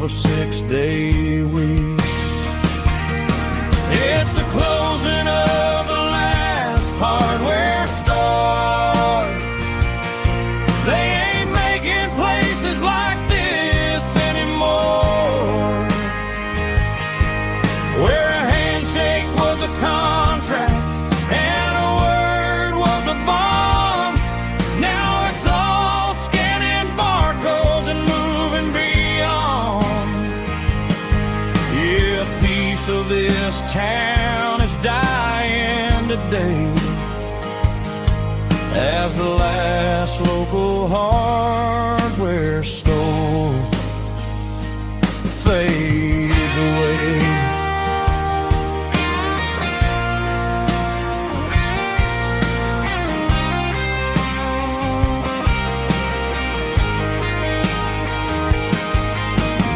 of a 6-day week. It's the closing of the last hardware store. They ain't making places like this anymore, where a handshake was a contract and a word was a bond. Now it's all scanning barcodes and moving beyond. Yeah, a piece of this town is dying today as the last local hardware store fades away.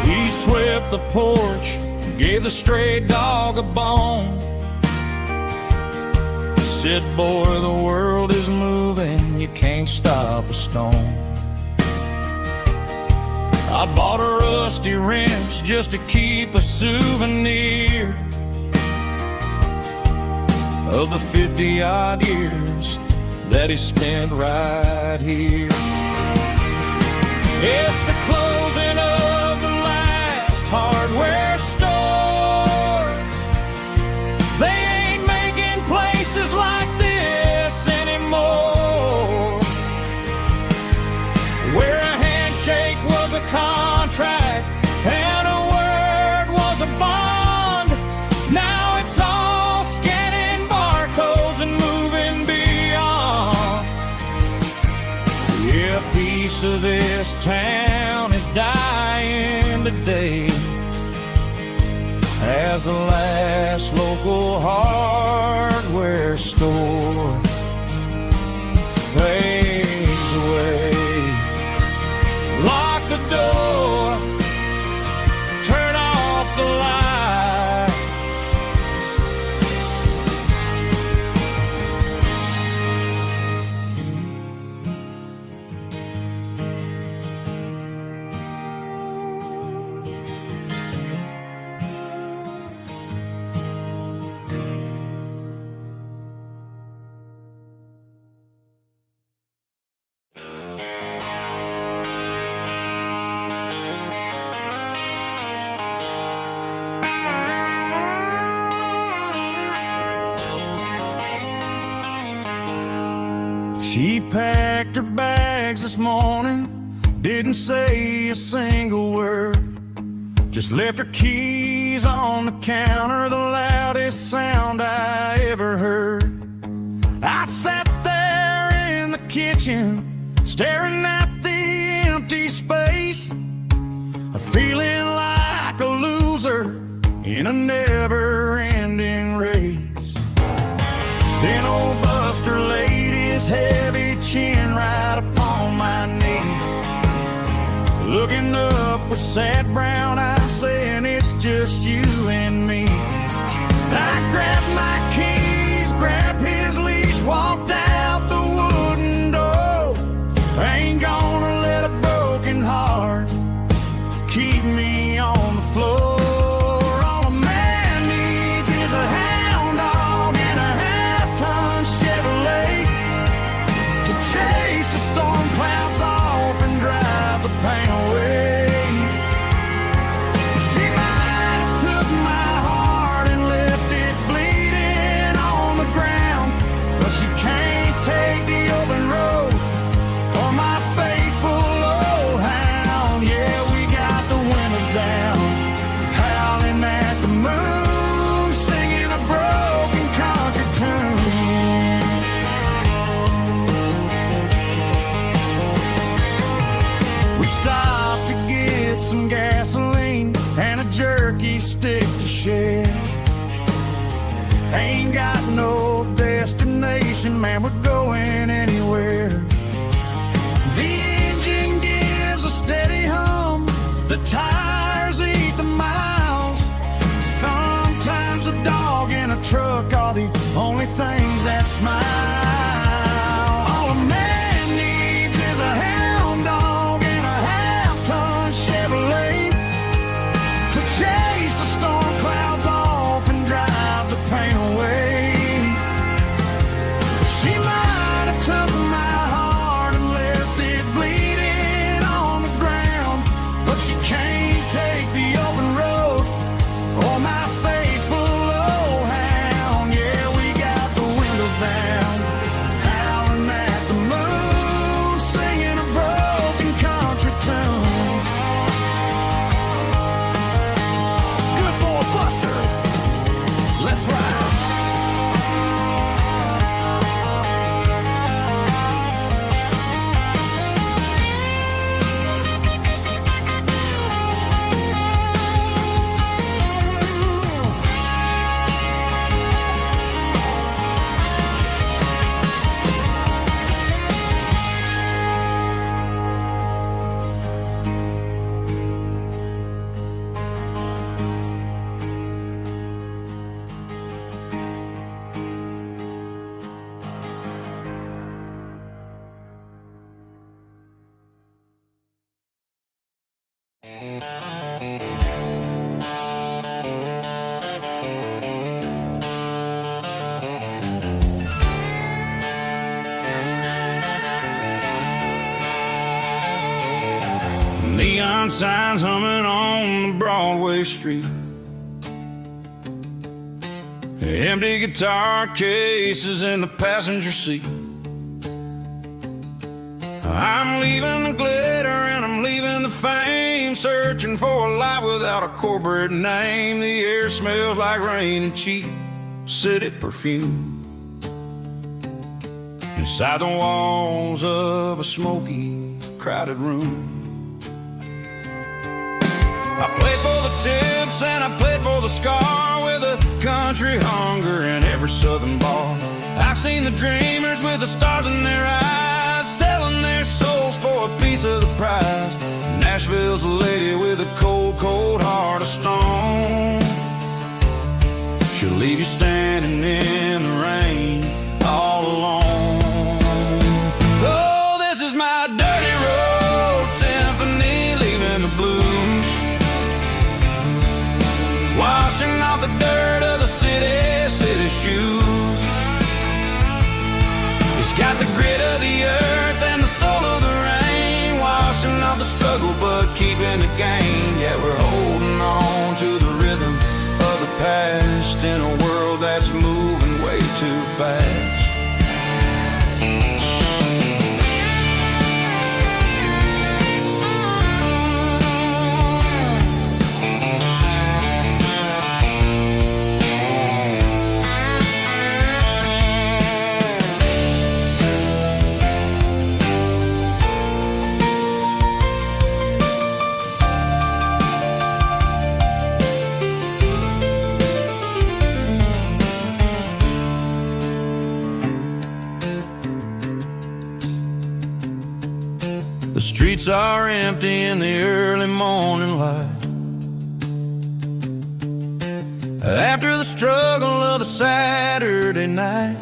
He swept the porch, gave the stray dog a bone. Said, boy, the world is moving, you can't stop a stone. I bought a rusty wrench just to keep a souvenir of the 50-odd years that he spent right here. It's the closing of the last hardware store. They ain't making places like this anymore, where a handshake was a contract and a word was a bond. Now it's all scanning barcodes and moving beyond. Yeah, a piece of this town is dying today as the last local hardware store fades away. Lock the door, turn off the light. She packed her bags this morning, didn't say a single word, just left her keys on the counter, the loudest sound I ever heard. I sat there in the kitchen, staring at the empty space, feeling like a loser in a never-ending race. Then old Buster laid his heavy chin right upon my knee, looking up with sad brown eyes, saying it's just you and me. I grabbed my keys, grabbed his leash, walked out the wooden door. I ain't gonna let a broken heart keep me on the floor. All a man needs is a hound dog and a half-ton Chevrolet to chase the storm clouds off and drive the pain away. She might have took my heart and left it bleeding on the ground, but she can't take the open road for my faithful old hound. Yeah, we got the windows down, howling at the moon, singing a broken country tune. We stopped to get some gasoline and a jerky stick to share. Ain't got no destination, man, we're going anywhere. The engine gives a steady hum, the tires eat the miles. Sometimes a dog in a truck are the only things that smile. All a man needs is a hound dog and a half-ton Chevrolet Neon signs humming on the Broadway street, empty guitar cases in the passenger seat. I'm leaving the glitter and I'm leaving the fame, searching for a life without a corporate name. The air smells like rain and cheap city perfume inside the walls of a smoky, crowded room. I played for the tips and I played for the scar, with a country hunger in every southern bar. I've seen the dreamers with the stars in their eyes, selling their souls for a piece of the prize. Nashville's a lady with a cold, cold heart of stone. She'll leave you standing in the rain all alone. Oh, this is my dirty road symphony, leaving the blues, washing off the dirt of the city shoes. It's got the grit of the earth and the soul of the rain, washing off the struggle but keeping the gain. Yeah, we're holding on to the rhythm of the past in a world that's moving way too fast. The streets are empty in the early morning light, after the struggle of the Saturday night.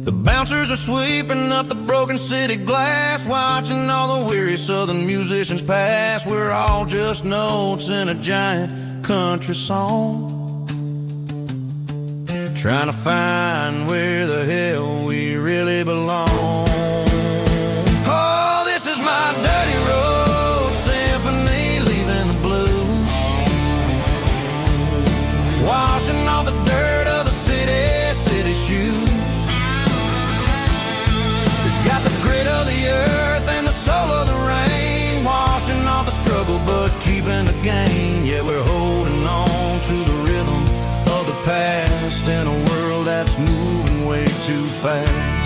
The bouncers are sweeping up the broken city glass, watching all the weary southern musicians pass. We're all just notes in a giant country song, trying to find where the hell we really belong. My dirty road symphony, leaving the blues, washing off the dirt of the city shoes. It's got the grit of the earth and the soul of the rain, washing off the struggle but keeping the gain. Yeah, we're holding on to the rhythm of the past in a world that's moving way too fast.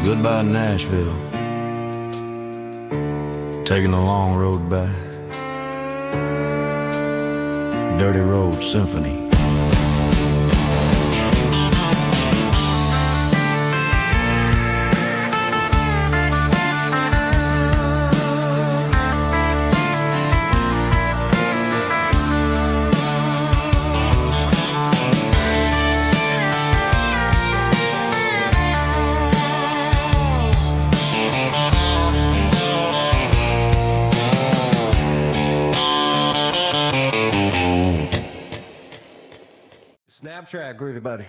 Goodbye, Nashville, taking the long road back. Dirty Road Symphony. Snap track, groovy buddy.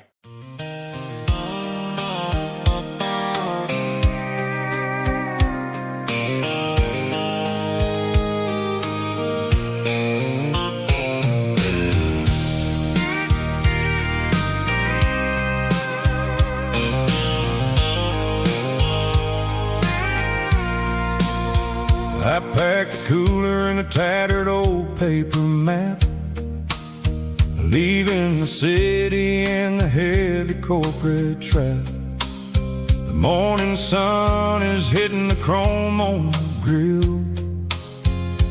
I packed a cooler and a tattered old paper map, leaving the city and the heavy corporate trap. The morning sun is hitting the chrome on the grill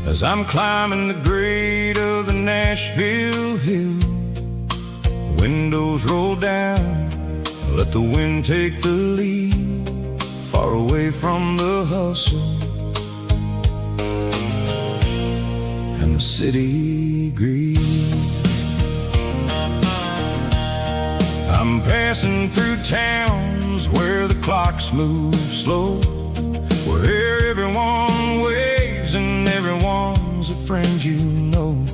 as I'm climbing the grade of the Nashville hill. The windows roll down, let the wind take the lead, far away from the hustle and the city greed. I'm passing through towns where the clocks move slow, where everyone waves and everyone's a friend you know.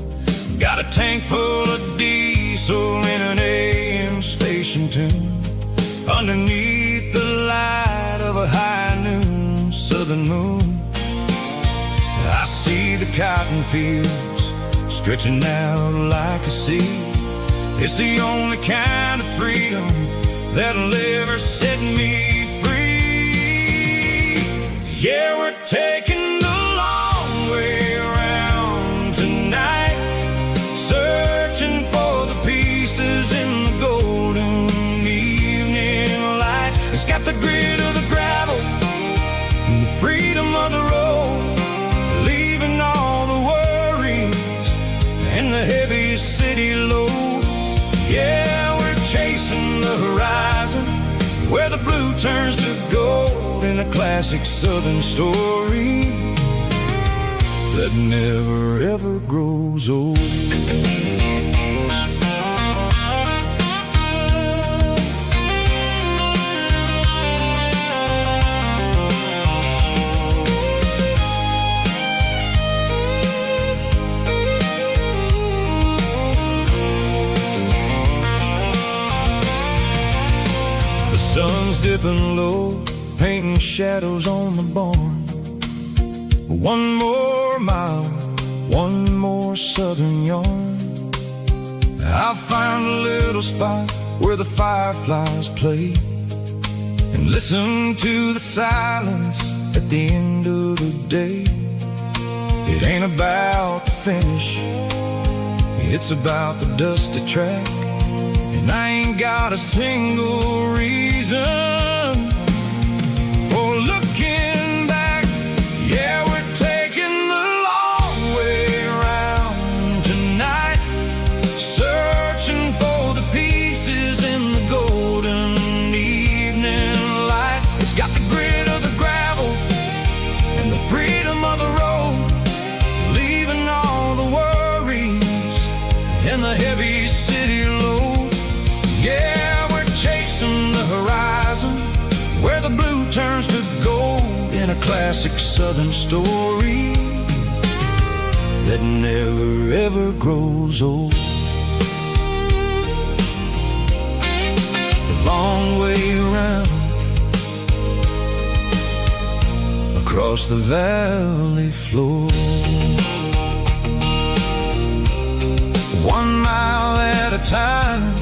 Got a tank full of diesel in an AM station tune, underneath the light of a high noon southern moon. I see the cotton fields stretching out like a sea. It's the only kind of freedom that'll ever set me free. Yeah, we're taking the long way around tonight, searching for the pieces in the golden evening light. It's got the grit of the gravel and the freedom of the road, leaving all the worries and the heavy city load. Yeah, we're chasing the horizon, where the blue turns to gold, in a classic southern story that never ever grows old. Sun's dipping low, painting shadows on the barn. One more mile, one more southern yarn. I'll find a little spot where the fireflies play, and listen to the silence at the end of the day. It ain't about the finish, it's about the dusty track. And I ain't got a single reason for looking back. Yeah, we're taking the long way around tonight, searching for the pieces in the golden evening light. It's got the grit of the gravel and the freedom of the road, leaving all the worries and the heavy city load. Yeah, we're chasing the horizon, where the blue turns to gold, in a classic southern story that never ever grows old. The long way around, across the valley floor, 1 mile at a time.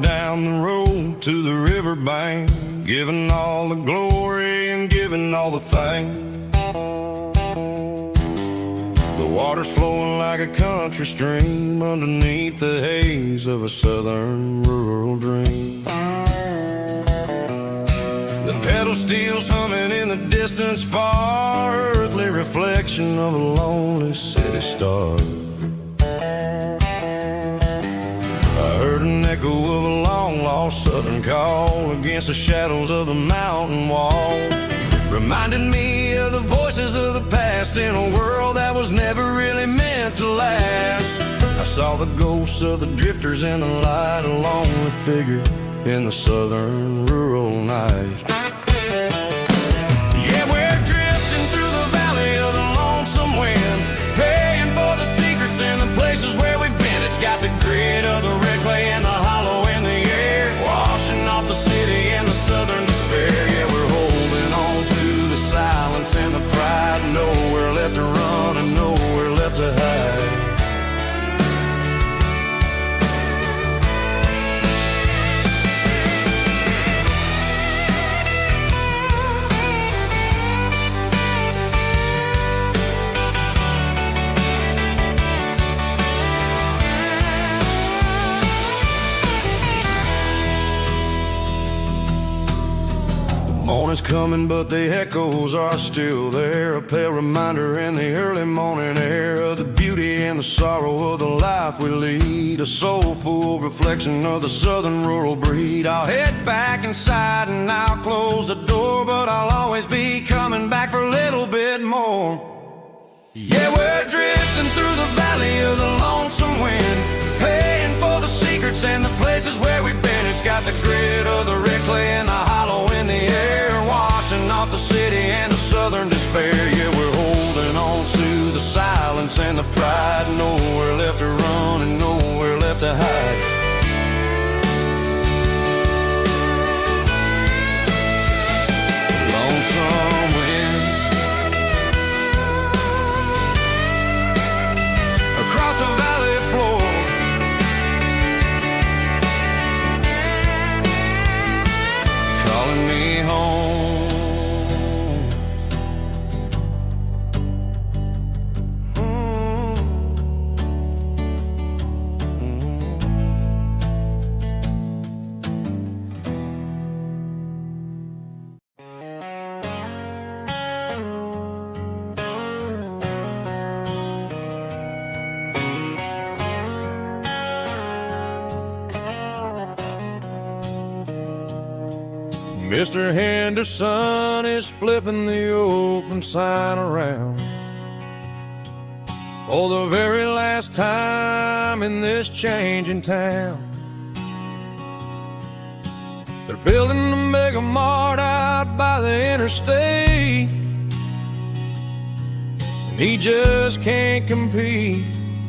Down the road to the riverbank, giving all the glory and giving all the thanks. The water's flowing like a country stream underneath the haze of a southern rural dream. The pedal steel's humming in the distance far, earthly reflection of a lonely city star. I heard an echo of a long-lost southern call against the shadows of the mountain wall, reminded me of the voices of the past in a world that was never really meant to last. I saw the ghosts of the drifters in the light, a lonely figure in the southern rural night. Yeah, we're drifting through the valley of the lonesome wind, paying for the secrets and the places where we've been. It's got the grit of the red clay and the hollow in the air, washing off the city and the southern despair. Yeah, we're holding on to the silence and the pride, nowhere left to run and nowhere left to hide. morning's coming, but the echoes are still there. A pale reminder in the early morning air of the beauty and the sorrow of the life we lead. A soulful reflection of the southern rural breed. I'll head back inside and I'll close the door, but I'll always be coming back for a little bit more. Yeah, we're drifting through the valley of the lonesome wind, paying for the secrets and the places where we've been. It's got the grit of the red clay and the hollow in the air, washing off the city and the southern despair. Yeah, we're holding on to the silence and the pride. Nowhere left to run and nowhere left to hide. Lonesome wind across the valley floor, calling me home. Mr. Henderson is flipping the open sign around for the very last time in this changing town. They're building a mega mart out by the interstate, and he just can't compete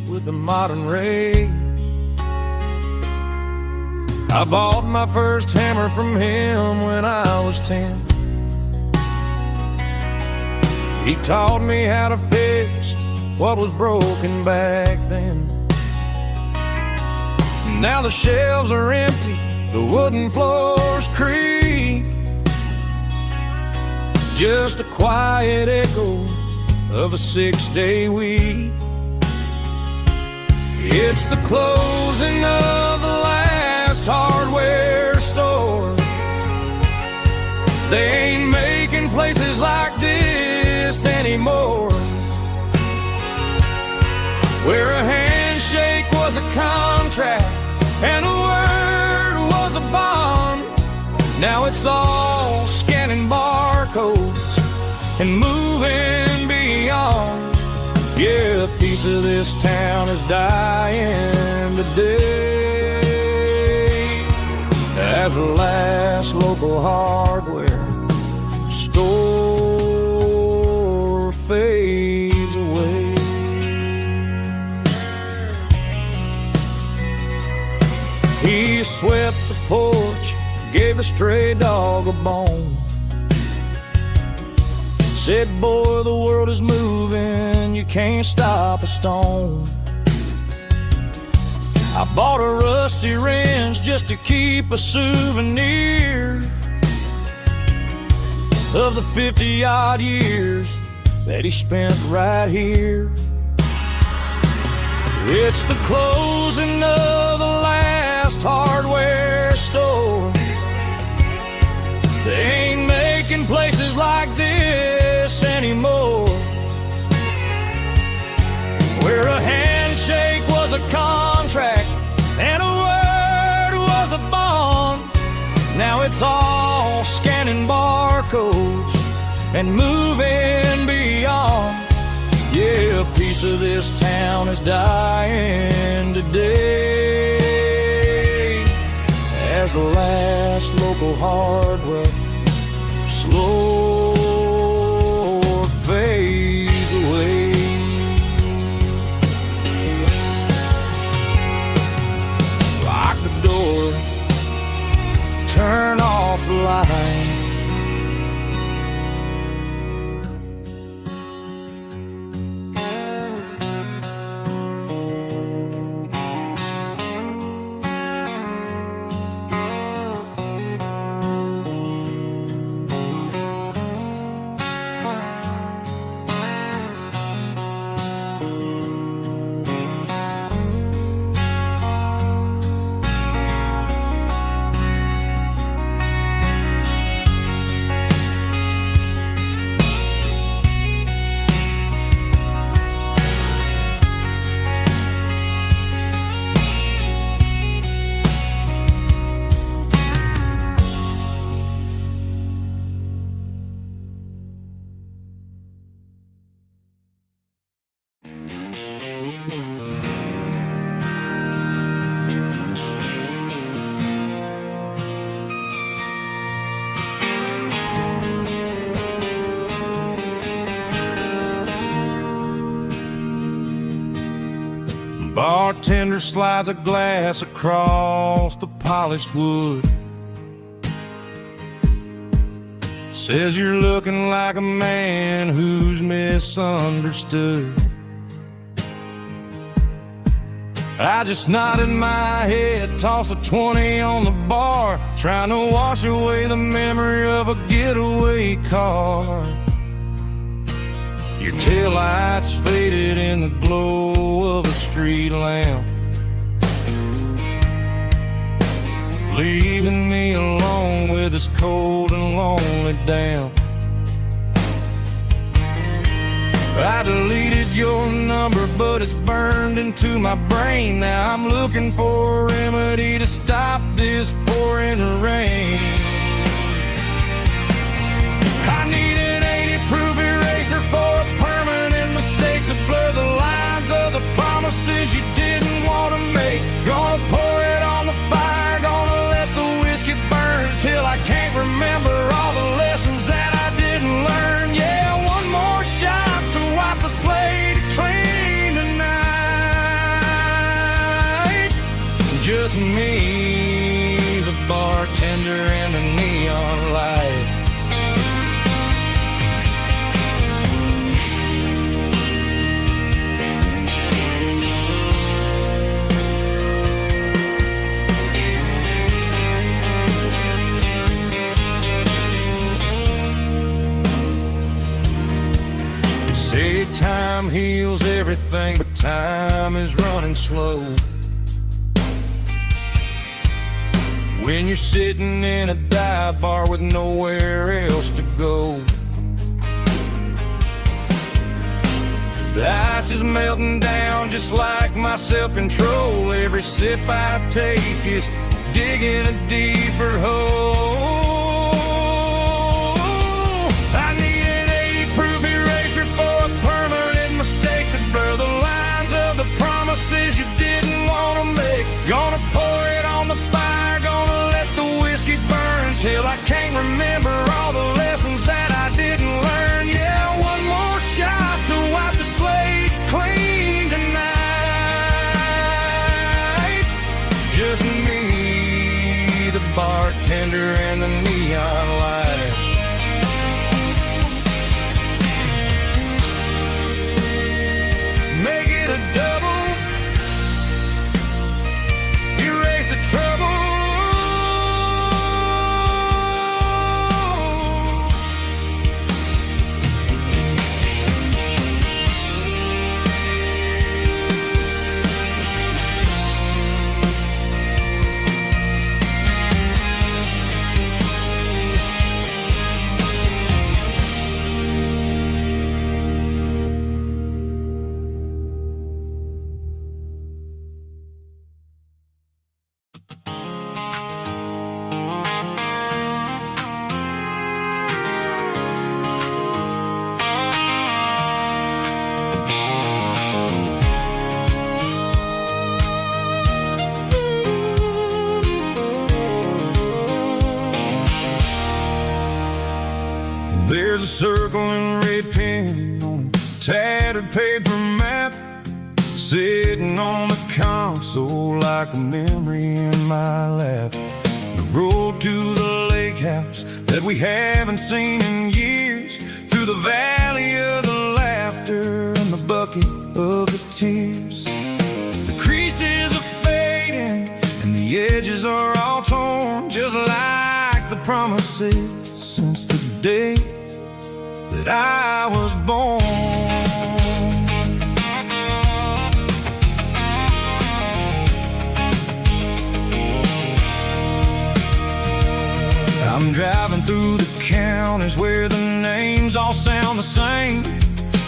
with the modern rate. I bought my first hammer from him when I was 10. He taught me how to fix what was broken back then. Now the shelves are empty, the wooden floors creak, just a quiet echo of a 6-day week. It's the closing of the last hardware store. They ain't making places like this anymore, where a handshake was a contract and a word was a bond. Now it's all scanning barcodes and moving beyond. Yeah, a piece of this town is dying today as the last local hardware store fades away. He swept the porch, gave the stray dog a bone, said, boy, the world is moving, you can't stop a stone. I bought a rusty wrench just to keep a souvenir of the 50-odd years that he spent right here. It's the closing of the last hardware store. They ain't making places like this anymore, where a handshake was a contract and a word was a bond. Now it's all scanning barcodes and moving beyond. Yeah, a piece of this town is dying today as the last local hardware slow fades away. Lock the door, turn off the light. bartender slides a glass across the polished wood. Says you're looking like a man who's misunderstood. I just nodded my head, tossed a 20 on the bar, trying to wash away the memory of a getaway car. Your taillights faded in the glow of a street lamp, leaving me alone with this cold and lonely damp. I deleted your number, but it's burned into my brain. Now I'm looking for a remedy to stop this pouring rain. I need an 80-proof eraser for a permanent mistake to blur the lines of the promises you didn't want to make. Gonna pour it on the fire, gonna let the whiskey burn till I can't remember all the lessons that I didn't learn. Yeah, one more shot to wipe the slate clean tonight. Just me, the bartender, and the neon light. Say time heals everything, but time is running slow. When you're sitting in a dive bar with nowhere else to go, the ice is melting down just like my self-control. Every sip I take is digging a deeper hole. I need an 80-proof eraser for a permanent mistake to blur the lines of the promises you didn't want to make. Gonna pour it on the fire, gonna let the whiskey burn till I can't remember all the lessons that I didn't learn. Yeah, one more shot to wipe the slate clean tonight. Just me, the bartender, and the neon light. Make it a double, erase the trouble. There's a circle and red pen on a tattered paper map, sitting on the console like a memory in my lap. The road to the lake house that we haven't seen in years, through the valley of the laughter and the bucket of the tears. The creases are fading and the edges are all torn, just like the promises since the day that I was born. I'm driving through the counties where the names all sound the same,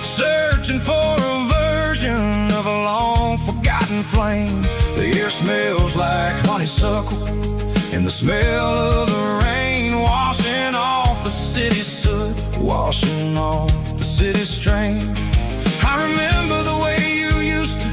searching for a version of a long forgotten flame. The air smells like honeysuckle and the smell of the rain washing off the city soot, washing off the city strain. I remember the way you used to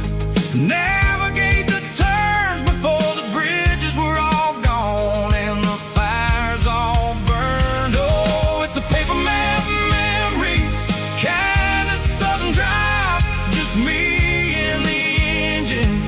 navigate the turns before the bridges were all gone and the fires all burned. Oh, it's a paper map memories, kind of southern drive, just me and the engine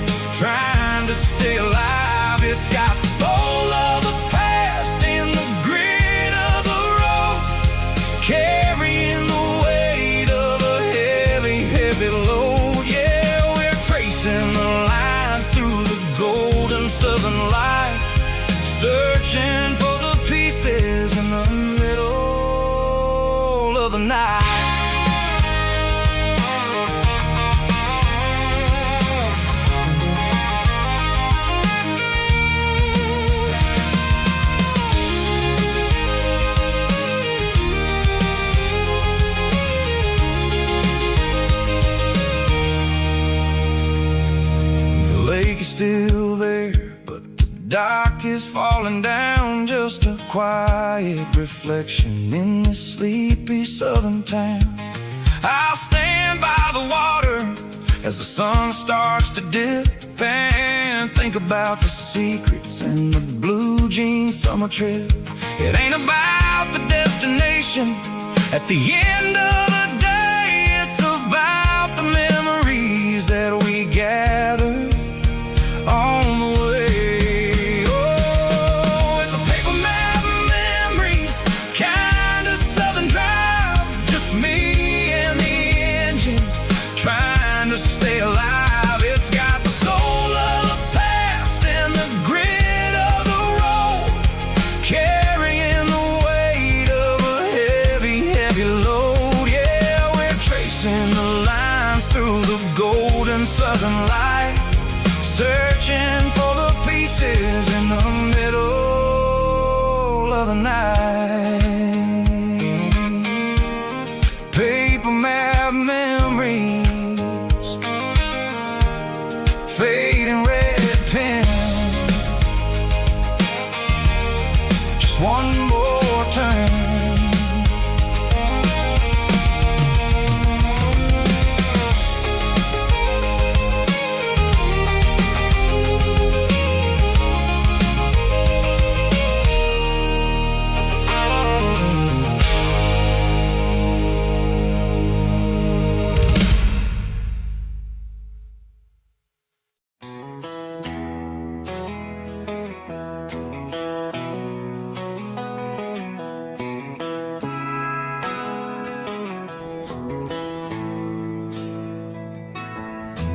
dock is falling down, just a quiet reflection in this sleepy southern town. I'll stand by the water as the sun starts to dip and think about the secrets and the blue jean summer trip. It ain't about the destination at the end of the day, it's about the memories that we gather on the way. Oh, it's a paper map of memories, kind of southern drive, just me and the engine trying to stay alive. It's got the soul of the past and the grit of the road, carrying the weight of a heavy, heavy load. Yeah, we're tracing the lines through the golden southern light, searching for the pieces in the middle of the night. Paper map memories, fading red pen, just one more turn.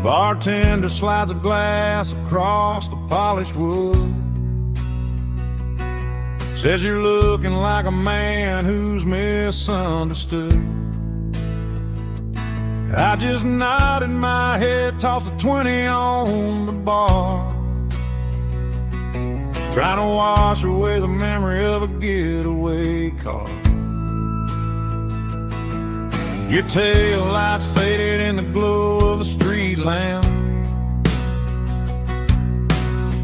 Bartender slides a glass across the polished wood, says you're looking like a man who's misunderstood. I just nodded my head, tossed a 20 on the bar, trying to wash away the memory of a getaway car. Your tail lights faded in the glow of a street lamp,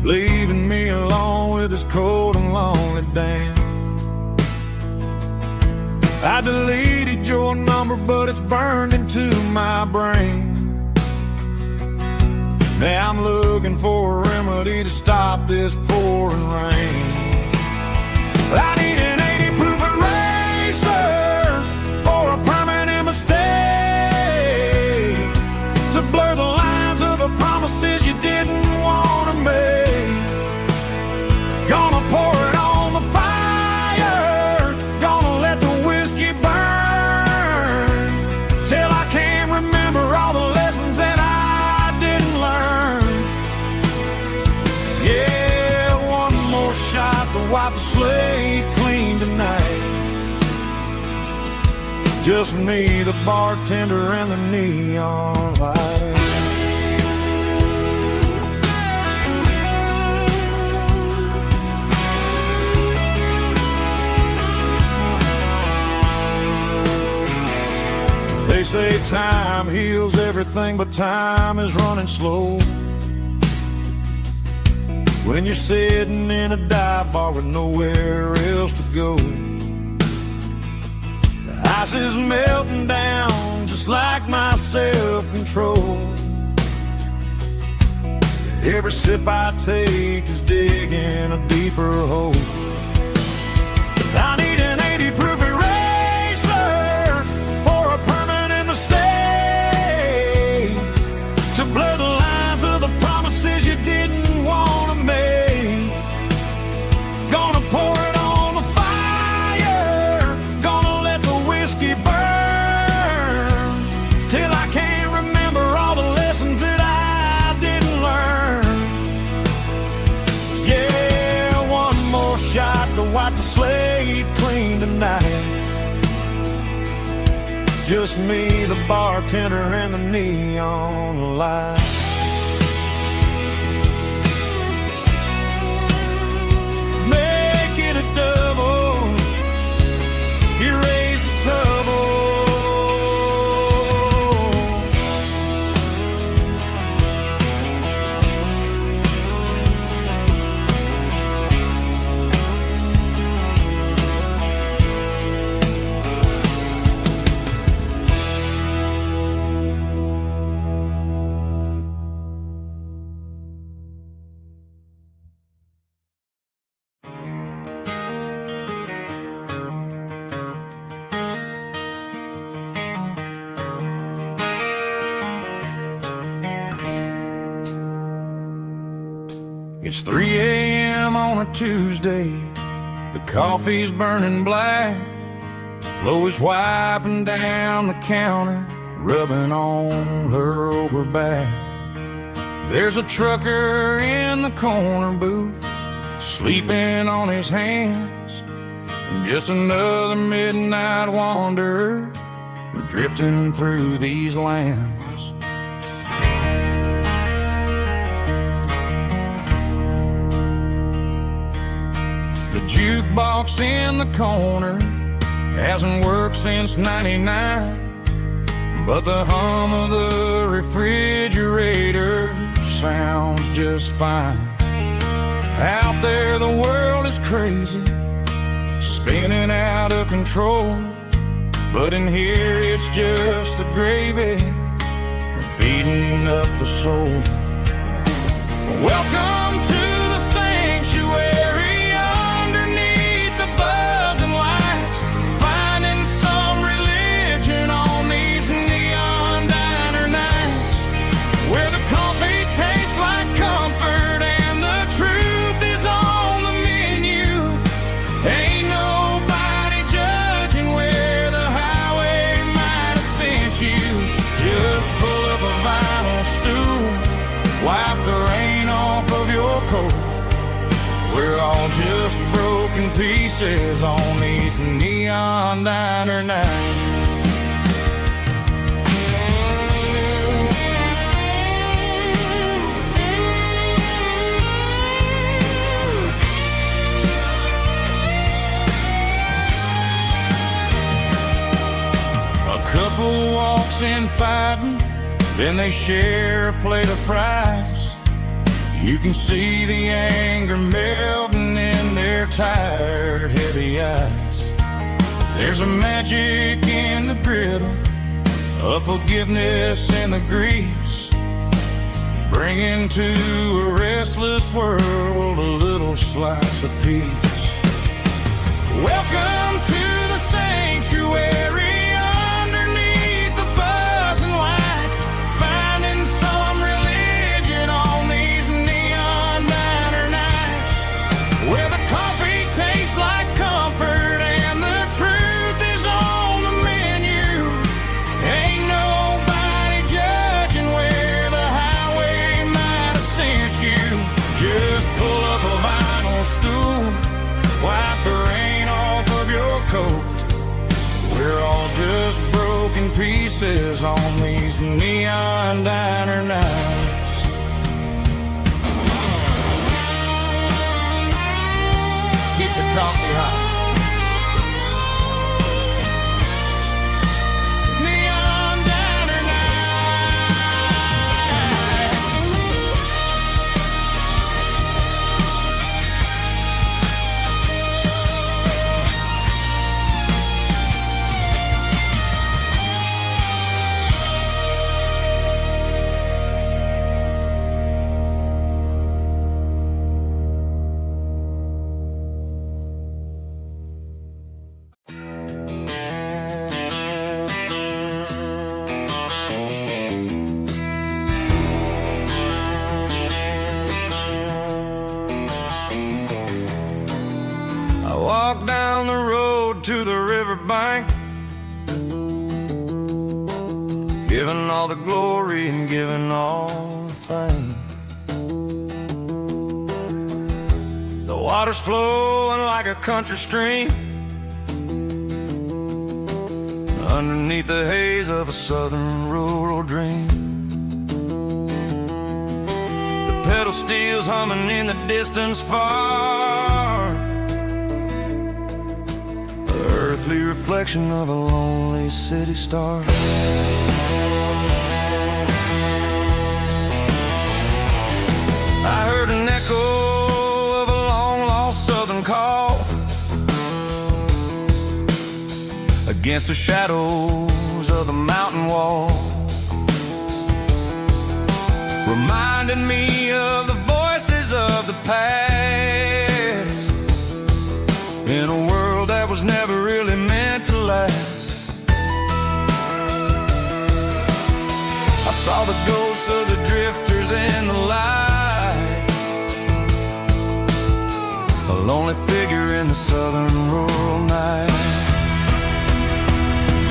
leaving me alone with this cold and lonely damn. I deleted your number, but it's burned into my brain. Now I'm looking for a remedy to stop this pouring rain. I need an 80 proof eraser for a permanent mistake, to blur the lines of the promises you didn't want to make. Gonna pour it on the fire, gonna let the whiskey burn, till I can't remember all the lessons that I didn't learn. Yeah, one more shot to wipe the slate clean tonight. Just me, the bartender, and the neon light. They say time heals everything, but time is running slow when you're sitting in a dive bar with nowhere else to go. The ice is melting down just like my self-control. Every sip I take is digging a deeper hole. I need an 80 proof eraser for a permanent mistake, to blur the lines of the promises you didn't want to make. Gonna pour it on the fire, gonna let the whiskey burn, till I can't remember all the lessons that I didn't learn. Yeah, one more shot to wipe the slate clean tonight. Just me, the bartender, and the neon light. Make it a double, erase the trouble. It's 3 a.m. on a Tuesday. The coffee's burning black. Flo is wiping down the counter, rubbing on her over back. There's a trucker in the corner booth, sleeping on his hands. Just another midnight wanderer, drifting through these lands. The jukebox in the corner hasn't worked since '99, but the hum of the refrigerator sounds just fine. Out there the world is crazy, spinning out of control, but in here it's just the gravy feeding up the soul. Welcome to the sanctuary underneath the buzzing lights, finding some religion on these neon diner nights, where the coffee tastes like comfort and the truth is on the menu. Ain't nobody judging where the highway might have sent you. Just pull up a vinyl stool, wipe the rain off of your coat. We're all just broken pieces on these neon diner nights. A couple walks in fighting, then they share a plate of fries. You can see the anger melting in their tired, heavy eyes. There's a magic in the griddle, a forgiveness in the grease, bringing to a restless world a little slice of peace. Welcome to the sanctuary. We're all just broken pieces on these neon diner nights. Keep the coffee hot. Walk down the road to the riverbank, giving all the glory and giving all the thanks. The water's flowing like a country stream underneath the haze of a southern rural dream. The pedal steel's humming in the distance far, earthly reflection of a lonely city star. I heard an echo of a long-lost southern call against the shadows of the mountain wall, reminding me of the voices of the past in a world that was never really meant to last. I saw the ghosts of the drifters in the light, lonely figure in the southern rural night.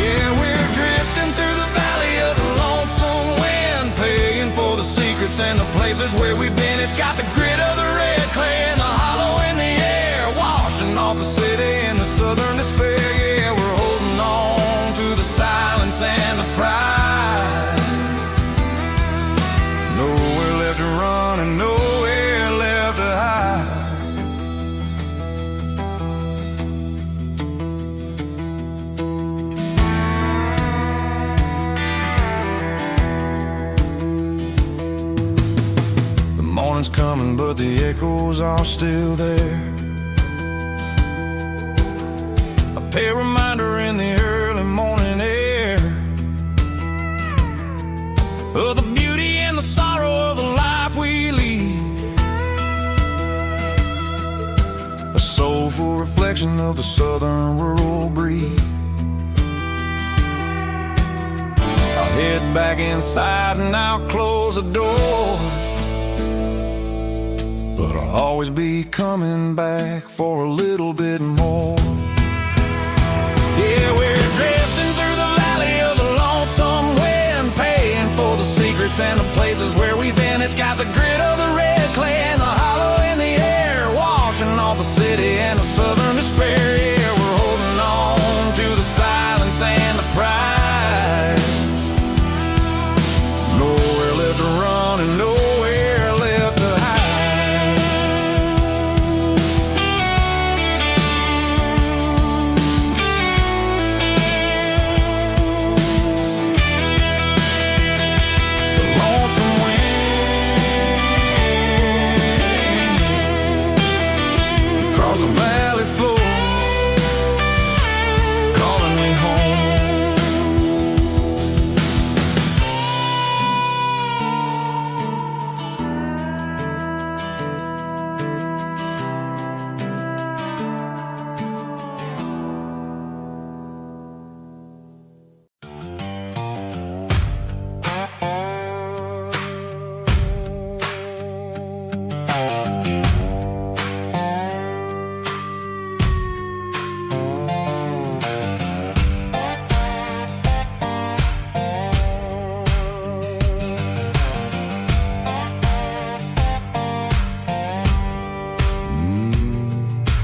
Yeah, we're drifting through the valley of the lonesome wind, paying for the secrets and the places where we've been. It's got the grit of the red clay and the hollow in the air, washing off the city and the southern despair. Yeah, we're holding on to the silence and the pride. Nowhere left to run and nowhere left to hide. Morning's coming, but the echoes are still there. A pale reminder in the early morning air of the beauty and the sorrow of the life we lead. A soulful reflection of the southern rural breed. I'll head back inside and I'll close the door, but I'll always be coming back for a little bit more. Yeah, we're drifting through the valley of the lonesome wind, paying for the secrets and the places where we've been. It's got the grit of the red clay and the hollow in the air, washing off the city and the southern despair. Yeah, we're holding on to the silence and the pride. Nowhere left to run and nowhere left to hide.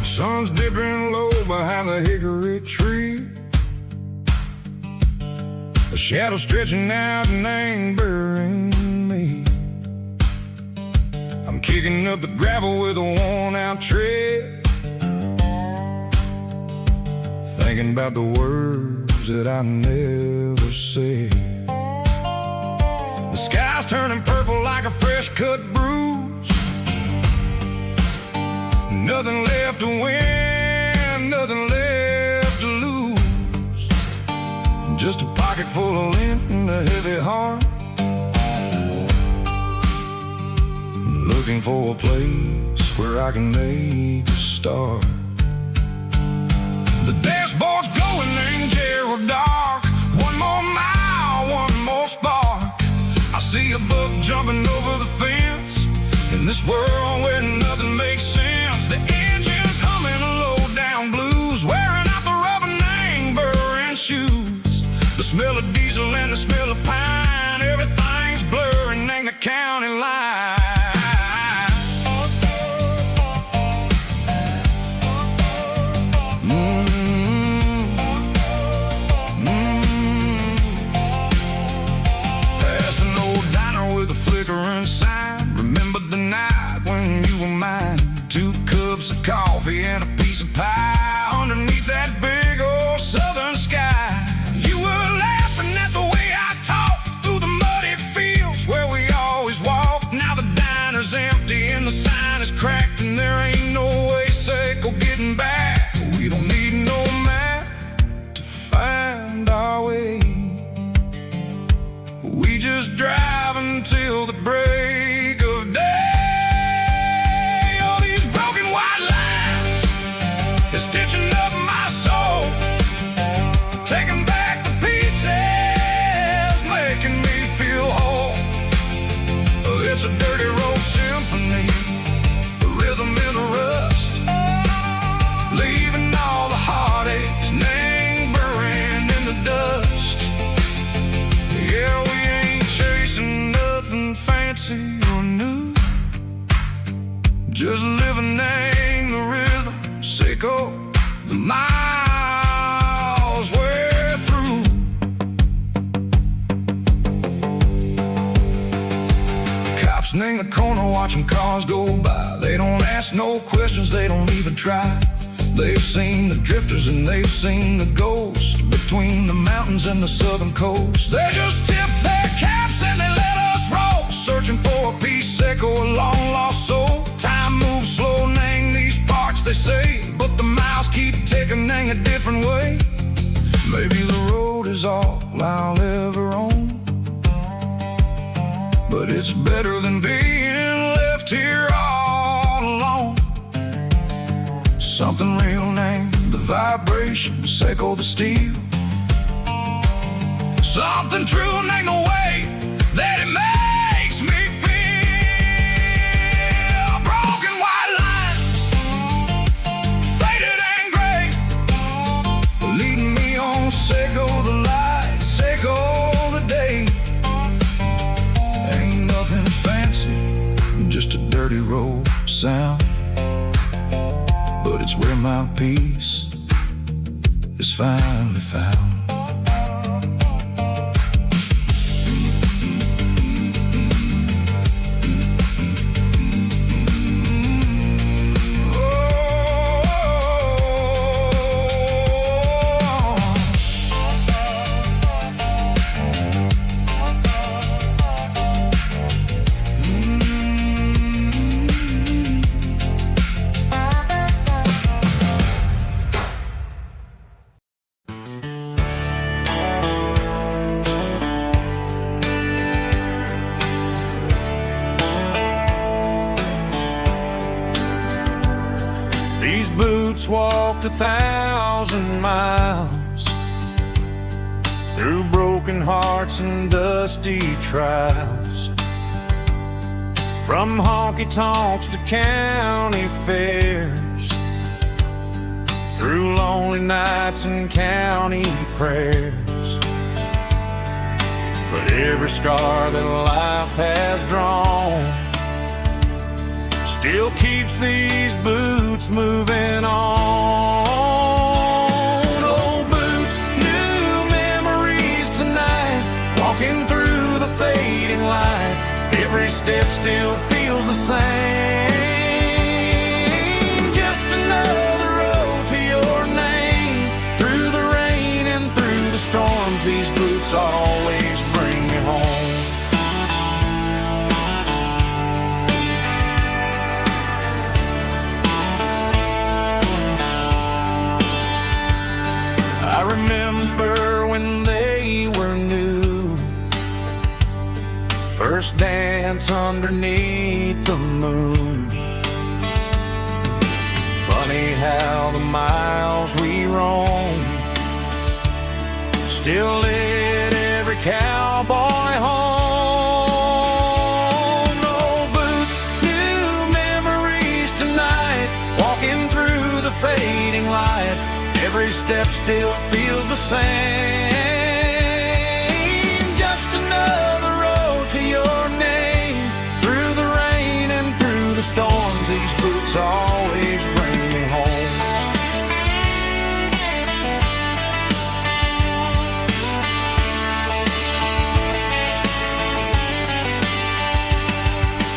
Sun's dipping low behind the hickory tree, a shadow stretching out and angering me. I'm kicking up the gravel with a worn-out tread, thinking about the words that I never said. The sky's turning purple like a fresh-cut bruise. Nothing left to win, nothing left to lose. Just a pocket full of lint and a heavy heart, looking for a place where I can make a start. The dashboard's glowing in Gerald dark. One more mile, one more spark. I see a buck jumping over the fence in this world where nothing makes sense. The engine's humming a low-down blues, wearing out the rubber-name burring shoes. The smell of diesel and the smell of pine, everything's blurring, ain't the county line. Past an old diner with a flickering sign, remember the night when you were mine. 2 cups of coffee and a piece of pie underneath that big old southern sky. You were laughing at the way I talked through the muddy fields where we always walked. Now the diner's empty and the sign is cracked, and there ain't no way safe or getting back. We don't need no map to find our way. We just drive until the break of day. All these broken white lines, it's name, the rhythm, sicko, the miles we're through. Cops in the corner watching cars go by. They don't ask no questions, they don't even try. They've seen the drifters and they've seen the ghosts between the mountains and the southern coast. They just tip their caps and they let us roll, searching for a piece, sicko, a long lost soul. Time moves slow, nang these parts, they say, but the miles keep ticking, nang a different way. Maybe the road is all I'll ever own, but it's better than being left here all alone. Something real, name the vibration, sicko, the steel. Something true, name the way that it makes me feel. Broken white lines, faded and gray, leading me on, sicko, the light, sicko, the day. Ain't nothing fancy, just a dirty road sound, but it's where my peace is finally found. These boots walked 1,000 miles through broken hearts and dusty trials, from honky-tonks to county fairs, through lonely nights and county prayers. But every scar that life has drawn still keeps these boots moving on. Old boots, new memories tonight, walking through the fading light. Every step still feels the same. Just another road to your name. Through the rain and through the storms, these boots always bring me home. I remember when they were new, first dance underneath the moon. Funny how the miles we roam still lit every cowboy home. Old boots, new memories tonight, walking through the fading light. Every step still feels the same. Just another road to your name. Through the rain and through the storms, these boots always bring me home.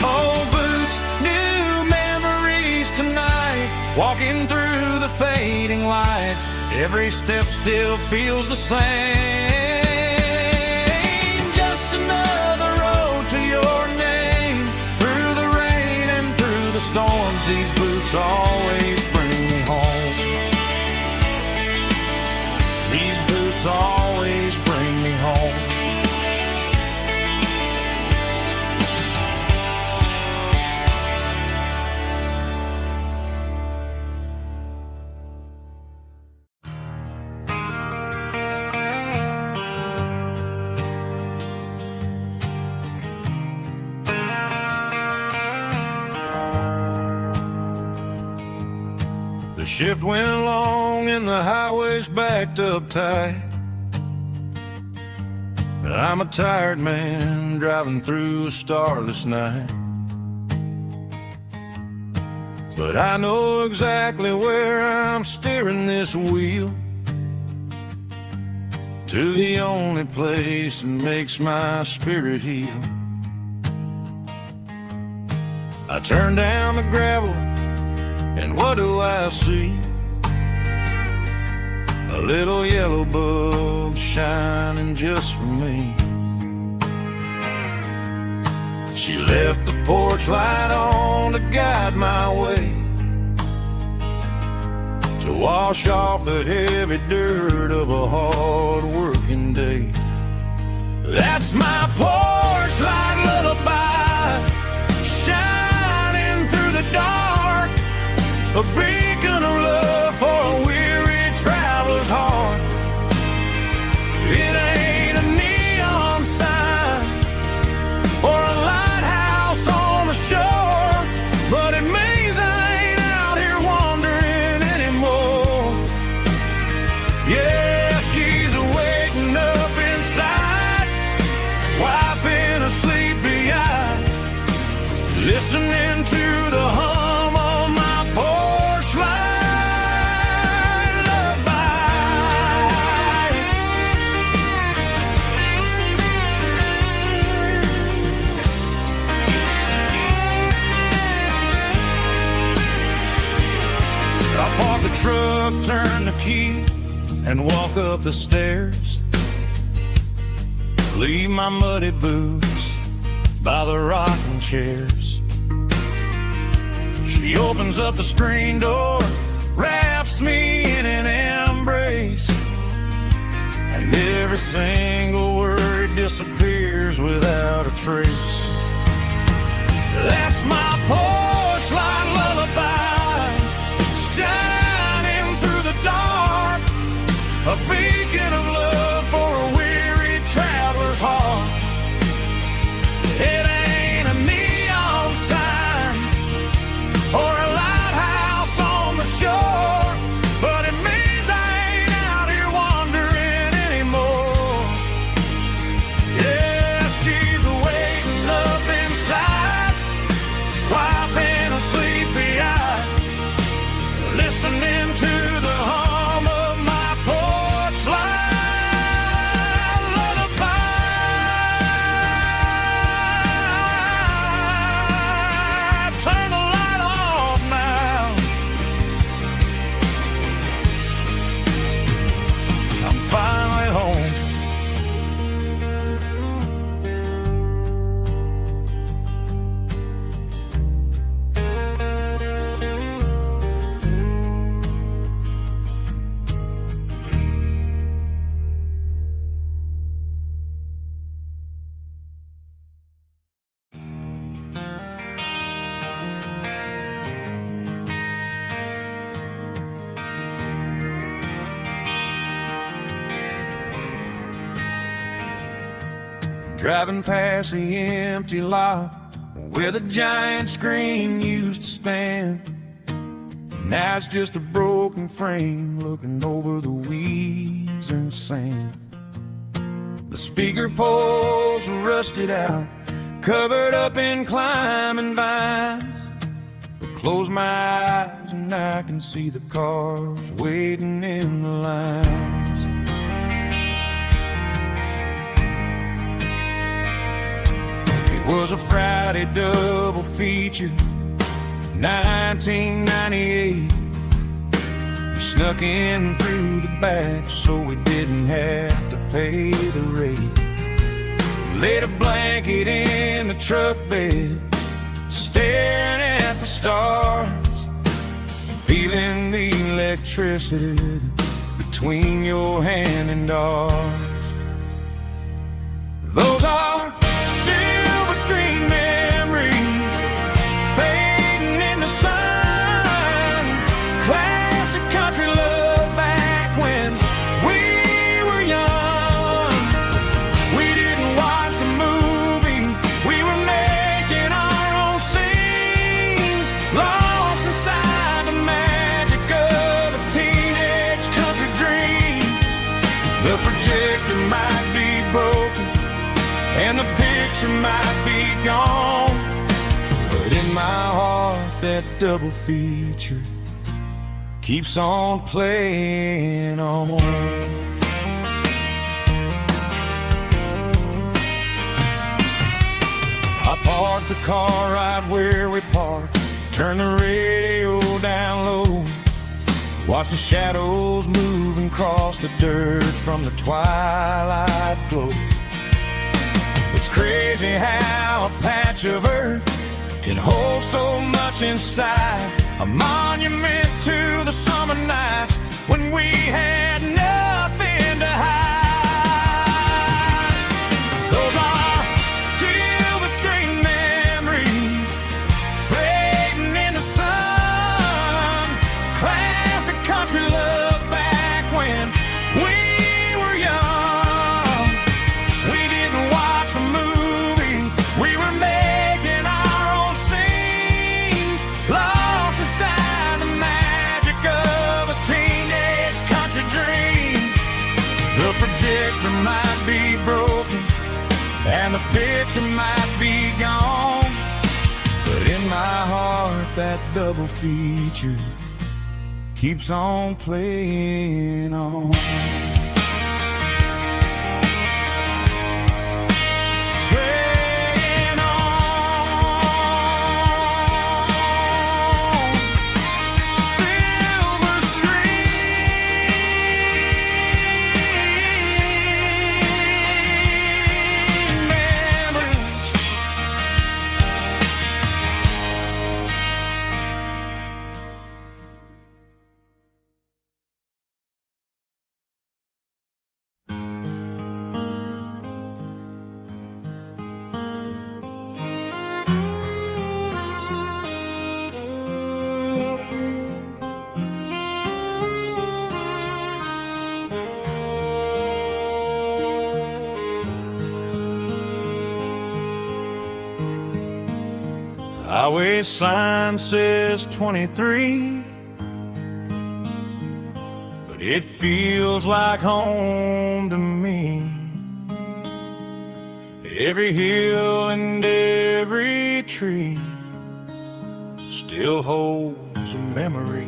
Old boots, new memories tonight, walking through the fading light. Every step still feels the same. Just another road to your name. Through the rain and through the storms, these boots always bring me home. These boots always bring me home. The shift went long and the highway's backed up tight. I'm a tired man driving through a starless night. but I know exactly where I'm steering this wheel, to the only place that makes my spirit heal. I turn down the gravel, and what do I see? A little yellow bulb shining just for me. She left the porch light on to guide my way, to wash off the heavy dirt of a hard-working day. That's my porch light lullaby, shining through the dark, a beacon of love for a weary traveler's heart. It ain't a neon sign or a lighthouse on the shore, but it means I ain't out here wandering anymore. Yeah, she's waking up inside, wiping a sleepy eye, listening to the hum of my porch light lullaby. I park the truck, turn the key, and walk up the stairs. Leave my muddy boots by the rocking chairs. She opens up the screen door, wraps me in an embrace, and every single word disappears without a trace. That's my porch light lullaby, shining through the dark, a beacon of love for a weary traveler's heart. It ain't a neon sign or a lighthouse on the shore, but it means I ain't out here wandering anymore. Yeah, she's waiting up inside, wiping a sleepy eye, listening to the hum of my porch light lullaby. Turn the light off now, I'm finally home. Driving past the empty lot where the giant screen used to stand. Now it's just a broken frame looking over the weeds and sand. The speaker poles are rusted out, covered up in climbing vines. I close my eyes and I can see the cars waiting in the lines. It was a Friday double feature, 1998. We snuck in through the back so we didn't have to pay the rate. Laid a blanket in the truck bed, staring at the stars, feeling the electricity between your hand and ours. Those are silver screen memories fading in the sun. Classic country love back when we were young. We didn't watch the movie, we were making our own scenes, lost inside the magic of a teenage country dream. The projector might be broken and the picture might be gone, but in my heart that double feature keeps on playing on. I parked the car right where we parked, turn the radio down low, watch the shadows moving across the dirt from the twilight glow. It's crazy how a patch of earth can hold so much inside, a monument to the summer nights when we had nothing to hide. Those are silver screen memories fading in the sun, classic country love back when we were young. We didn't watch a movie, we were making our own scenes, lost inside the magic of a teenage country dream. The projector might be broken and the picture might be gone, but in my heart that double feature keeps on playing on. Playing on. Silver screen memories. Highway sign says 23, but it feels like home to me. Every hill and every tree still holds a memory.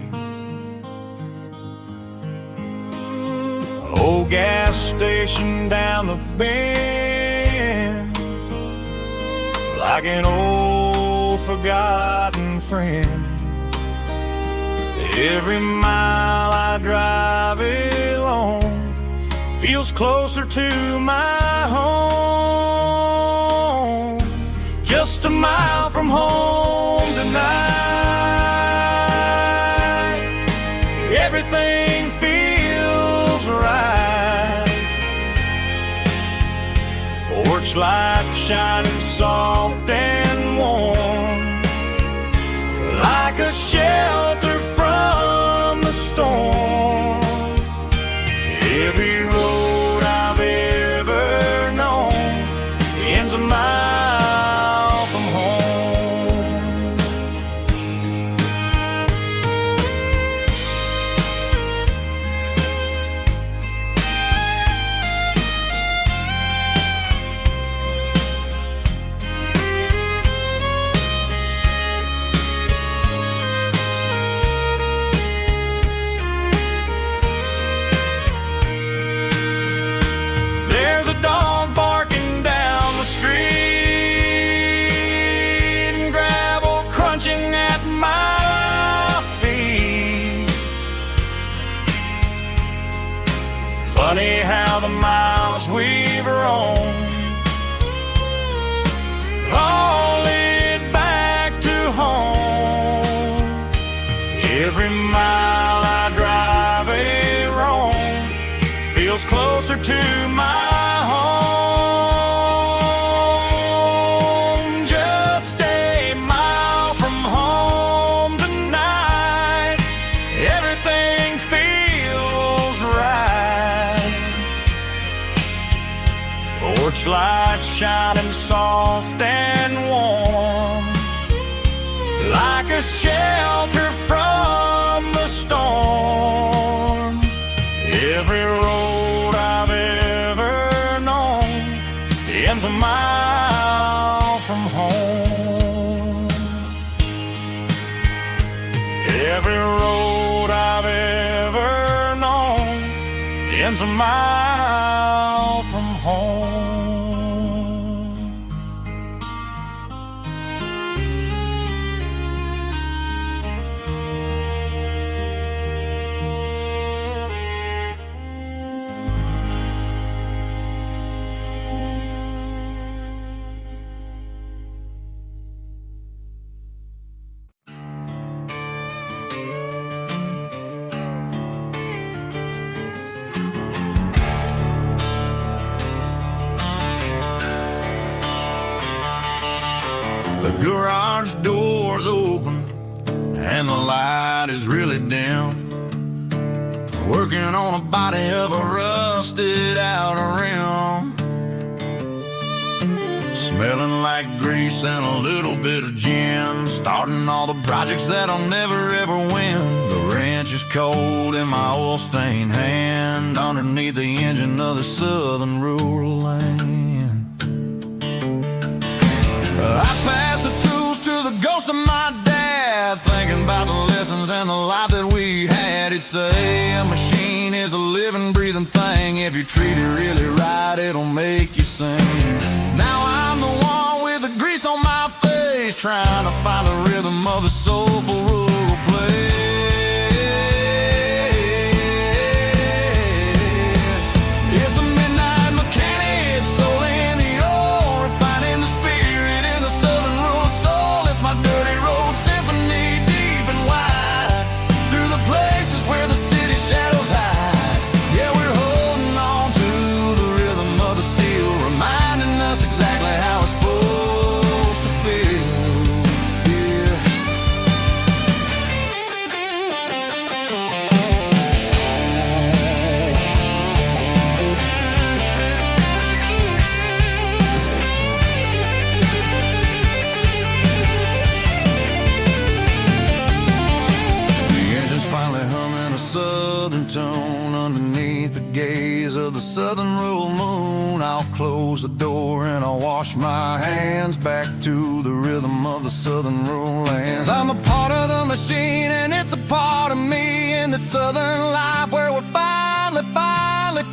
Old gas station down the bend, like an old forgotten friend. Every mile I drive it alone feels closer to my home. Just a mile from home tonight, everything feels right. Porch light shining soft and warm, like a shelter from the storm. Every road I've ever known ends a mile from home. There's a dog barking down the street and gravel crunching at my feet. Funny how the miles we've roamed all lead back to home. Every mile I drive a roam feels closer to my home. Just a mile from home tonight, everything feels right. Porch light shining soft and warm, like a shelter from the storm. Every road I've ever known ends a mile from home. stands a mile from home. The garage door's open and the light is really dim. Working on a body of a rusted out rim. Smelling like grease and a little bit of gin. Starting all the projects that I'll never ever win. The wrench is cold in my oil-stained hand underneath the engine of the southern rural land. I pass the tools to the ghost of my dad, thinking about the lessons and the life that we had. He'd say a machine is a living, breathing thing. If you treat it really right, it'll make you sing. Now I'm the one with the grease on my face, trying to find the rhythm of the soulful rural place. It's a midnight mechanic, soul in the ore, refining the spirit in the southern rural soul. It's my dirty road symphony, deep and wide, through the places where the city shadows hide. Yeah, we're holding on to the rhythm of the steel, reminding us exactly how it's supposed to feel. Yeah. The engine's finally humming a southern tone underneath the gaze of the southern rural moon. I'll close the door and I'll wash my hands back to the rhythm of the southern rural lands. I'm a part of the machine and it's a part of me in the southern life where we're finally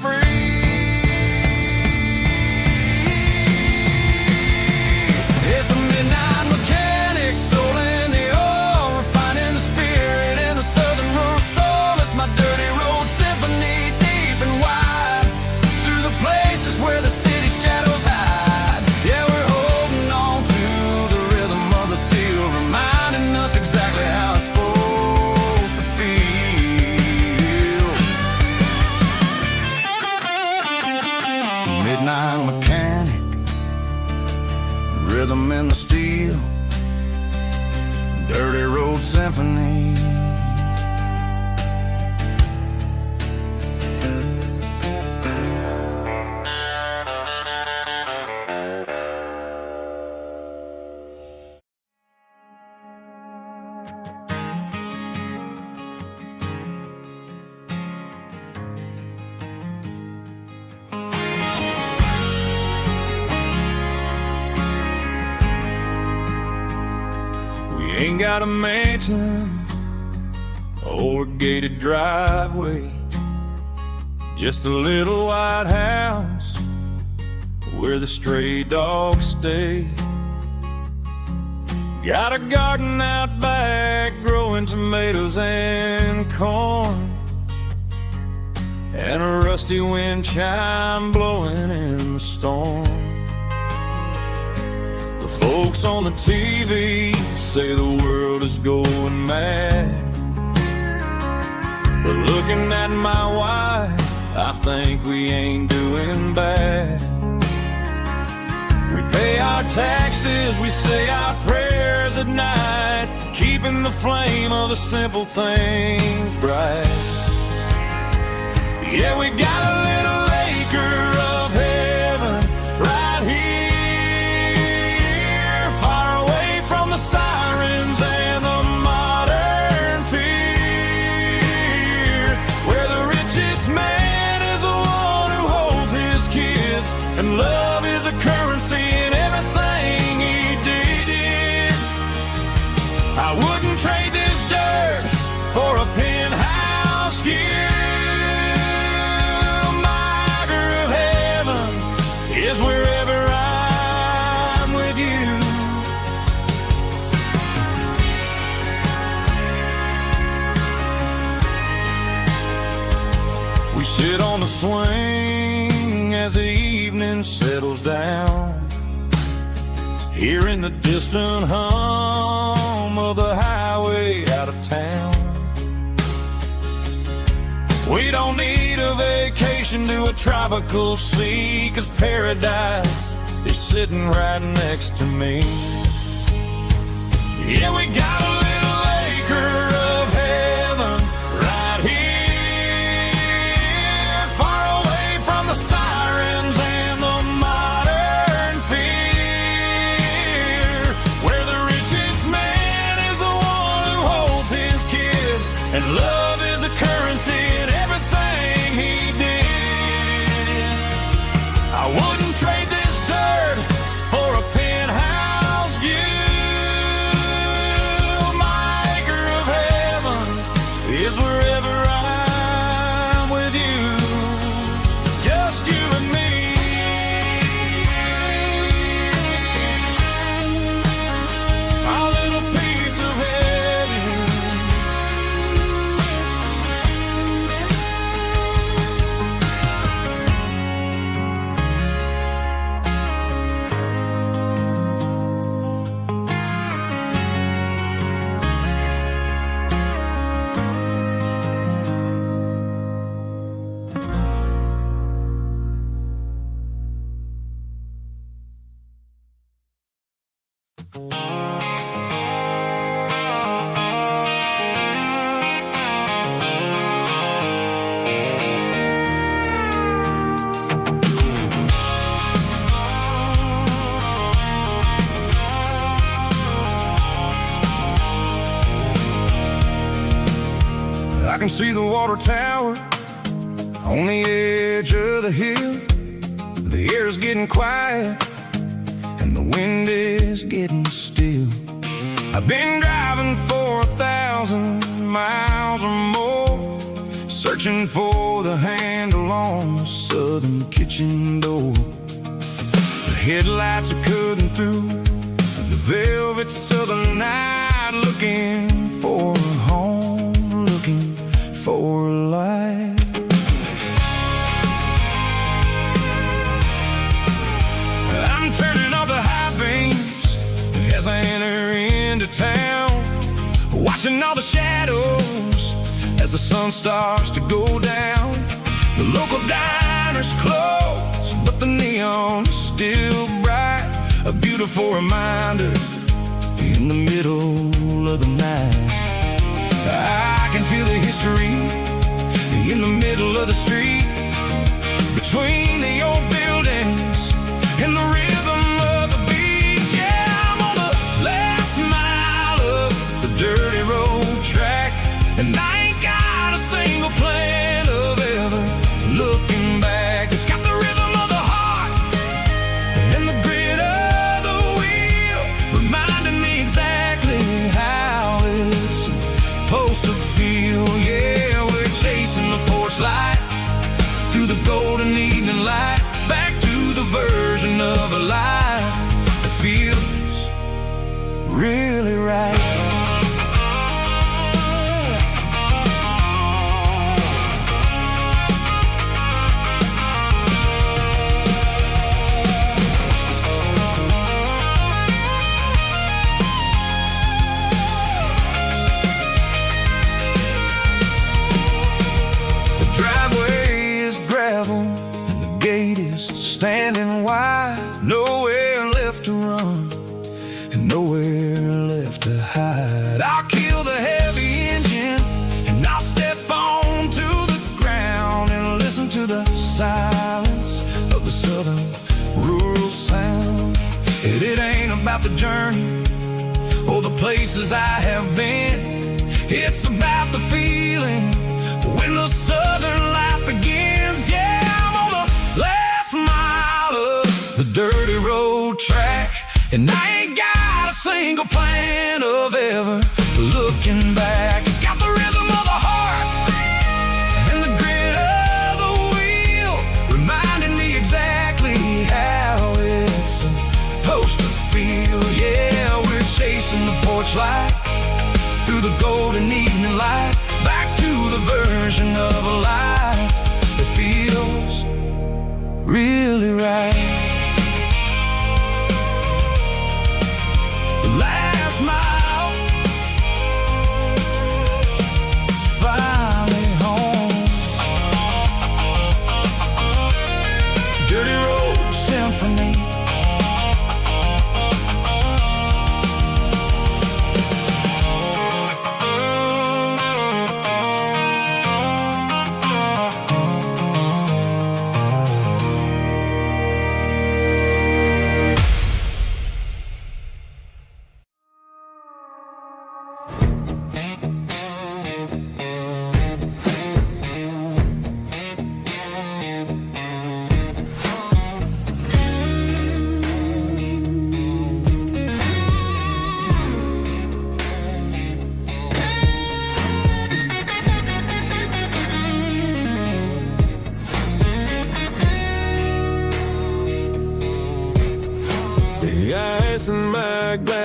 free. It's a midnight mechanic, soul in the ore, refining the spirit in the southern rural soul. It's my dirty road symphony, deep and wide, through the places where the city shadows hide. Yeah, we're holding on to the rhythm of the steel, reminding us exactly how it's supposed to feel. Midnight mechanic, rhythm in the steel, dirty road symphony. Ain't got a mansion or a gated driveway, just a little white house where the stray dogs stay. Got a garden out back growing tomatoes and corn, and a rusty wind chime blowing in the storm. The folks on the TV say the world is going mad, but looking at my wife, I think we ain't doing bad. We pay our taxes, we say our prayers at night, keeping the flame of the simple things bright. Yeah, we got a little acre of heaven right here, far away from the sirens and the modern fear, where the richest man is the one who holds his kids, and love is a currency in everything he did. I wouldn't trade this dirt for a penthouse view. We sit on the swing as the evening settles down, hearing the distant hum of the highway out of town. We don't need a vacation to a tropical sea, 'cause paradise is sitting right next to me. Yeah, we got a little acre of heaven right here, far away from the sirens and the modern fear, where the richest man is the one who holds his kids, and love is the currency in everything he did. I wouldn't trade this dirt for a penthouse view. My acre of heaven is wherever I'm with you, just you and me. A little piece of heaven. I can see the water tower on the edge of the hill. The air's getting quiet and the wind is getting still. I've been driving for 1,000 miles or more, searching for the handle on the southern kitchen door. The headlights are cutting through the velvet southern night, looking for a home, looking for life. I'm turning off the high beams as I enter into town, watching all the shadows as the sun starts to go down. The local diner's closed, but the neon's still bright, a beautiful reminder in the middle of the night. I can feel the history in the middle of the street, between the old buildings and the rhythm of the beats. Yeah, I'm on the last mile of the dirty road track, and I ain't got a single plan of ever looking back. It's got the rhythm of the heart and the grit of the wheel, reminding me exactly how it's supposed to feel. Yeah, we're chasing the porch light through the golden evening light, back to the version of a life that feels really right. Standing wide, nowhere left to run and nowhere left to hide. I'll kill the heavy engine and I'll step onto the ground and listen to the silence of the southern rural sound. It ain't about the journey or the places I have been, it's about the feeling when the southern life begins. Yeah, I'm on the last mile of the dirty road track, and I ain't got a single plan of ever looking back. It's got the rhythm of the heart and the grit of the wheel, reminding me exactly how it's supposed to feel. Yeah, we're chasing the porch light through the golden evening light, back to the version of a life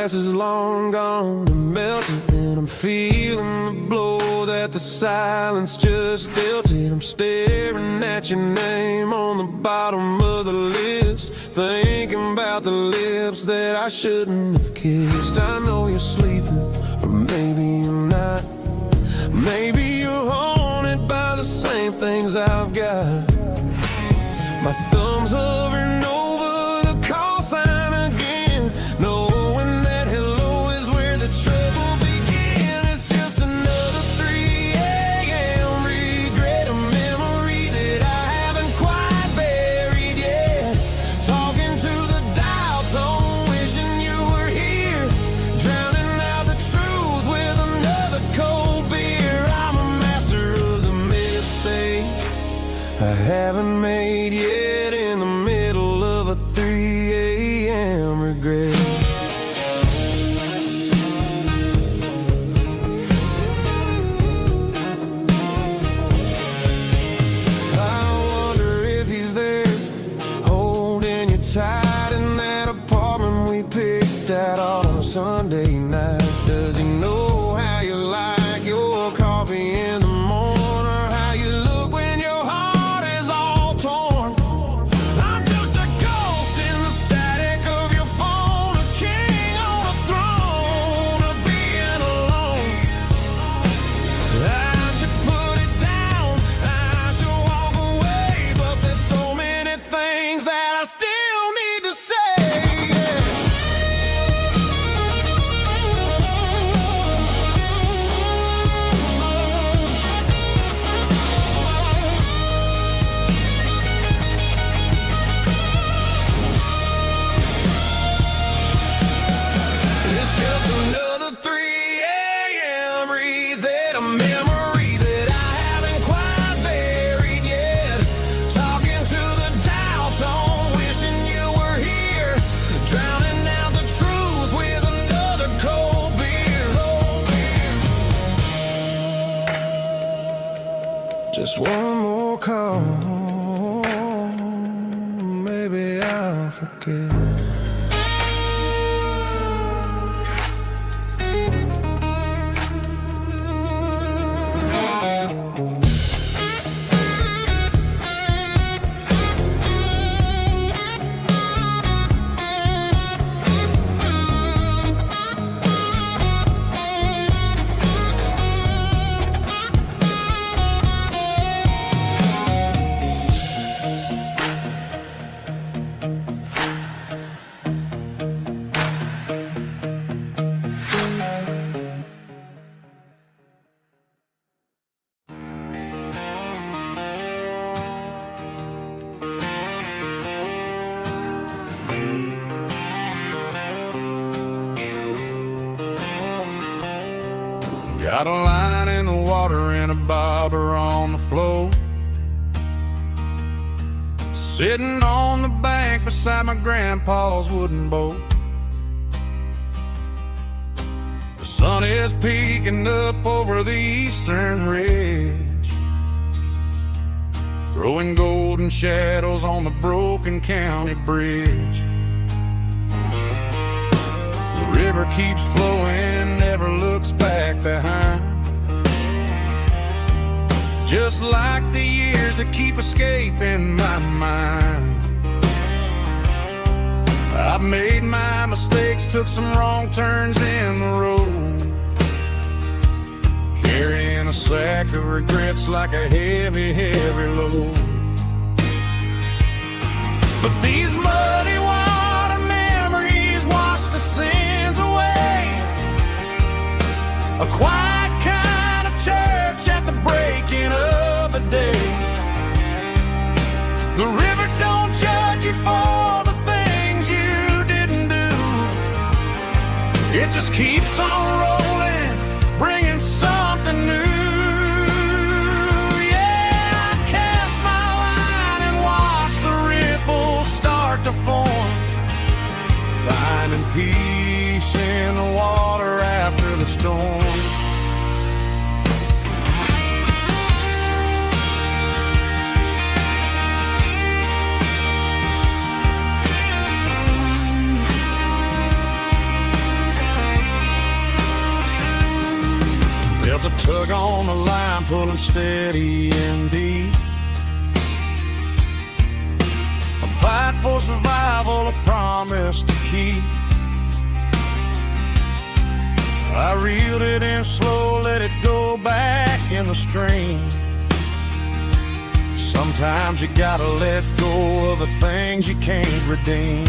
glass is long gone and melted, and I'm feeling the blow that the silence just dealt it. I'm staring at your name on the bottom of the list, thinking about the lips that I shouldn't have kissed. I know you're sleeping, but maybe you're not. Maybe you're haunted by the same things I've got. My thumb's hovering over the call sign again, knowing that hello is where the trouble began. It's just another 3 a.m. regret, a memory that I haven't quite buried yet. Talking to the dial tone, wishing you were here, drowning out the truth with another cold beer. I'm a master of the mistakes I haven't made yet, in the middle of a 3 a.m. regret. I wonder if he's there, holding you tight in that apartment we picked out on a Sunday night. Does he know how you like your coffee in the morning, or how you look when your heart is all torn? I'm just a ghost in the static of your phone, a king on a throne of being alone. I should put it down, I should walk away, but there's so many things that I still need to say. It's just another 3 a.m. read, a memory that I haven't quite buried yet. Talking to the dial tone, wishing you were here, drowning out the truth with another cold beer. Just one more call, maybe I'll forget. Got a line in the water and a bobber on the floor, sitting on the bank beside my grandpa's wooden boat. The sun is peeking up over the eastern ridge, throwing golden shadows on the broken county bridge. The river keeps flowing, never looks back behind, just like the years that keep escaping my mind. I've made my mistakes, took some wrong turns in the road, carrying a sack of regrets like a heavy, heavy load. But these muddy water memories wash the sins away. A quiet kind of church at the breaking of the day. The river don't judge you for the things you didn't do. It just keeps on rolling, bringing something new. Yeah, I cast my line and watch the ripples start to form, finding peace in the water after the storm. pulling steady and deep. A fight for survival, a promise to keep. I reeled it in slow, let it go back in the stream. Sometimes you gotta let go of the things you can't redeem.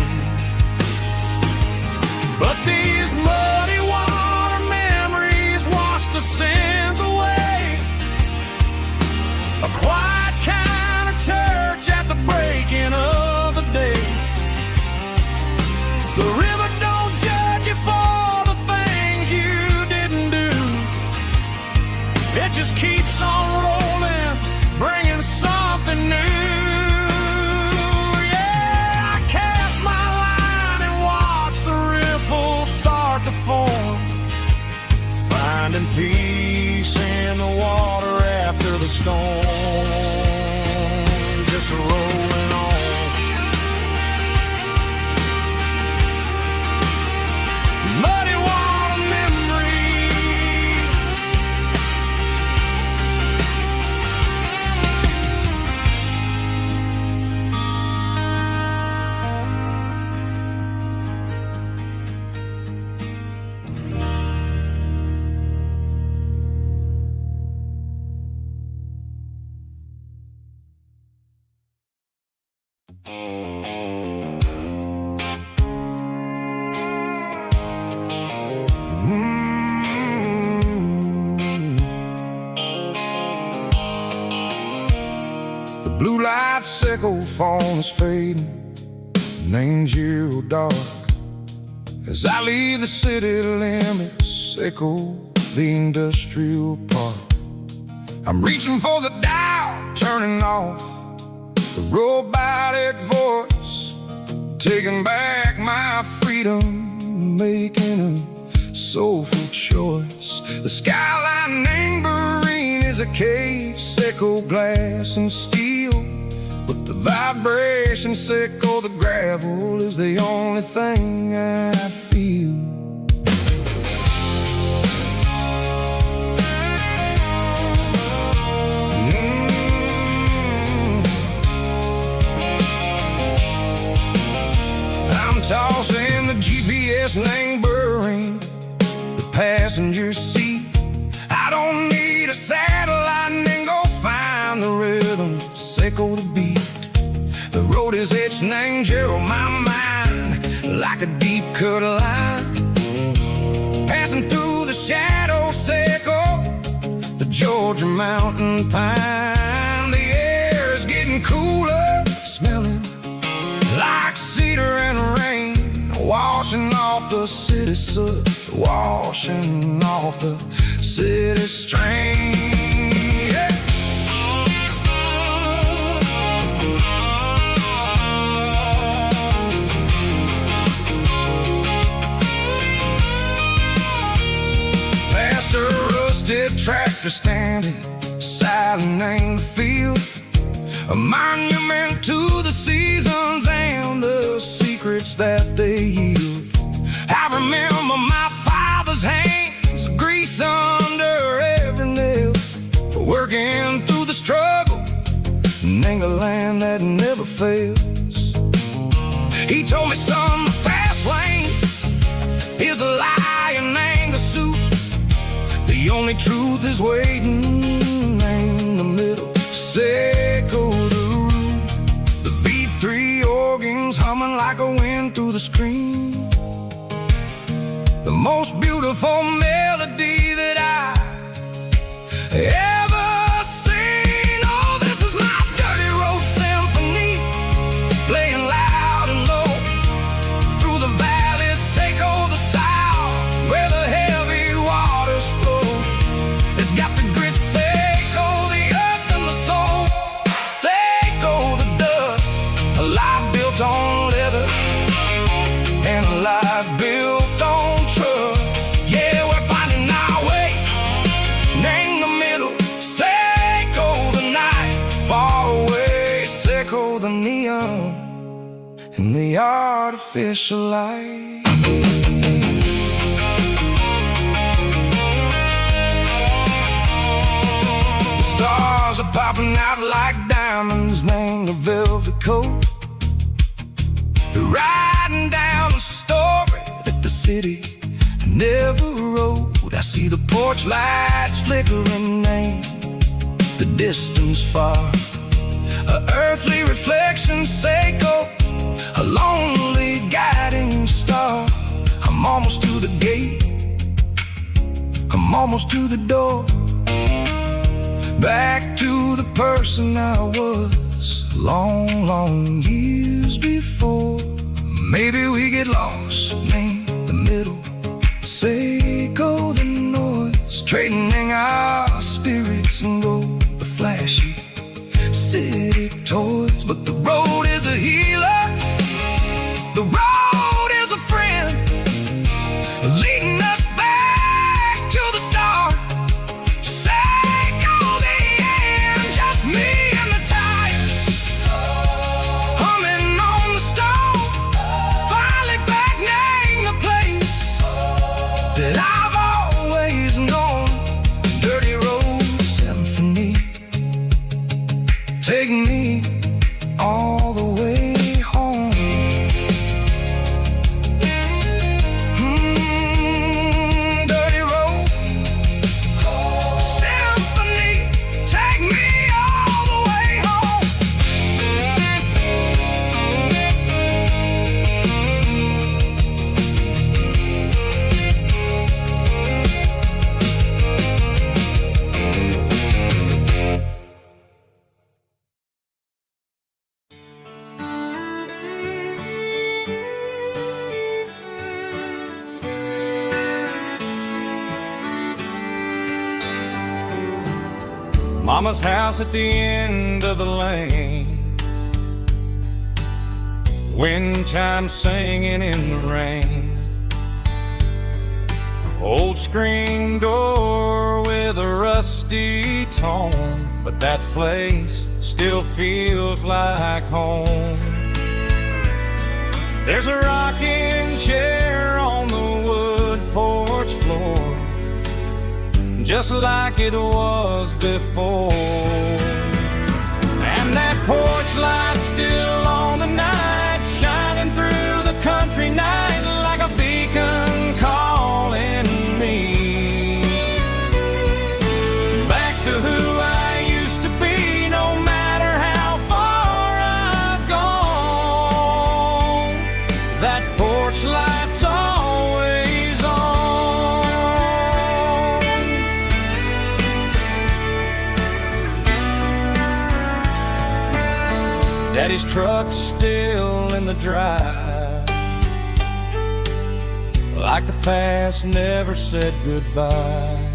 But these muddy water memories wash the sins away. A quiet kind of church at the breaking of the day. The river don't judge you for the things you didn't do. It just keeps on rolling, bringing something new. Yeah, I cast my line and watch the ripples start to form, finding peace in the water after the storm, just rolling on. Muddy water memory. The blue light sickle phone is fading, and ain't zero dark. As I leave the city limits, echo the industrial park. I'm reaching for the dial, turning off the robotic voice, taking back my freedom, making a soulful choice. The skyline anchorine is a case, echo glass and steel, but the vibration sickle, the gravel is the only thing I feel. I'm tossing the GPS neighboring the passenger seat. I don't need a satellite and go find the rhythm, sickle the beat. The road is etched and on my mind like a deep cut line, passing through the shadow sickle, the Georgia mountain pine. The air is getting cooler, smelling like cedar and rain, washing off the city soot, washing off the city strain. Yeah. Past a rusted tractor standing silent in the field, a monument to the seasons and the secrets that they yield. I remember my father's hands, grease under every nail, for working through the struggle in a land that never fails. He told me, son, the fast lane is a lie and anger suit. The only truth is waiting in the middle, sickle the root. The B3 organs humming like a wind through the screen, the most beautiful melody that I ever seen. Oh, this is my dirty road symphony, playing loud and low through the valleys, sickle the south, where the heavy waters flow. It's got the grit, sickle the earth and the soul, sickle the dust, a life built on leather and a life built on trust. Yeah, we're finding our way in the middle, sickle the night, far away, sickle the neon and the artificial light. popping out like diamonds, named the velvet coat. Riding down a story that the city never wrote. I see the porch lights flickering in the distance far. A earthly reflection, Seiko, a lonely guiding star. I'm almost to the gate, I'm almost to the door. Back to the person I was long, long years before. Maybe we get lost in the middle, Seiko the noise, trading our spirits and go the flashy city toys. But the road is a healer, the road is a friend, leading us back to the start. Seiko the end, just me and the tires, humming on the stove. Finally back, name the place that I've always known. Dirty road symphony, take me all the way home. Dirty road symphony, take me all the way home. Mama's house at the end of the lane, wind chimes singing in the rain. Old screen door with a rusty tone, but that place still feels like home. There's a rocking chair on the wood porch floor, just like it was before. And that porch light's still on tonight, shining through the country night like a beacon calling me back to who I used to be. No matter how far I've gone, that porch light's always on. Daddy's truck's still in the drive, like the past never said goodbye.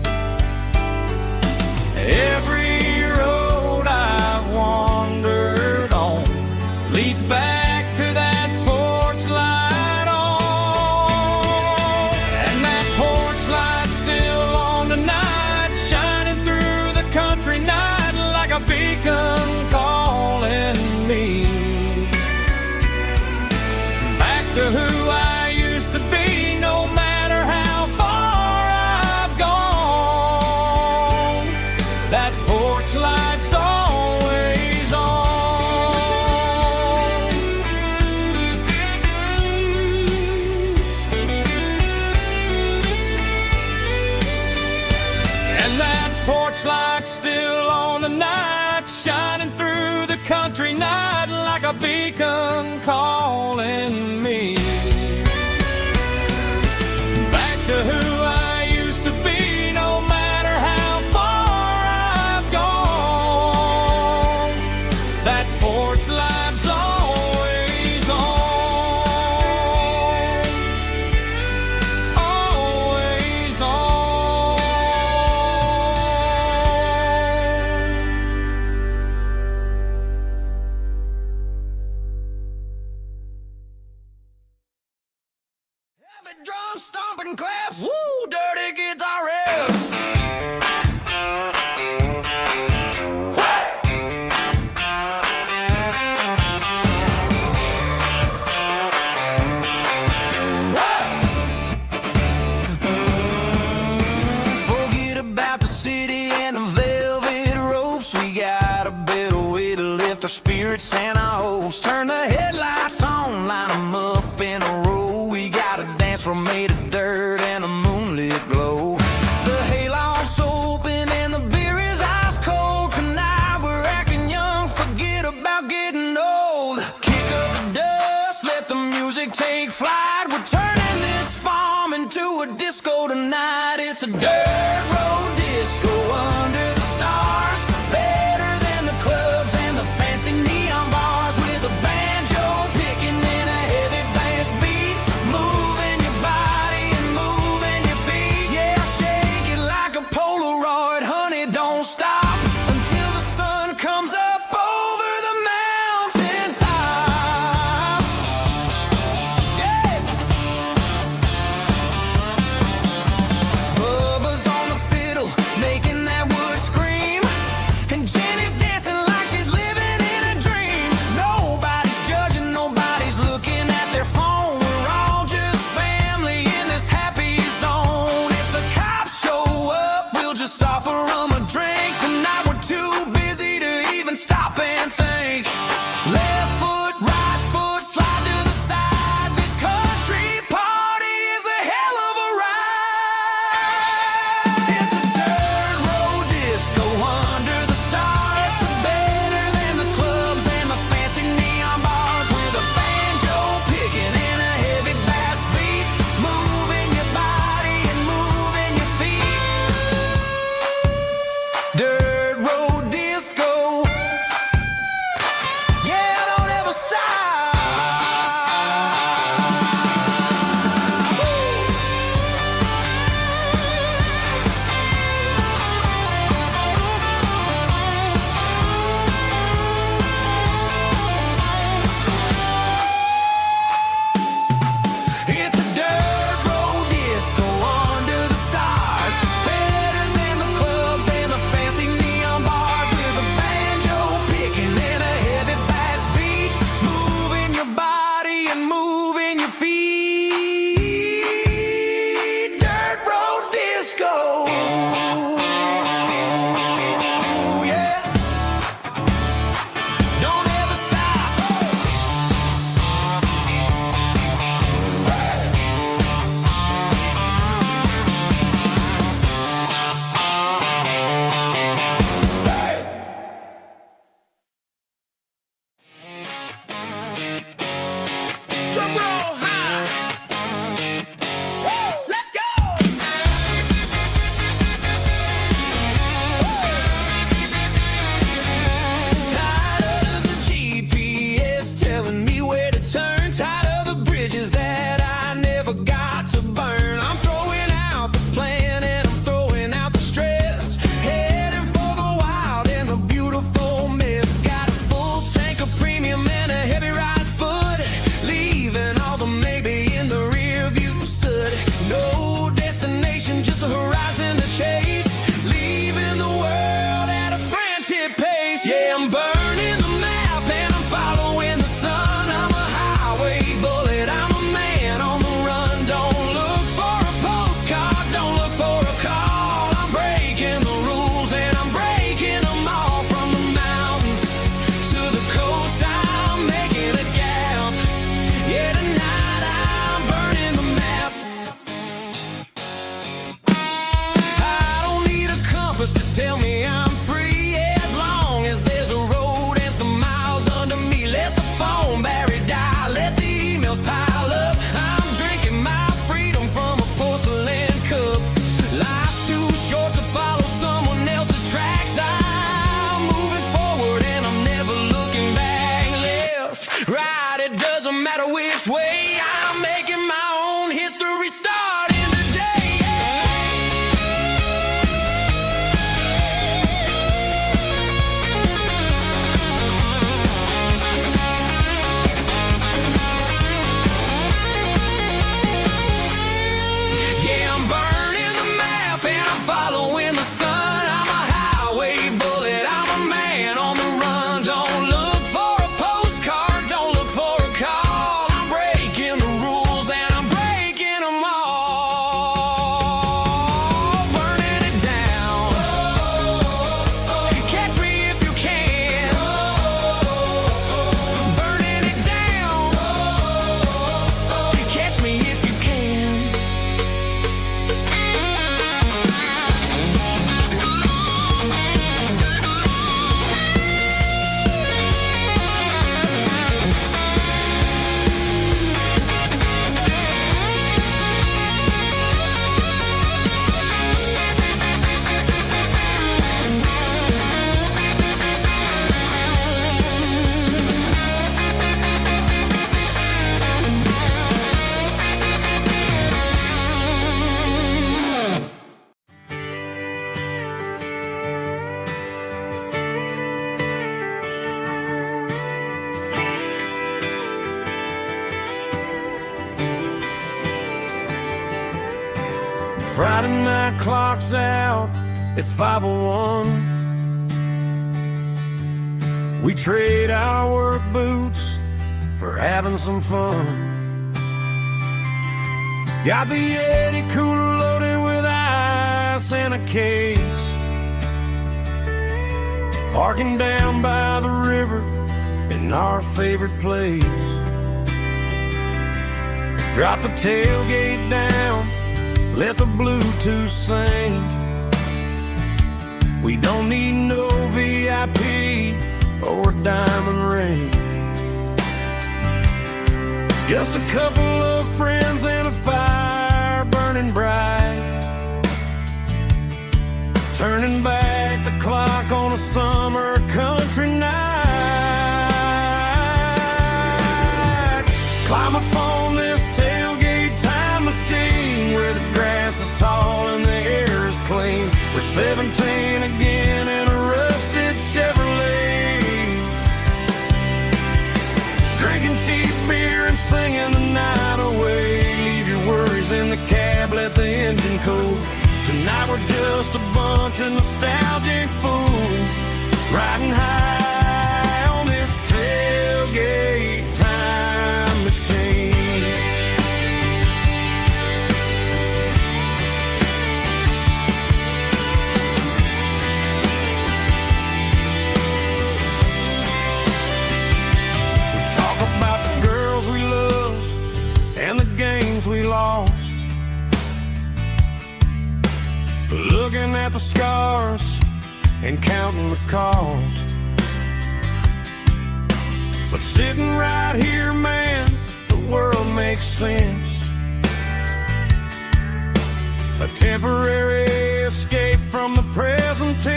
Every road I've wandered on leads back to that porch light on. And that porch light's still on tonight, shining through the country night like a beacon calling me back to who I used to be. No matter how far I've gone, that porch light's always on. And that porch light's still on tonight, shining through the country night like a beacon calling me back to who I used to be. No matter how far I've gone, that porch light's always on, always on. Heavy drum stomping claps, woo, dirty guitar riffs. Forget about the city and the velvet ropes. We got our spirits and our hopes. Turn the headlights on, line 'em up in a row. We got a dance floor made of dirt and a moonlit glow. The hayloft's open and the beer is ice cold. Tonight we're acting young, forget about getting old. Kick up the dust, let the music take flight. We're turning this farm into a disco tonight. It's a dirt road disco under the stars. Better than the clubs and the fancy neon bars. With a banjo picking and a heavy bass beat. Moving your body and moving your feet. Yeah, shake it like a Polaroid, honey, don't stop until the sun comes up over the mountain top. Yeah. Bubba's on the fiddle, making that wood scream. And Jenny's dancing like she's living in a dream. Nobody's judging, nobody's looking at their phone. We're all just family in this happy zone. If the cops show up, we'll just offer them a drink. Tonight we're too busy to even stop and think. Left foot, right foot, slide to the side. This country party is a hell of a ride. It's a dirt road disco under the stars. Better than the clubs and the fancy neon bars. With a banjo picking and a heavy bass beat. Moving your body and moving your feet. Dirt road disco. Yeah, don't ever stop. It's a dirt road disco under the stars. Better than the clubs and the fancy neon bars. With a banjo picking and a heavy bass beat. Moving your body and moving your feet. Dirt road disco. Yeah. Don't ever stop. Drum roll high. Woo, let's go. Tired of the GPS telling me where to turn. Tired of the bridges that I never got to burn. I'm throwing out the plan and I'm throwing out the stress. Heading for the wild and the beautiful mist. Got a full tank of premium and a heavy right foot. Leaving all the maybe in the rear view soot. No destination, just a horizon to chase. Leaving the world at a frantic pace. Yeah, I'm burning the map and I'm following the sun. I'm a highway bullet, I'm a man on the run. Don't look for a postcard, don't look for a call. I'm breaking the rules and I'm breaking them all. From the mountains to the coast, I'm making a gap. Yeah, tonight I'm burning the map. I don't need a compass to tell me I'm free. Yeah, as long as there's a road and some miles under me. Let the phone battery die, let the emails pile up. I'm drinking my freedom from a porcelain cup. Life's too short to follow someone else's tracks. I'm moving forward and I'm never looking back. Left, right, it doesn't matter which way. I'm making my own history starting today. Yeah, I'm burning the map and I'm following the sun. I'm a highway bullet, I'm a man on the run. Don't look for a postcard, don't look for a call. I'm breaking Friday night clock's out at 5:01. We trade our work boots for having some fun. Got the Yeti cooler loaded with ice and a case. Parking down by the river in our favorite place. Drop the tailgate down, let the Bluetooth sing. We don't need no VIP or diamond ring. Just a couple of friends and a fire burning bright, turning back the clock on a summer country night. Climb up on this tailgate time machine where the grass is tall and the air is clean. We're 17 again in a rusted Chevrolet, drinking cheap beer and singing the night away. Leave your worries in the cab, let the engine cool. Tonight we're just a bunch of nostalgic fools riding high on this tailgate time machine. We talk about the girls we love and the games we lost, looking at the scars and counting the cost. But sitting right here, man, the world makes sense. A temporary escape from the present tense.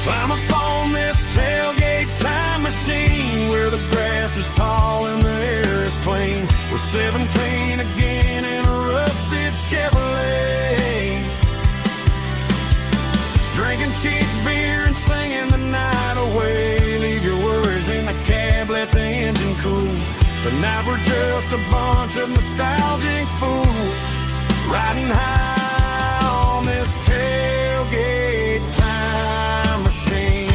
Climb up on this tailgate time machine where the grass is tall and the air is clean. We're 17 again in a rusted Chevrolet, drinking cheap beer and singing the night away. Leave your worries in the cab, let the engine cool. Tonight we're just a bunch of nostalgic fools riding high on this tailgate time machine.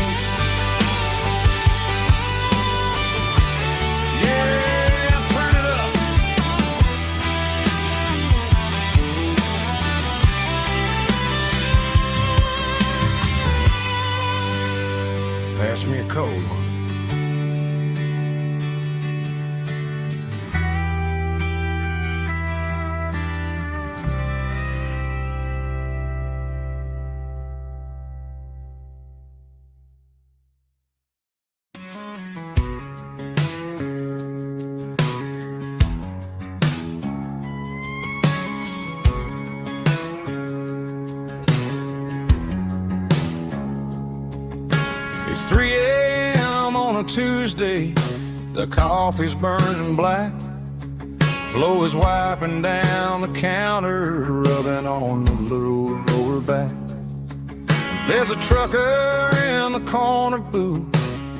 Pass me a cold one. It's 3 a.m. on a Tuesday, the coffee's burning black. Flo is wiping down the counter, rubbing on the little lower back. There's a trucker in the corner booth,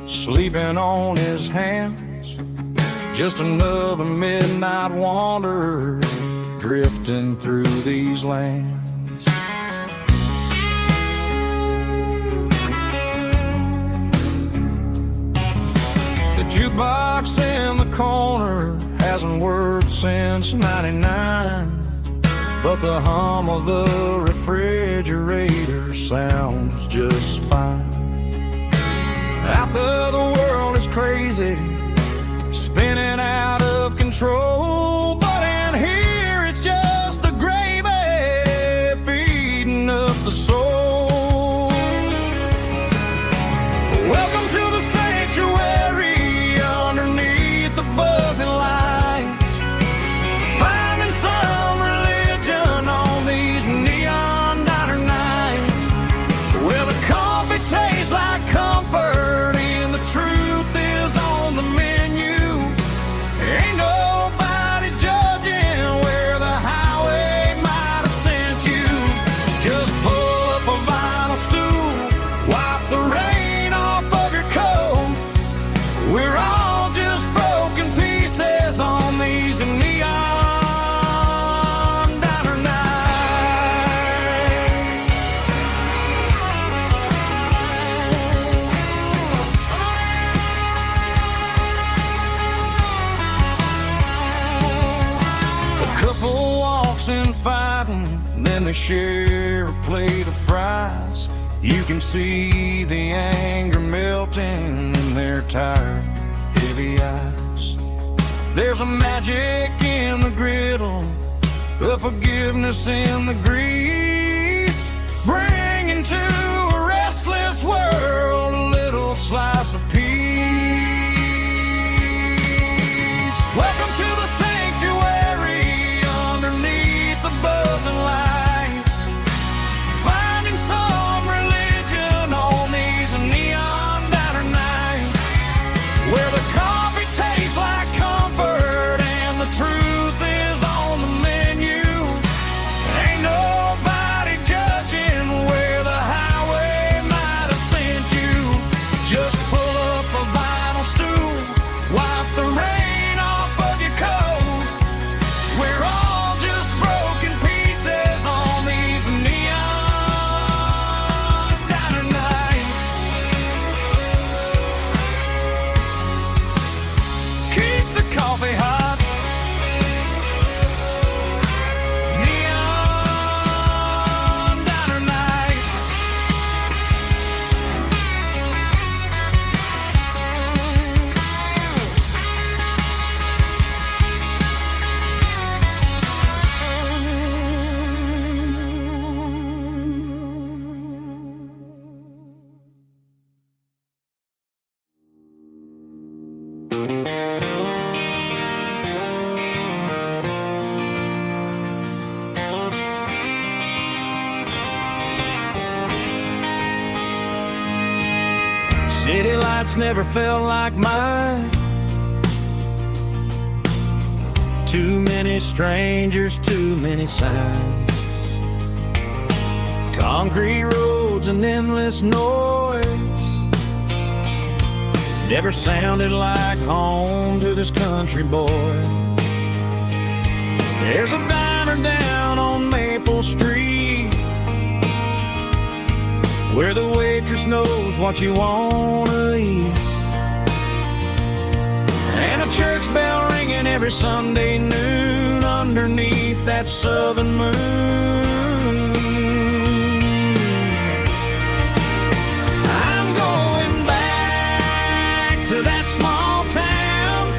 sleeping on his hands. Just another midnight wanderer, drifting through these lands. The jukebox in the corner hasn't worked since '99, but the hum of the refrigerator sounds just fine. Out there the world is crazy, spinning out of control, but in here it's just the gravy feeding up the soul. Welcome to the sanctuary underneath the buzzing lights, finding some religion on these neon diner nights. they share a plate of fries. You can see the anger melting in their tired, heavy eyes. There's a magic in the griddle, a forgiveness in the grease, bringing to a restless world a little slice of peace. Welcome to the sanctuary underneath the buzzing lights, finding some religion on these neon diner nights, where the coffee tastes like comfort and the truth is on the menu. Ain't nobody judging where the highway might have sent you. Just pull up a vinyl stool, wipe the rain off of your coat. We're all just broken pieces on these neon diner nights. Keep the coffee hot. Neon diner night. City lights never felt like mine. Too many strangers, too many signs. Concrete roads and endless noise never sounded like home to this country boy. There's a diner down on Maple Street where the waitress knows what you wanna eat, and a church bell ringing every Sunday noon underneath that southern moon. I'm going back to that small town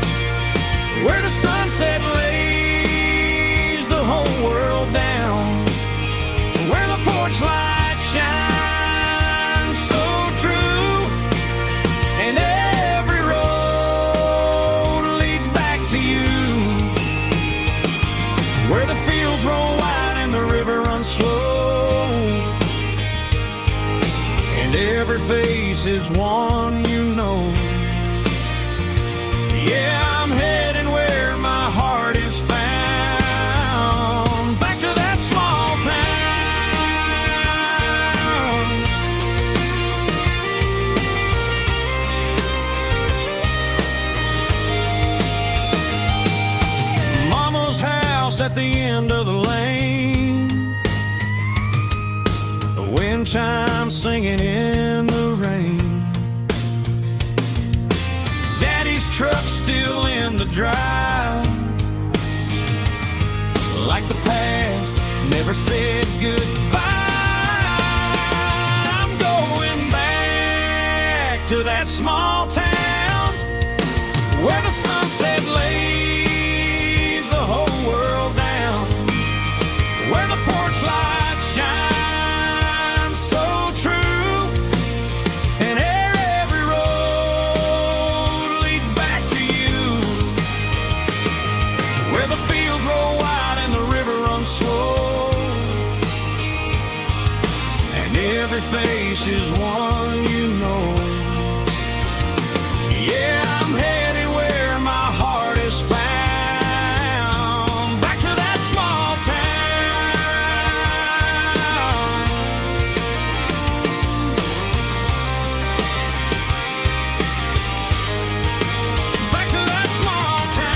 where the sunset lays the whole world down, where the porch lights shine and every road leads back to you, where the fields roll wide and the river runs slow, and every face is one you know. Yeah, I'm heading where my heart is found, back to that small town. At the end of the lane, the wind chimes singing in the rain. Daddy's truck still in the drive, like the past never said goodbye. I'm going back to that small town where the sunset lays the whole world down, where the porch lights shine so true, and every road leads back to you, where the fields roll wide and the river runs slow, and every face is one you know. Yeah, I'm headed where my heart is found, back to that small town. Back to that small town.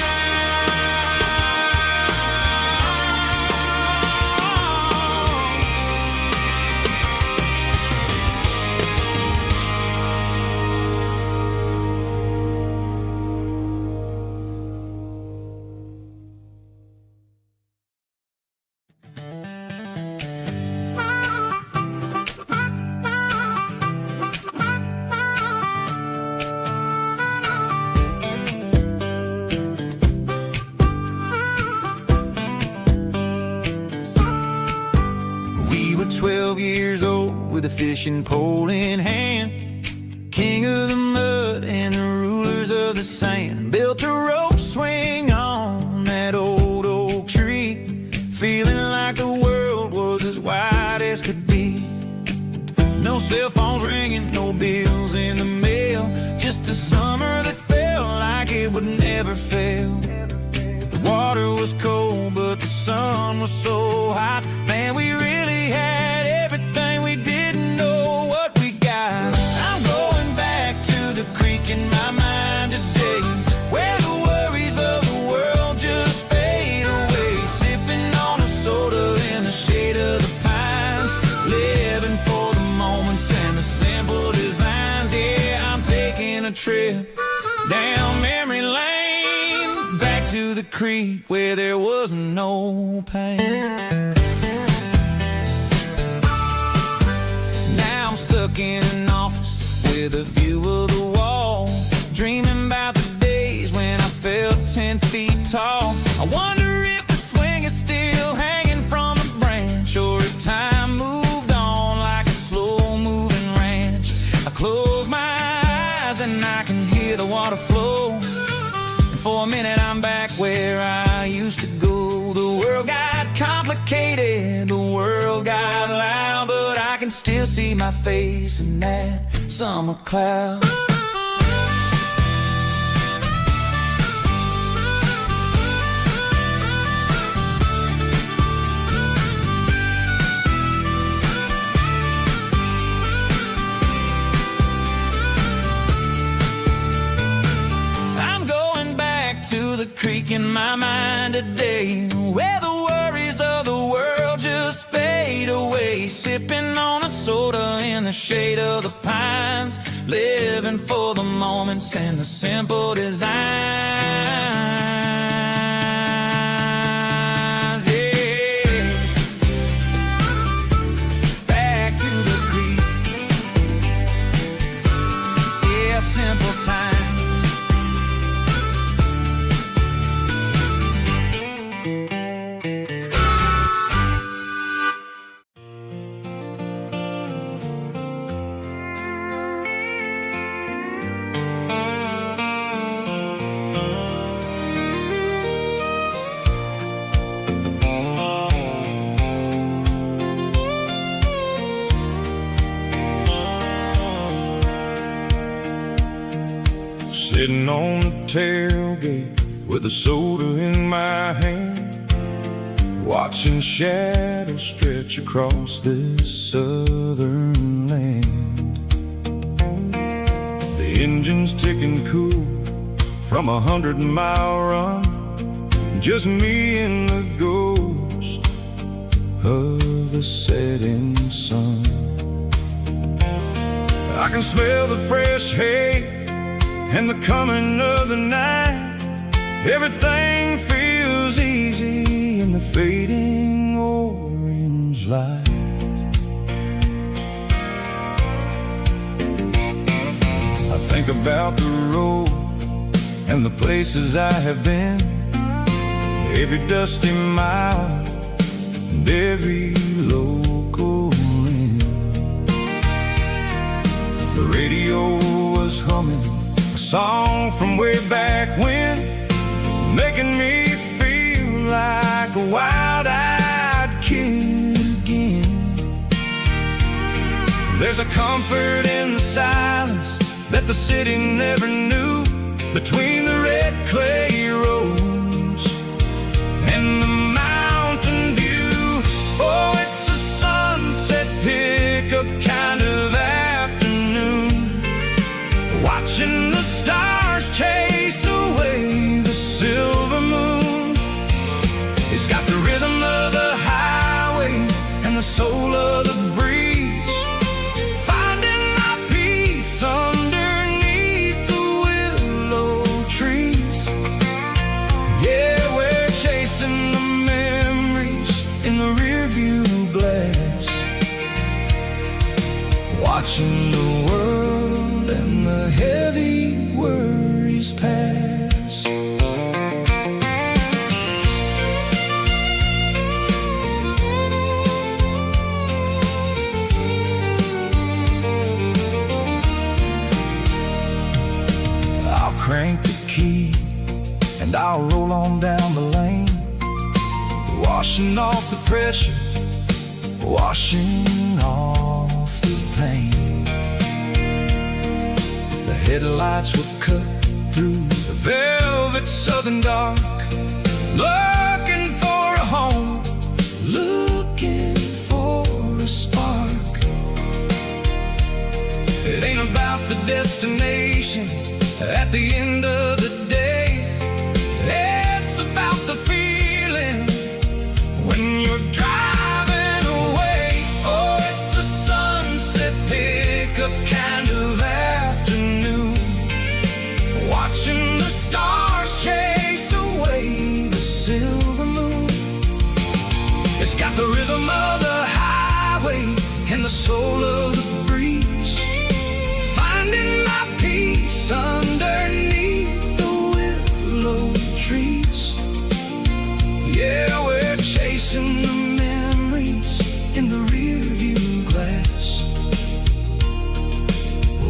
with a fishing pole in hand. King of the mud and the rulers of the sand. Built a rope swing on that old oak tree, feeling like the world was as wide as could be. No cell phones ringing, no bills in the mail, just a summer that felt like it would never fail. The water was cold, but the sun was so hot. Man, we really had everything, we didn't know what we got. I'm going back to the creek in my mind today, where the worries of the world just fade away. Sipping on a soda in the shade of the pines, living for the moments and the simple designs. Yeah, I'm taking a trip down memory lane, back to the creek where there was no pain. Now I'm stuck in an office with a view of the wall, dreaming about the days when I felt 10 feet tall. I wonder if the swing is still hanging from the branch, or if time moved on like a slow-moving ranch. I close my eyes and I can hear the water flow, and for a minute I'm back where I used to go. The world got complicated, the world got loud, but I can still see my face in that summer cloud. To the creek in my mind today, where the worries of the world just fade away. Sipping on a soda in the shade of the pines, living for the moments and the simple designs. Yeah, back to the creek. Yeah, simple times. Sitting on the tailgate with a soda in my hand, watching shadows stretch across this southern land. The engine's ticking cool from 100-mile run, just me and the ghost of the setting sun. I can smell the fresh hay and the coming of the night. Everything feels easy in the fading orange light. I think about the road and the places I have been, every dusty mile and every local inn. The radio was humming a song from way back when, making me feel like a wild-eyed kid again. There's a comfort in the silence that the city never knew, between the red clay roads and the mountain view. Oh, it's a sunset pickup kind of afternoon, watching the stars chase away the silver moon. It's got the rhythm of the highway and the soul of the breeze, finding my peace underneath the willow trees. Yeah, we're chasing the memories in the rearview glass, watching the world and the heavy worries pass. crank the key and I'll roll on down the lane, washing off the pressure, washing off the pain. The headlights will cut through the velvet southern dark, looking for a home, looking for a spark. It ain't about the destination at the end of the day, it's about the feeling when you're driving away. Oh, it's a sunset pickup kind of afternoon, watching the stars chase away the silver moon. It's got the rhythm of the highway and the soul of the breeze, finding my peace underneath the willow trees. Yeah, we're chasing the memories in the rearview glass,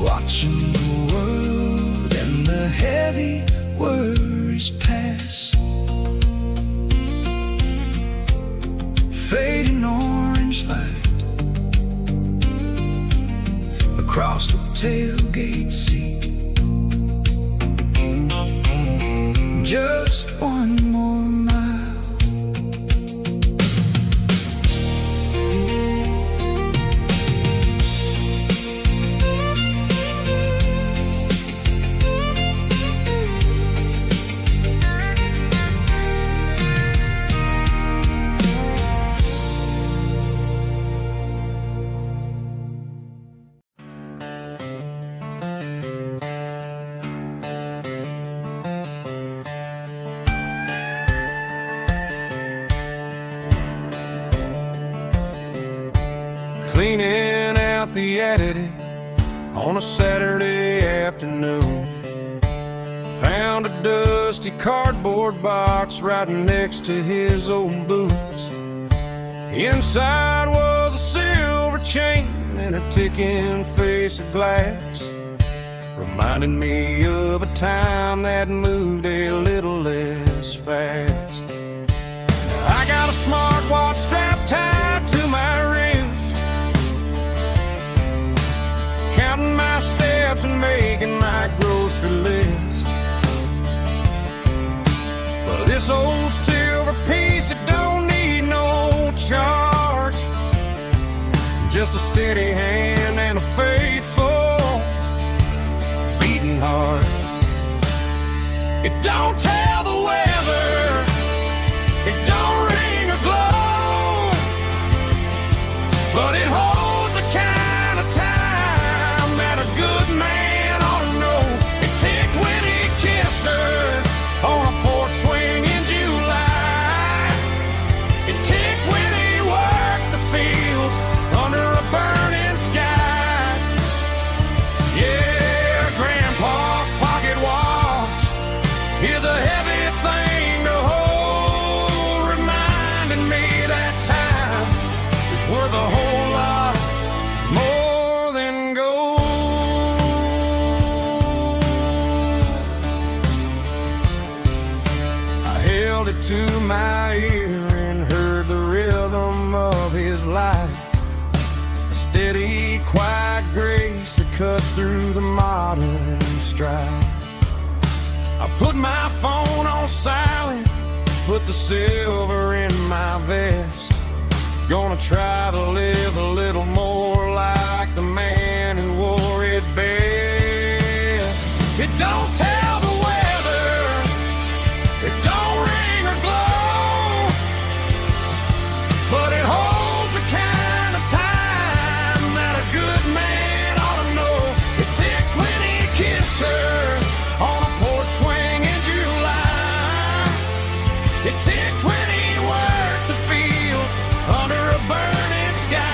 watching the world and the heavy worries pass. Fading orange light across the tailgate seat. Just one more mile. Cleaning out the attic on a Saturday afternoon, found a dusty cardboard box right next to his old boots. Inside was a silver chain and a ticking face of glass, reminding me of a time that moved a little less fast. Now I got a smartwatch strapped tied to my wrist, counting my steps and making my grocery list. Well, this old silver piece, it don't need no charge, just a steady hand and a faithful beating heart. It don't tell the weather, it don't ring or glow, but it holds the kind of time that a good man ought to know. It ticked when he kissed her on a porch swing in July. It ticked when he worked the fields under a burning sky. Yeah, Grandpa's pocket watch is a heavy thing to hold, reminding me that time is worth a whole lot more than gold. I held it to my ear and heard the rhythm of his life, a steady, quiet grace that cut through the modern strife. I put my phone on silent, put the silver in my vest, gonna try to live a little more like the man who wore it best. It don't tell the weather, it don't ring or glow, but it holds the kind of time that a good man ought to know. It ticked when he kissed her on a porch swing in July. It ticked when he worked the fields under a burning sky.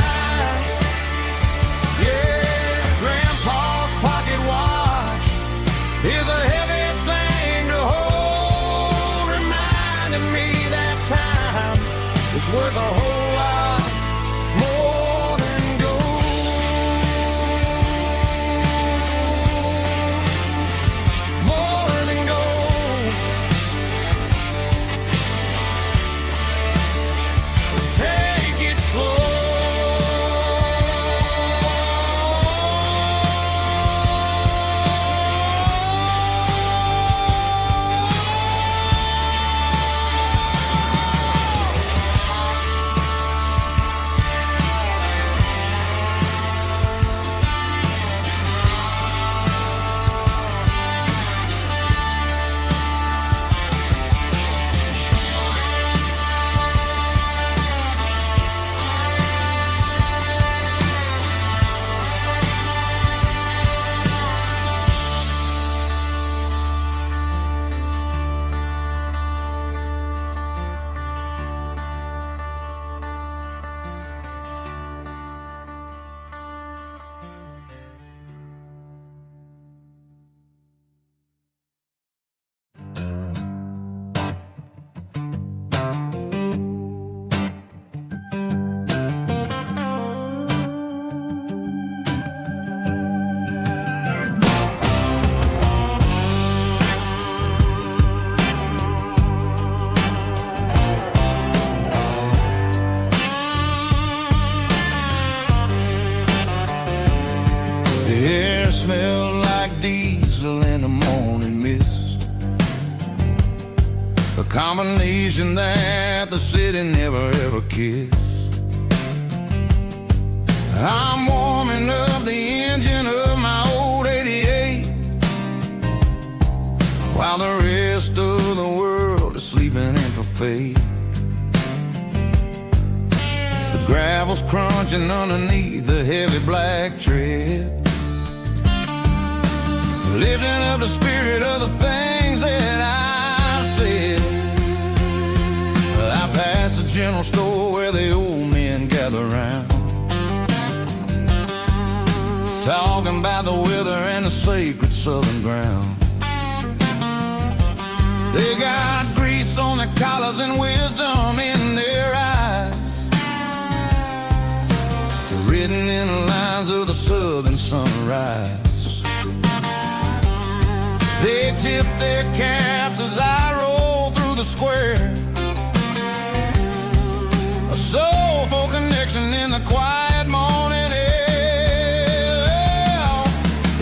smelled like diesel in the morning mist, a combination that the city never ever kissed. I'm warming up the engine of my old 88, while the rest of the world is sleeping in for fate. The gravel's crunching underneath the heavy black tread, lifting up the spirit of the things that I've said. I passed the general store where the old men gather round, talking about the weather and the sacred southern ground. They got grease on their collars and wisdom in their eyes, written in the lines of the southern sunrise. They tip their caps as I roll through the square, a soulful connection in the quiet morning air.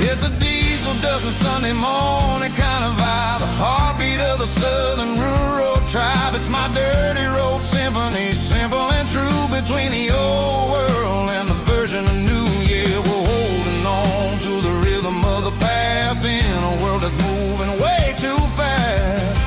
It's a diesel dusting Sunday morning kind of vibe, a heartbeat of the southern rural tribe. It's my dirty road symphony, simple and true, between the old world and the version of new. Yeah, we're holding on to the rhythm of the past in a world that's moving way too fast.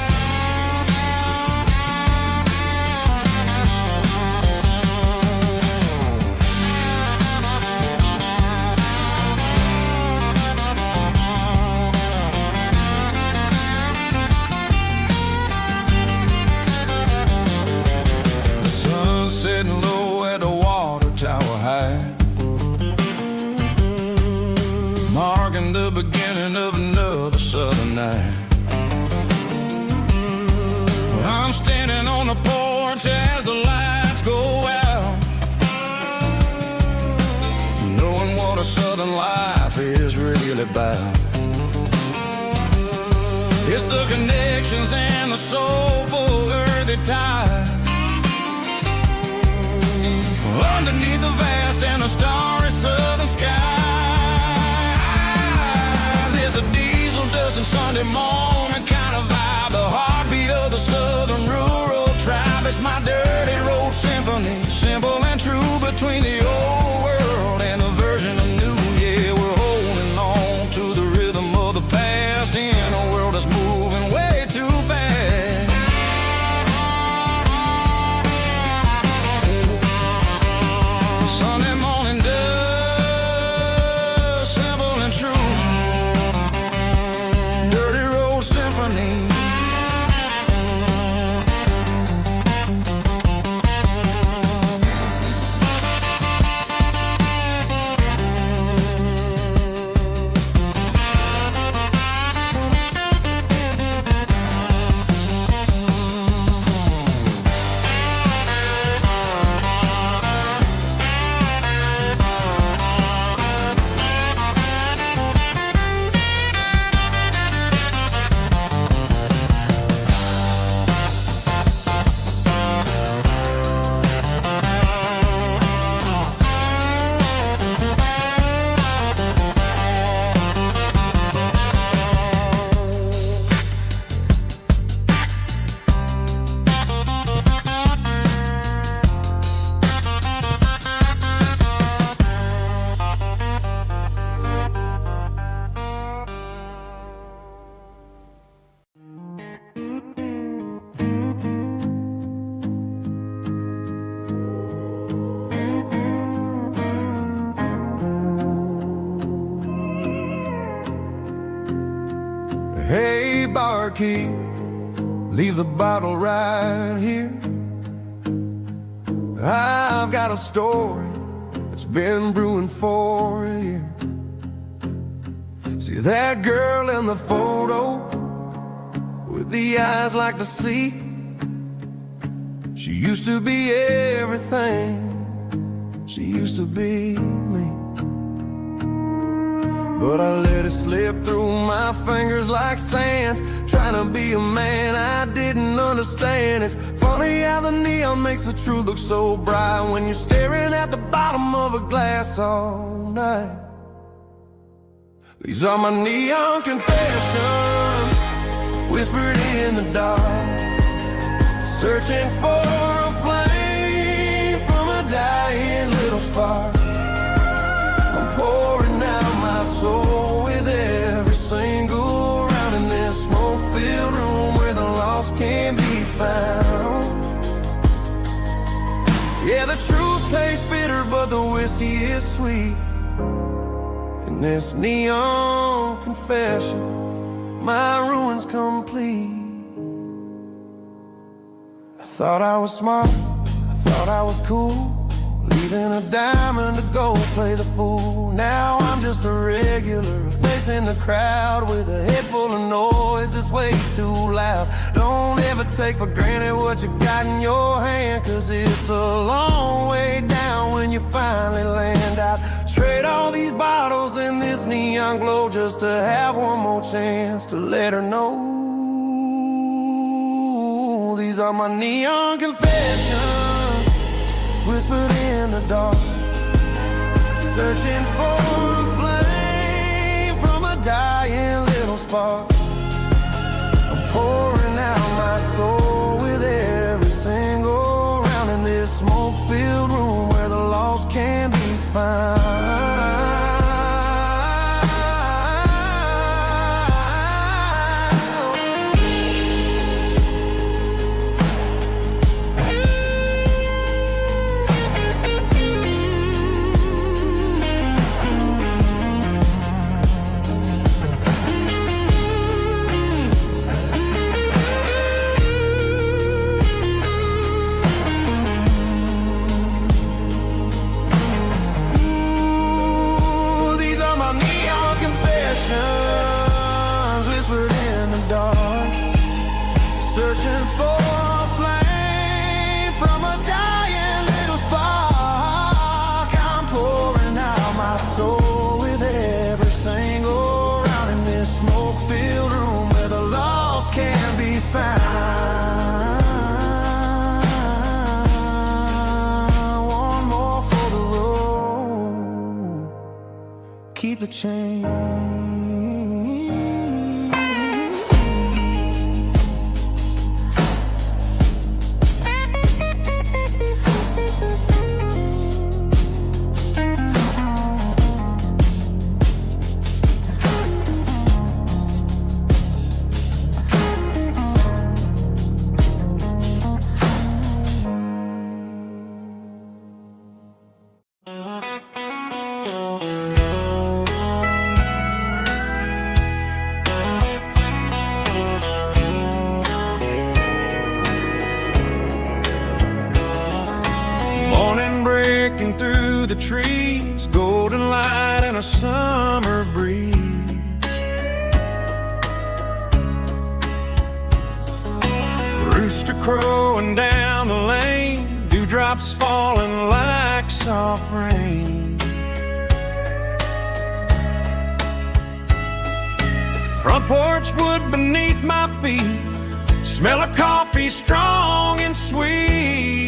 The sun's setting low at the water tower high, marking the beginning of another southern night. I'm standing on the porch as the lights go out, knowing what a southern life is really about. It's the connections and the soulful earthy tide, underneath the vast and the starry southern skies. It's a diesel dusting Sunday morning kind of vibe, the heartbeat of the southern rural tribe. It's my dirty road symphony, simple and true, between the old world and the version of new. Yeah, we're holding on to the rhythm of the past in a world that's moving way too fast. Sunday morning dust, simple and true, dirty road symphony. Hey, barkeep, leave the bottle right here. I've got a story that's been brewing for a year. See that girl in the photo with the eyes like the sea? She used to be everything, she used to be me. But I let it slip through my fingers like sand, trying to be a man I didn't understand. It's funny how the neon makes the truth look so bright when you're staring at the bottom of a glass all night. These are my neon confessions, whispered in the dark, searching for a flame from a dying little spark. I'm pouring out my soul with every single round in this smoke-filled room where the lost can be found. Yeah, the truth tastes bitter, but the whiskey is sweet. In this neon confession, my ruin's complete. I thought I was smart, I thought I was cool, leaving a diamond to go play the fool. Now I'm just a regular, facing the crowd with a head full of noise that's way too loud. Don't ever take for granted what you got in your hand, 'cause it's a long way down when you finally land out. Trade all these bottles and this neon glow just to have one more chance to let her know. These are my neon confessions, whispered in the dark, searching for a flame from a dying little spark. I'm pouring out my soul with every single round in this smoke-filled room where the lost can be found. Whispered in the dark, searching for a flame from a dying little spark. I'm pouring out my soul with every single round in this smoke-filled room where the lost can be found. One more for the road, keep the change. Breaking through the trees, golden light and a summer breeze. Rooster crowing down the lane, dewdrops falling like soft rain. Front porch wood beneath my feet, smell of coffee strong and sweet.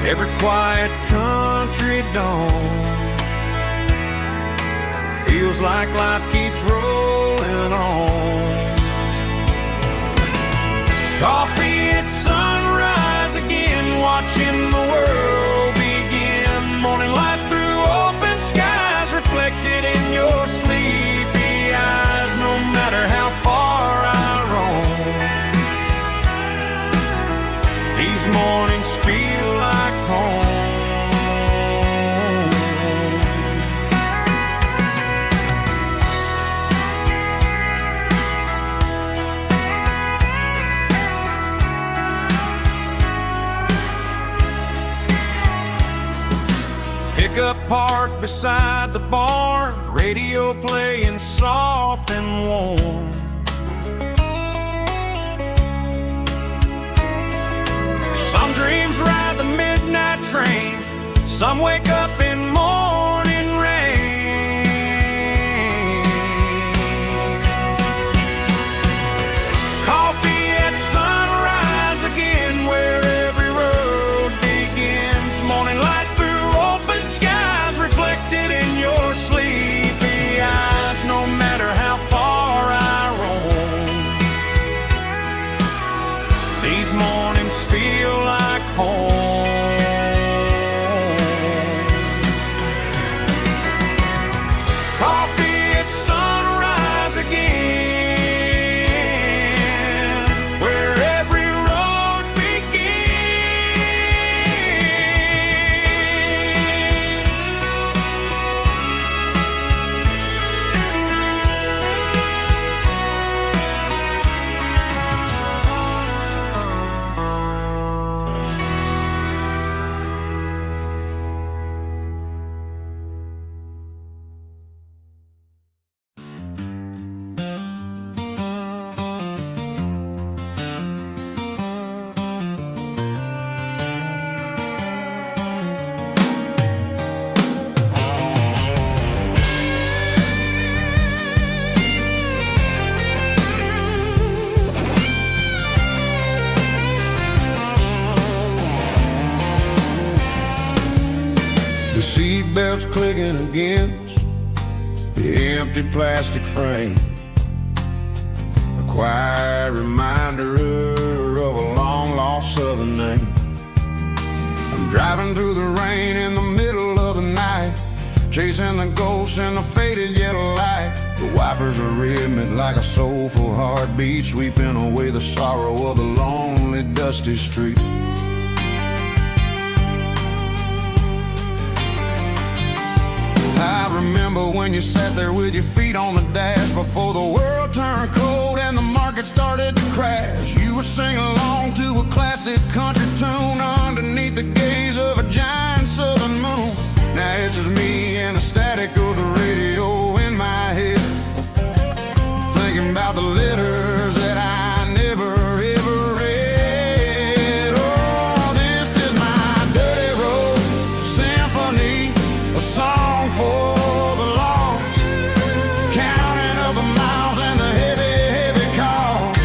Every quiet country dawn feels like life keeps rolling on. Coffee at sunrise again, watching the world begin. Morning light through open skies, reflected in your sleepy eyes. No matter how far I roam, these mornings feel like home. Pickup parked beside the barn, radio playing soft and warm. Some dreams ride the midnight train, some wake up in morning rain. Coffee at sunrise again, where every road begins. Morning light through open seatbelts clicking against the empty plastic frame. A quiet reminder of a long-lost southern name. I'm driving through the rain in the middle of the night, chasing the ghosts in the faded yellow light. The wipers are rhythmic like a soulful heartbeat, sweeping away the sorrow of the lonely, dusty street. I remember when you sat there with your feet on the dash, before the world turned cold and the market started to crash. You were singing along to a classic country tune underneath the gaze of a giant southern moon. Now it's just me and the static of the radio in my head, thinking about the letters that I never ever read. Oh, this is my dirty road symphony, a song for the lost, counting up the miles and the heavy, heavy cost.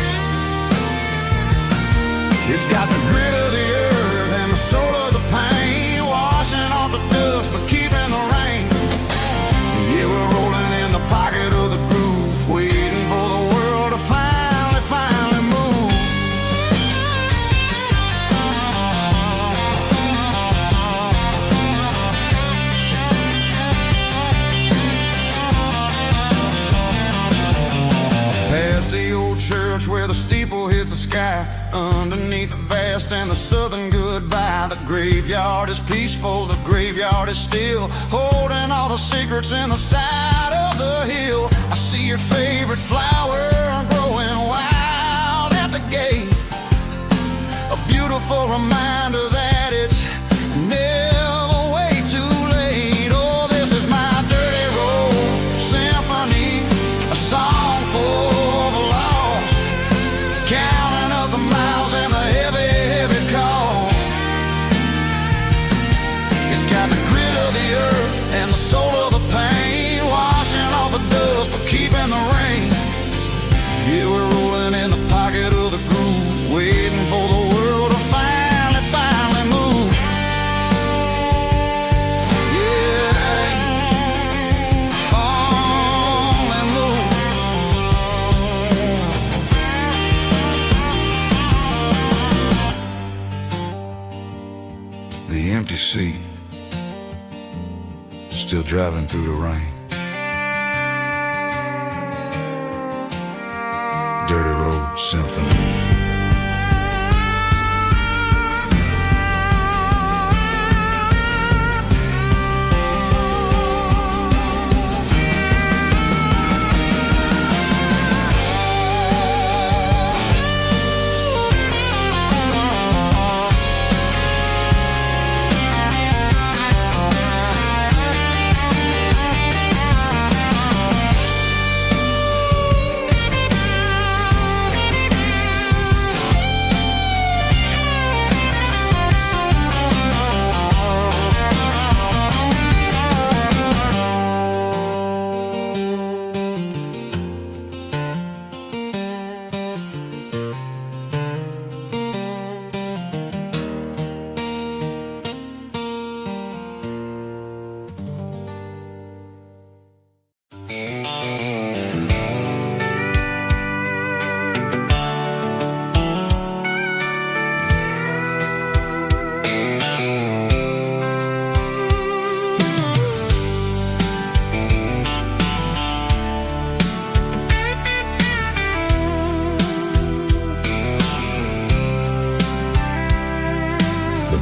It's got the grit of the earth and the soul of the pain, washing off the dust but keeping the rain. Yeah, we're rolling in the pocket of the groove, waiting for the world to finally move. Past the old church where the steeple hits the sky, underneath the vast and the southern goodbye. The graveyard is peaceful, the graveyard is still, holding all the secrets in the side of the hill. I see your favorite flower growing wild at the gate, a beautiful reminder that it's never way too late. Oh, this is my dirty road symphony, a song for the lost, counting up the miles and the heavy, heavy call. It's got the grit of the earth and the soul of the pain, washing off the dust but keeping the rain. Yeah, we're rolling in the pocket of the groove, waiting for the world to finally move. Yeah, finally move. The empty seat, still driving through the rain. Dirty road symphony.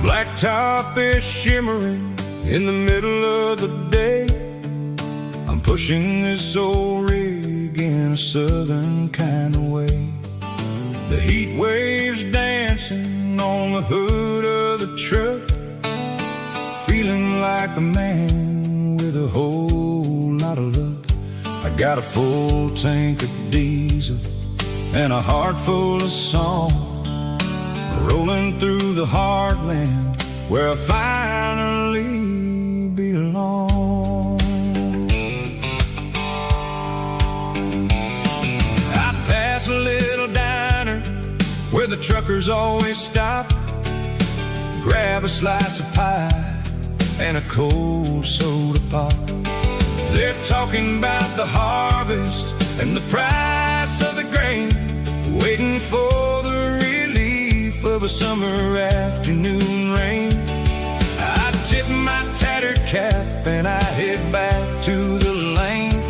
Blacktop is shimmering in the middle of the day. I'm pushing this old rig in a southern kind of way. The heat waves dancing on the hood of the truck, feeling like a man with a whole lot of luck. I got a full tank of diesel and a heart full of song, rolling through the heartland where I finally belong. I pass a little diner where the truckers always stop, grab a slice of pie and a cold soda pop. They're talking about the harvest and the price of the grain, waiting for the relief of a summer afternoon rain. I tip my tattered cap and I head back to the lane,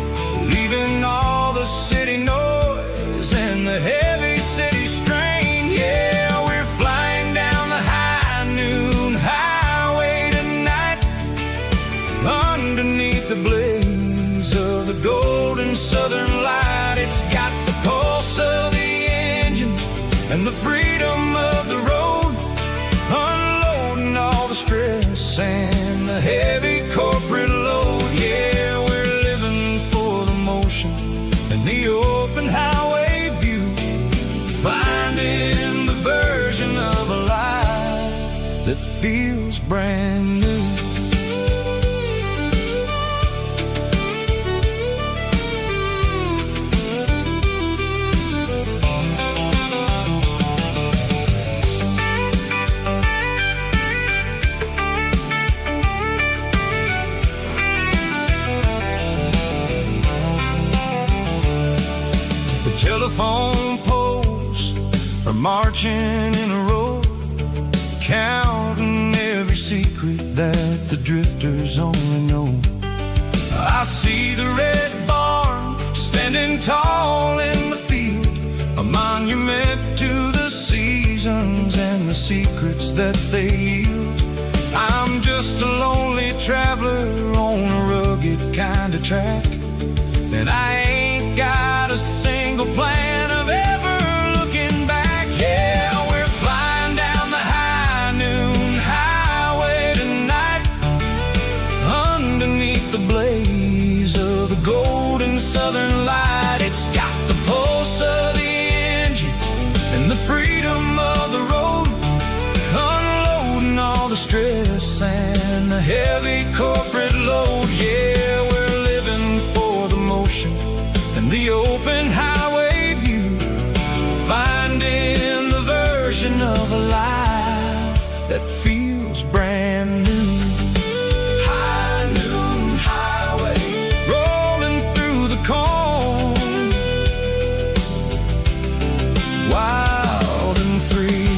leaving all the city noise and the heavy city strain. Yeah, we're flying down the high noon highway tonight, underneath the blaze of the golden southern light. It's got the pulse of the engine and the freedom of the road, unloading all the stress and the heavy corporate load. Yeah, we're living for the motion and the open highway view, finding the version of a life that feels brand new. Telephone poles are marching in a row, counting every secret that the drifters only know. I see the red barn standing tall in the field, a monument to the seasons and the secrets that they yield. I'm just a lonely traveler on a rugged kind of track, and I ain't got a single plan of ever looking back. Yeah, we're flying down the high noon highway tonight, underneath the blaze of the golden southern light. It's got the pulse of the engine and the freedom of the road, unloading all the stress and the heavy corporate load. Yeah, we're living for the motion and the open highway view, finding the version of a life that feels brand new. High noon highway, rolling through the corn, wild and free.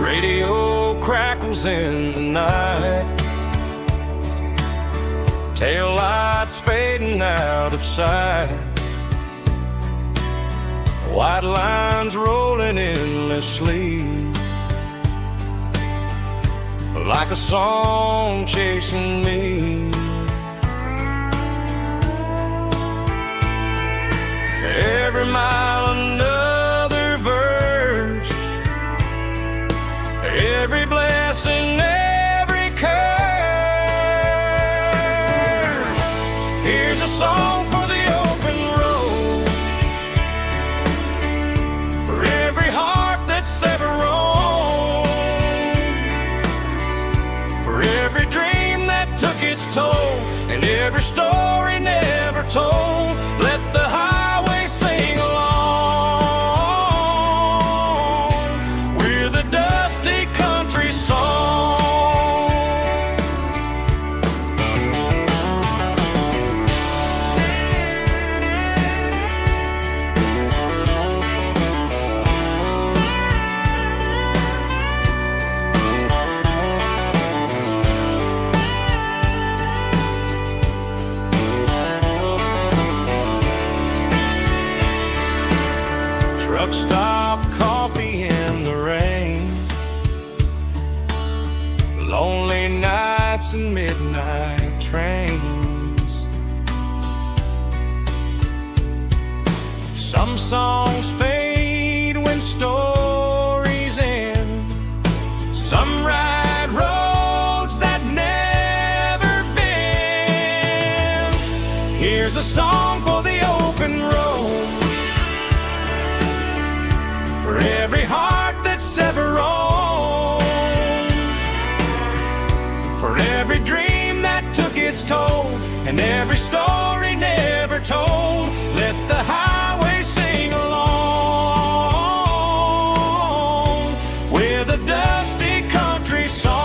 Radio crackles in the night, tail lights fading out of sight, white lines rolling endlessly, like a song chasing me. Every mile another verse, every blessing, every curse. Here's a song for the open road, for every heart that's ever roamed, for every dream that took its toll, and every story never told. Let the highway sing along with a dusty country song. Truck stop coffee in the rain, lonely nights and midnight trains. Some songs fade when stories end. Some ride roads that never bend. Here's a song for the open road, for every heart that's ever roamed, for every dream that took its toll, and every story never told. Let the highway sing along with a dusty country song.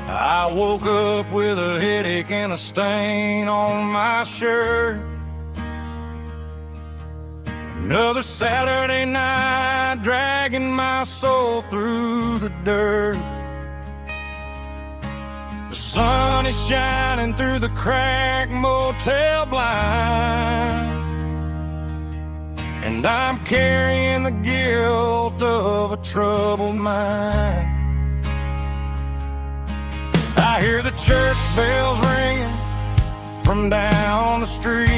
I woke up with a headache and a stain on my shirt. Another Saturday night dragging my soul through the dirt. The sun is shining through the cracked motel blind, and I'm carrying the guilt of a troubled mind. I hear the church bells ringing from down the street,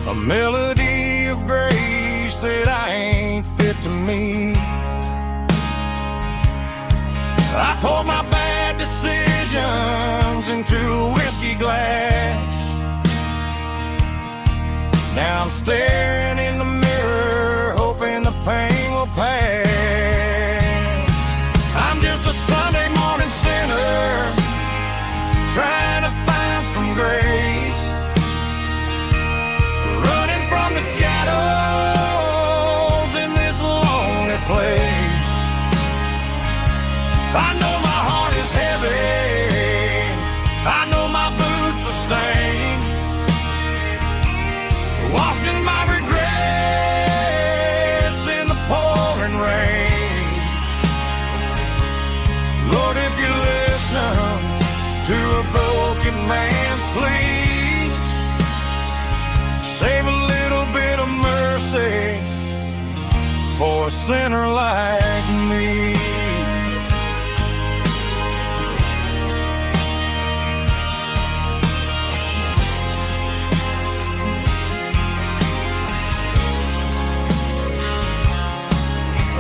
a melody of grace that I ain't fit to meet. I poured my bad decisions into a whiskey glass. Now I'm staring in the mirror, hoping the pain will pass. I'm just a Sunday morning sinner, trying to find some grace, running from the shadows in this lonely place. I know my heart is heavy, I know my boots are stained, washing my regrets in the pouring rain. Lord, if you're listening to a broken man's plea, save a little bit of mercy for a sinner like me.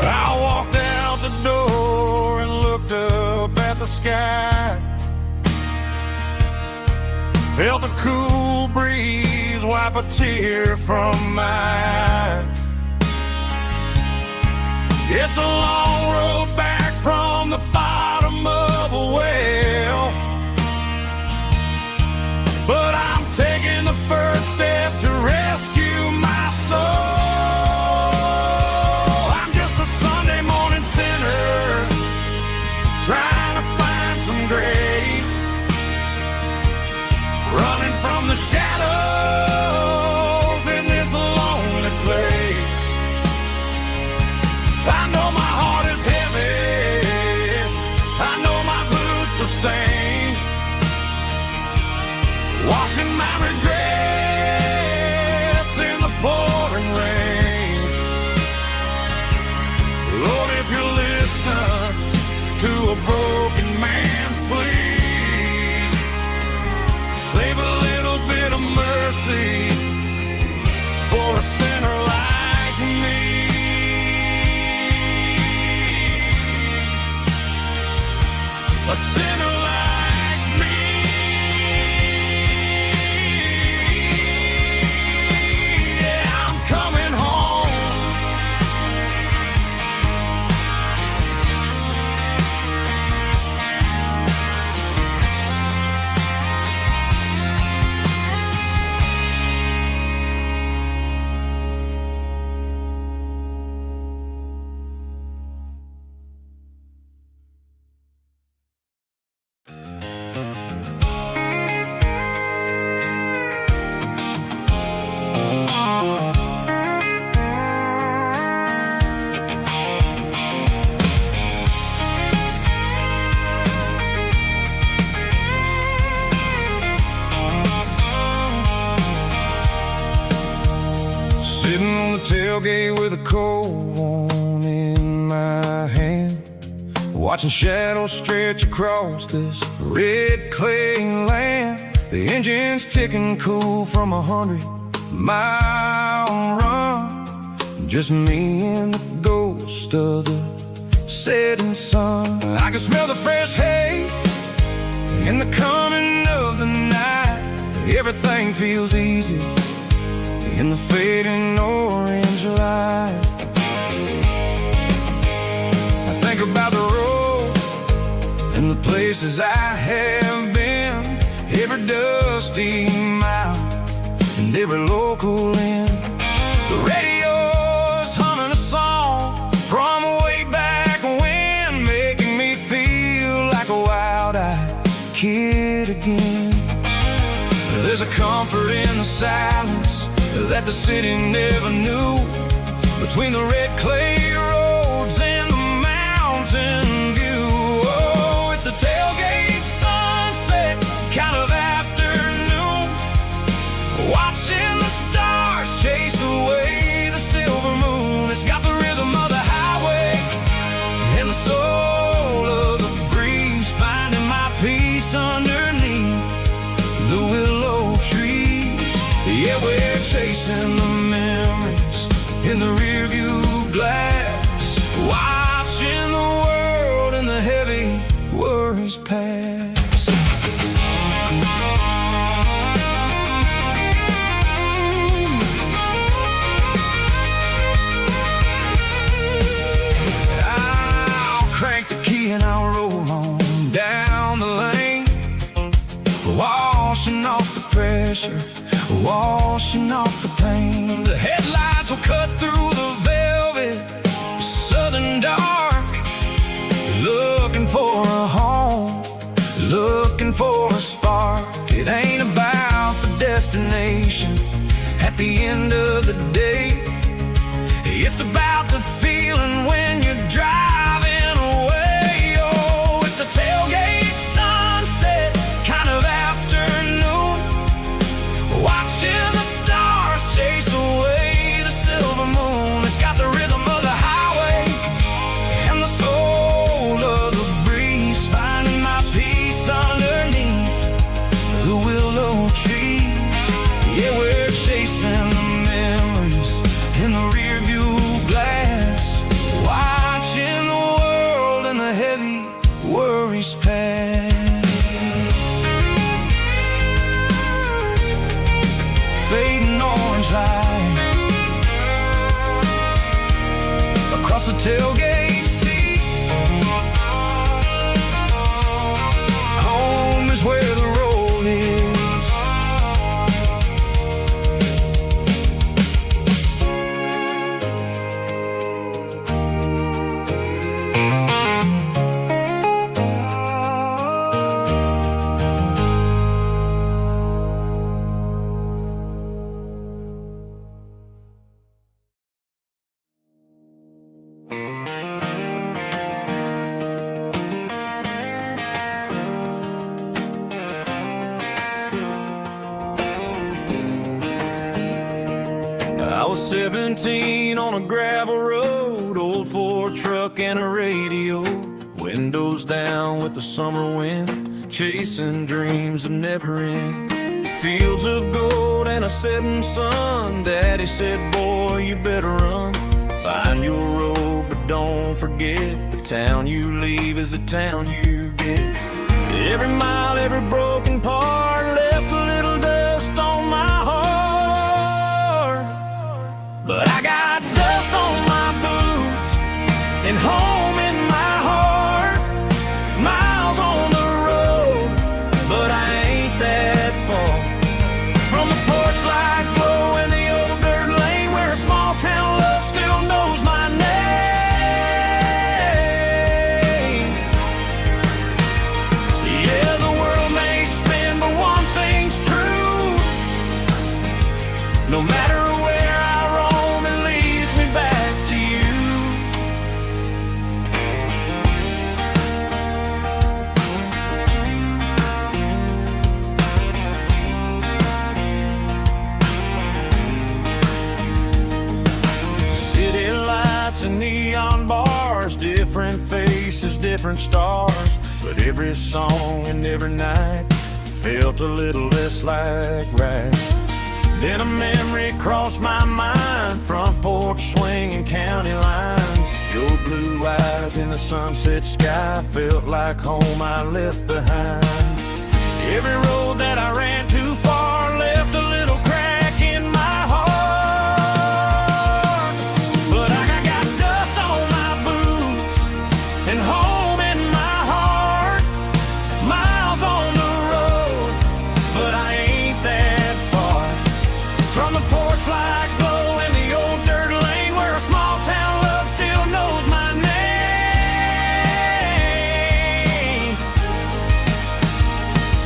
I walked out the door and looked up at the sky, felt the cool breeze wipe a tear from my eye. It's a long road back from the bottom of a well, but I'm taking the first step to rescue my soul. Trying to find some grace, running from the shadows in this lonely place. I know my heart is heavy, I know my boots are stained, washing my regrets in the pouring rain. a broken man's plea. Save a little bit of mercy for a sinner like me. A sinner like me. Yeah, I'm coming home. Sitting on the tailgate with a cold one in my hand, watching shadows stretch across this red clay land. The engine's ticking cool from 100-mile run. Just me and the ghost of the setting sun. I can smell the fresh hay in the coming of the night. Everything feels easy in the fading orange light. I think about the road and the places I have been, every dusty mile and every local inn. The radio's humming a song from way back when, making me feel like a wild-eyed kid again. There's a comfort in the silence that the city never knew, between the red clay roads and the mountain view. Oh, it's a tailgate sunset kind of afternoon, watching the stars chase away the silver moon. It's got the rhythm of the highway and the soul of the breeze, finding my peace underneath the willow trees. Yeah, we're chasing the memories in the rearview glass, watching the world and the heavy worries pass. I'll crank the key and I'll roll on down the lane, washing off the pressure, washing off the pain. The headlights will cut through the velvet southern dark, looking for a home, looking for a spark. It ain't about the destination at the end of the day, it's about the feeling when you're driving away. Oh, it's a tailgate sunset kind of afternoon, watching the stars chase away the silver moon. It's got the rhythm of the highway and the soul of the breeze, finding my peace underneath the willow trees. Yeah, we're chasing the memories in the rearview glass, watching the world and the heavy worries pass. Fading orange light across the tailgate seat. Home is where the road is. I was 17 on a gravel road, old Ford truck and a radio, when windows down with the summer wind, chasing dreams that never end. Fields of gold and a setting sun. Daddy said, boy, you better run. Find your road, but don't forget, the town you leave is the town you get. Every mile, every broken part left a little dust on my heart. But I got dust on my boots and home in my heart. Miles on the road, but I ain't that far from the porch light glow and the old dirt lane where a small town love still knows my name. Yeah, the world may spin, but one thing's true. No matter where I roam, it leads me back to you. City lights and neon bars, different faces, different stars. But every song and every night felt a little less like right. Then a memory crossed my mind, front porch swinging county lines. Your blue eyes in the sunset sky felt like home I left behind. Every road that I ran too far left a little crack in my heart. But I got dust on my boots and home in my heart. Miles on the road, but I ain't that far from the porch light glow and the old dirt lane where a small town love still knows my name.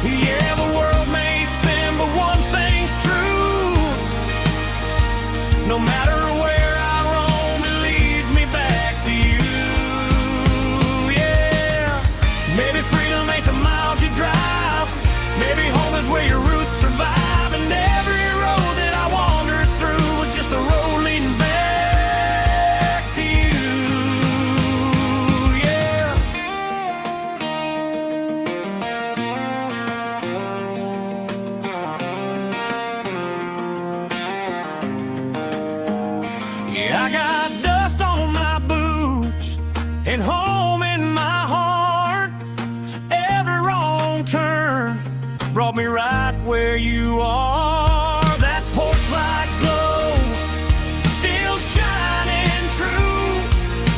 Yeah, the world may spin, but one thing's true. No matter where I roam, it leads me back to you. Yeah, maybe freedom ain't the miles you drive. Maybe home is where your roots survive. And every road that I wandered through was just a road leading back to you. Yeah. Yeah, I got dust on my boots and home in my heart. Every wrong turn brought me right where you are. That porch light glow still shining true,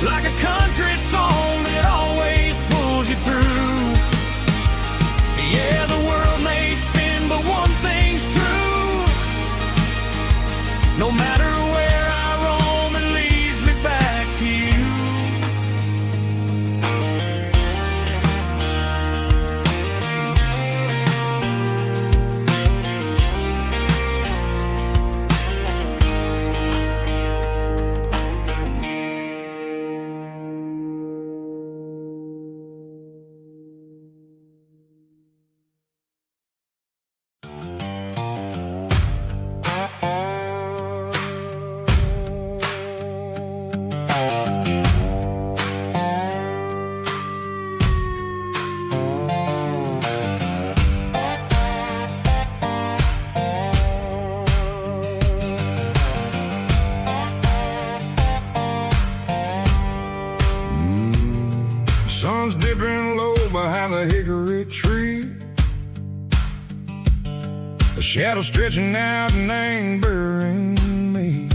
like a country song that always pulls you through. Yeah, the world may spin, but one thing's true. No matter where I roam, it leads me back to you. Sun's dipping low behind the hickory tree. A shadow stretching out and angering me.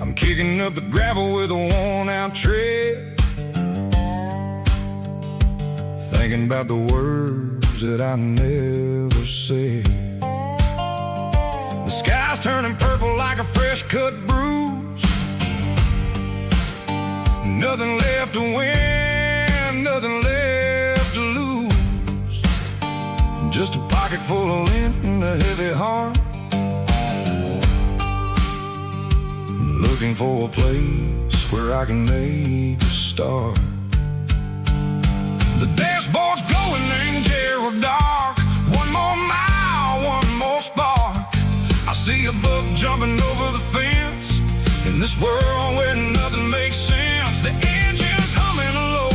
I'm kicking up the gravel with a worn-out tread, thinking about the words that I never said. The sky's turning purple like a fresh-cut bruise. Nothing left to win, nothing left to lose. Just a pocket full of lint and a heavy heart, looking for a place where I can make a start. The dashboard's glowing in Gerald dark. One more mile, one more spark. I see a buck jumping over the fence in this world where nothing makes sense. The engine's humming low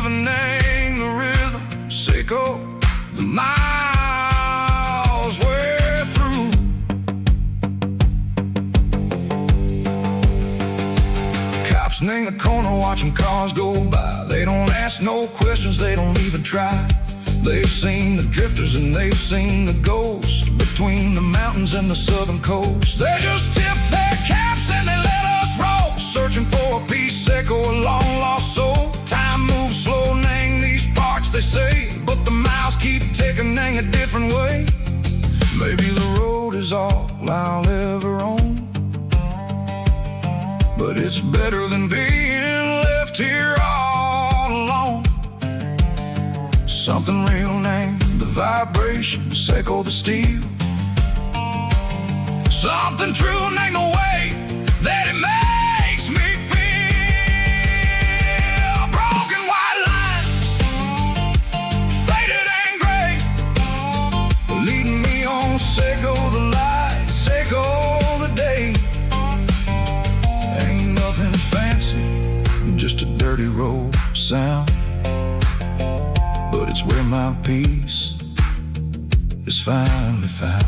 livening the rhythm, Seco, the miles we're through. Cops in the corner watching cars go by. They don't ask no questions, they don't even try. They've seen the drifters and they've seen the ghosts between the mountains and the southern coast. They just tip their caps and they let us roll, searching for a piece, Seco, a long lost soul. Time moves slow, nang these parts, they say, but the miles keep ticking, nang a different way. Maybe the road is all I'll ever own, but it's better than being left here all alone. Something real named the vibration, Seco the steel. Something true named the way that it makes me feel. Broken white lines, faded and gray, leading me on, Seco the light, Seco the day. Ain't nothing fancy, just a dirty road sound, but it's where my peace is finally found.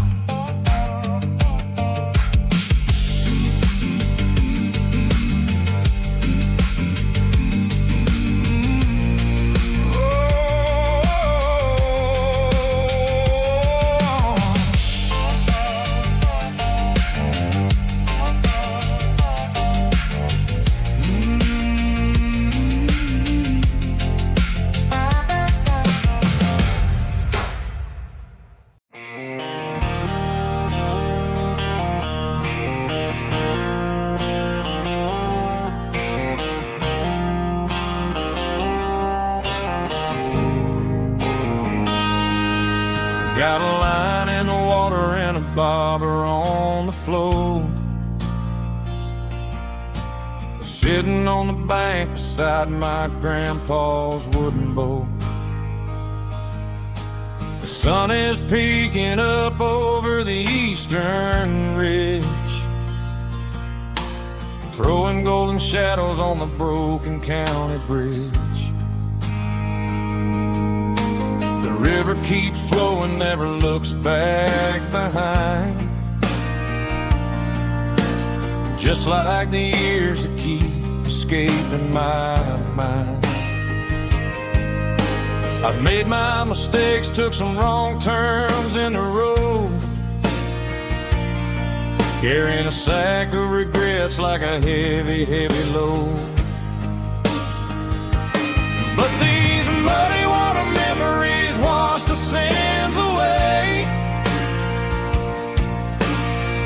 Got a line in the water and a bobber on the floor, sitting on the bank beside my grandpa's wooden boat. The sun is peeking up over the eastern ridge, throwing golden shadows on the broken county bridge. The river keeps flowing, never looks back behind, just like the years that keep escaping my mind. I've made my mistakes, took some wrong turns in the road, carrying a sack of regrets like a heavy, heavy load. But these muddy water memories wash the sins away.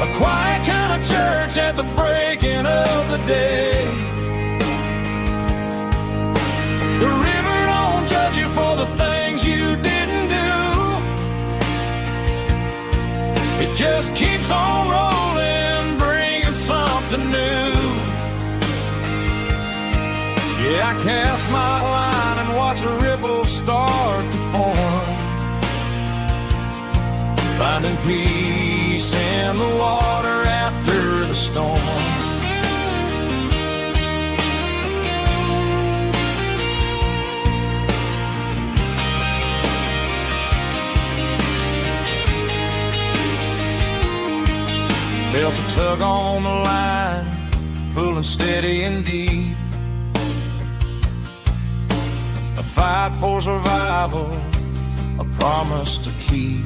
A quiet kind of church at the breaking of the day. The river don't judge you for the things you didn't do. It just keeps on rolling, bringing something new. Yeah, I cast my line and watch a ripple start to form, finding peace in the water after the storm. Felt a tug on the line, pulling steady and deep. A fight for survival, a promise to keep.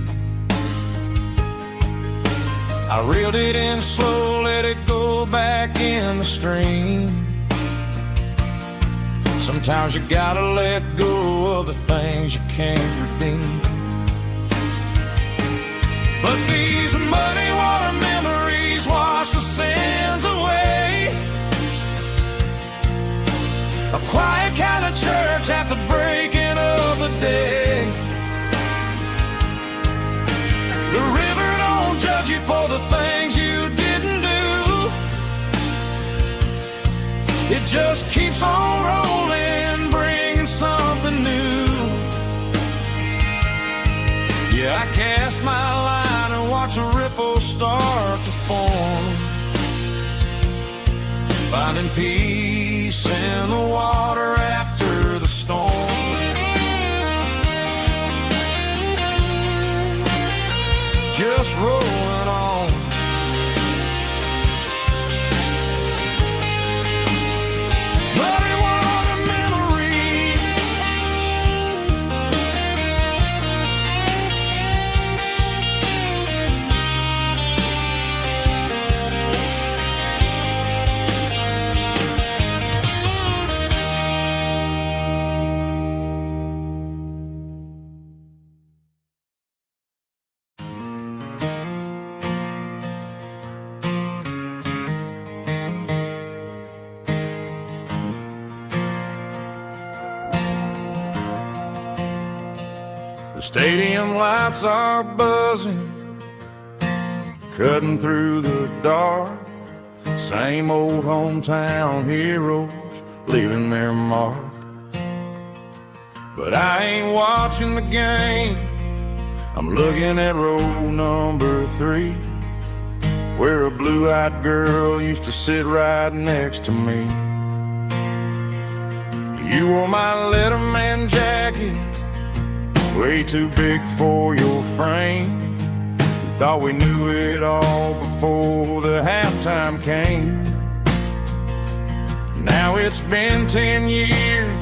I reeled it in slow, let it go back in the stream. Sometimes you gotta let go of the things you can't redeem. But these muddy water memories wash the sins away. A quiet kind of church at the breaking of the day. The river don't judge you for the things you didn't do. It just keeps on rolling, bringing something new. Yeah, I cast my line and watch a ripple start to form, finding peace in the water after the storm. just rolling on. Bloody water memory. The stadium lights are buzzing, cutting through the dark. Same old hometown heroes leaving their mark. But I ain't watching the game, I'm looking at row number 3, where a blue-eyed girl used to sit right next to me. You wore my Letterman jacket, way too big for your frame. We thought we knew it all before the halftime came. Now it's been 10 years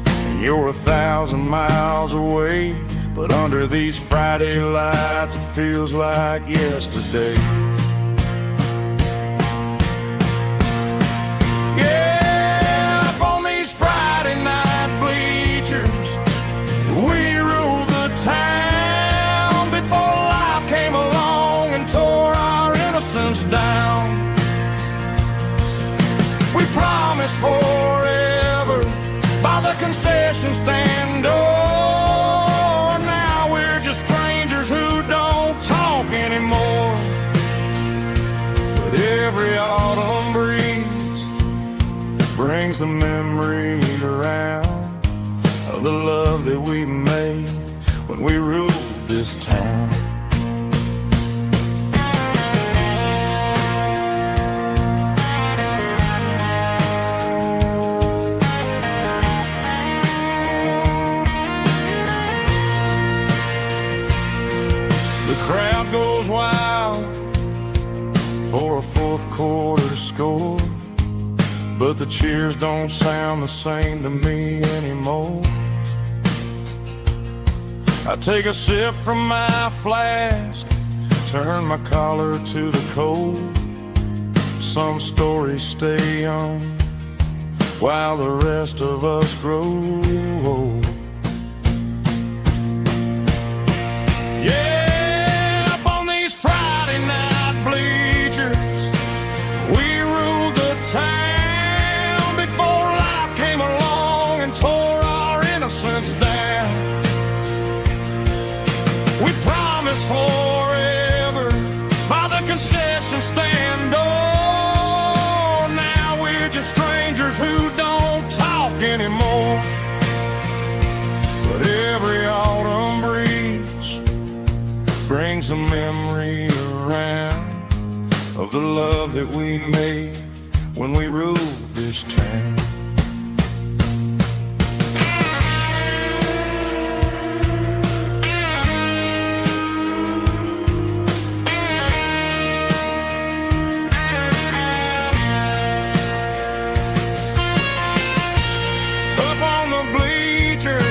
and you're 1,000 miles away, but under these Friday lights it feels like yesterday. Yeah, up on these Friday night bleachers, we ruled the town before life came along and tore our innocence down. We promised forever by the concession stand door. Now we're just strangers who don't talk anymore. But every autumn breeze brings the memories around of the love that we made when we ruled this town. The crowd goes wild for a fourth quarter score, but the cheers don't sound the same to me anymore. I take a sip from my flask, turn my collar to the cold. Some stories stay young while the rest of us grow old. Yeah, up on these Friday night bleachers, we ruled the town before life came along and tore our innocence down. We promised forever by the concession stand door. Now we're just strangers who don't talk anymore. But every autumn breeze brings a memory around of the love that we made when we ruled this town. Up on the bleachers,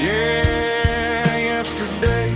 yeah, yesterday.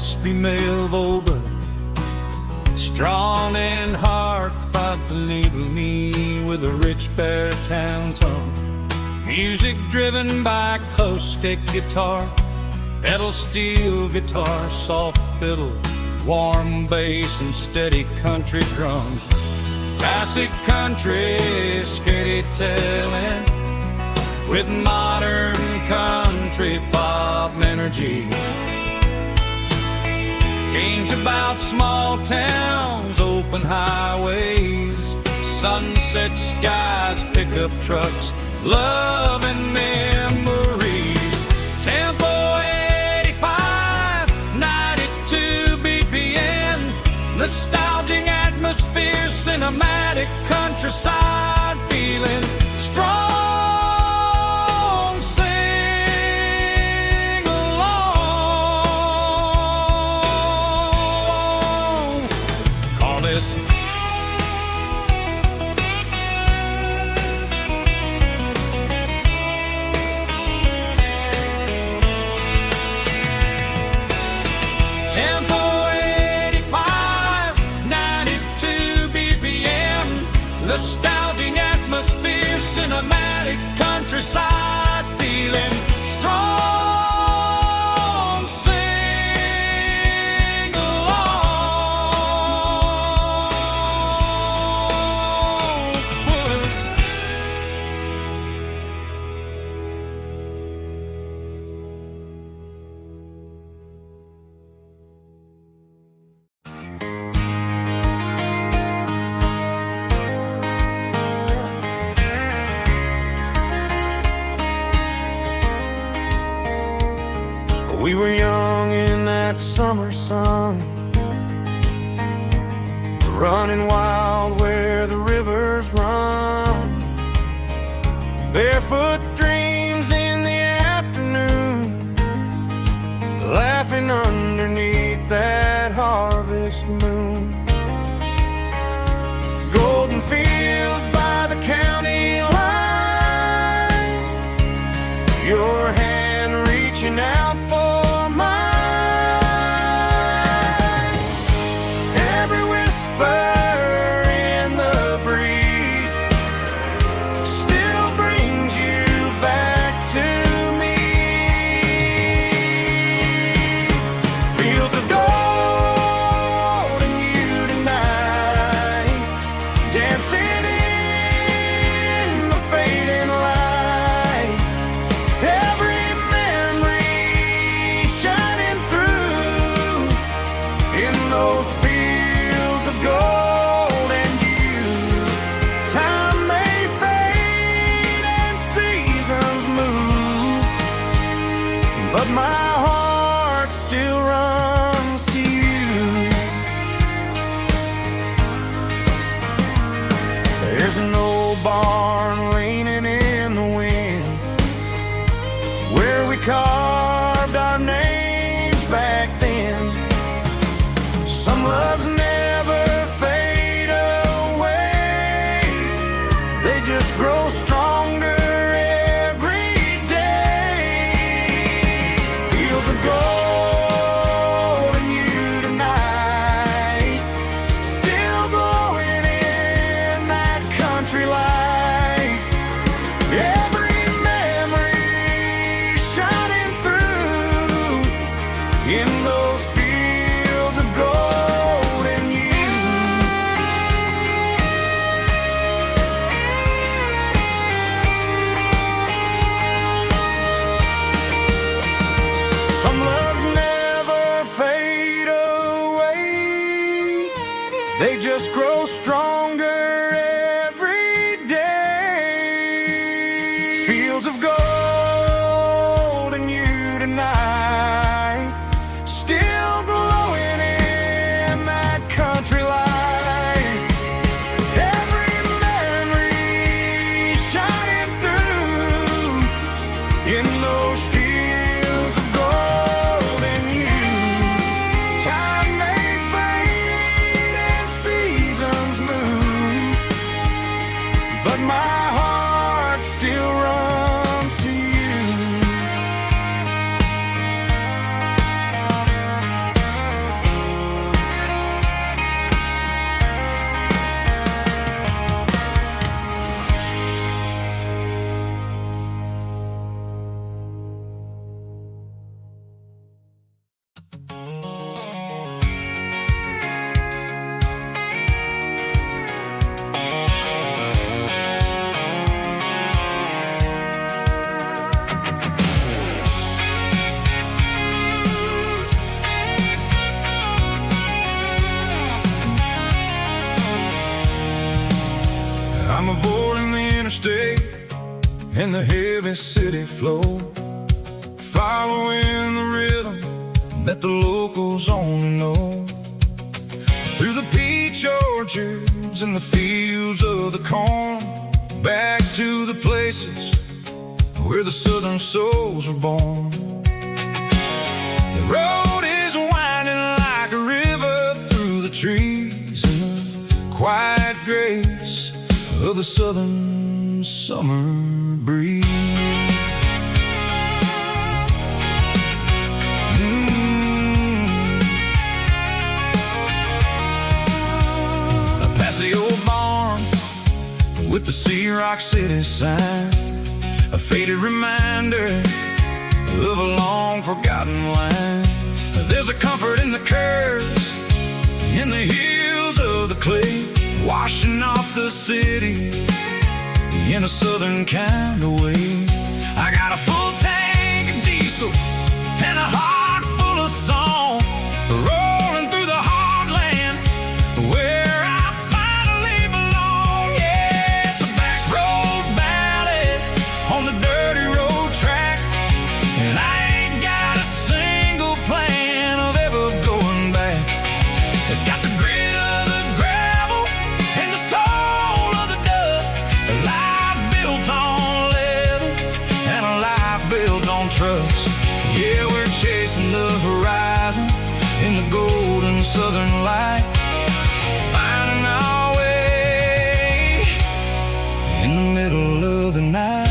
raspy male vocal, strong and hard, fight to label me with a rich baritone tone. Music driven by close stick guitar, pedal steel guitar, soft fiddle, warm bass and steady country drums. Classic country storytelling with modern country pop energy. Games about small towns, open highways, sunset skies, pickup trucks, love and memories. Tempo 85, 92 BPM, nostalgic atmosphere, cinematic countryside feeling strong. Sing along. Call this Tempo 85, 92 BPM, nostalgic atmosphere, cinematic countryside feeling strong. Sing along. Push. We were young in that summer sun, running wild where the rivers run. Barefoot dreams in the afternoon, laughing underneath that harvest moon. Golden fields by the county line, your hand reaching out for mine. Every whisper in the breeze still brings you back to me. Fields of gold and you tonight, dancing in the fading light. Every memory shining through in those fields of gold and you. Time may fade and seasons move, but my heart still runs to you. There's an old barn leaning in the wind where we carved our names back then. Some loves never fade away, they just grow stronger every day. Fields of gold and you tonight, still glowing in that country light. Every memory shining through in those fields of gold and you. Some loves never fade away, they just grow stronger every day. Fields of gold and you tonight, still glowing in that country light. Every memory shining through in those fields of gold and you. Time may fade and seasons move, interstate and the heavy city flow, following the rhythm that the locals only know. Through the peach orchards and the fields of the corn, back to the places where the southern souls were born. The road is winding like a river through the trees in the quiet grace of the southern summer breeze. Past the old barn with the Sea Rock City sign, a faded reminder of a long forgotten line. There's a comfort in the curves, in the hills of the clay, washing off the city in a southern kind of way. I got a full tank of diesel and a heart full of song, rolling through the heartland where I finally belong. Yeah, it's a back road ballad on the dirty road track, and I ain't got a single plan of ever going back. It's got the grit of the gravel and the soul of the dust, a life built on leather and a life built on trust. Yeah, we're chasing the horizon in the golden southern light, finding our way in the middle of the night.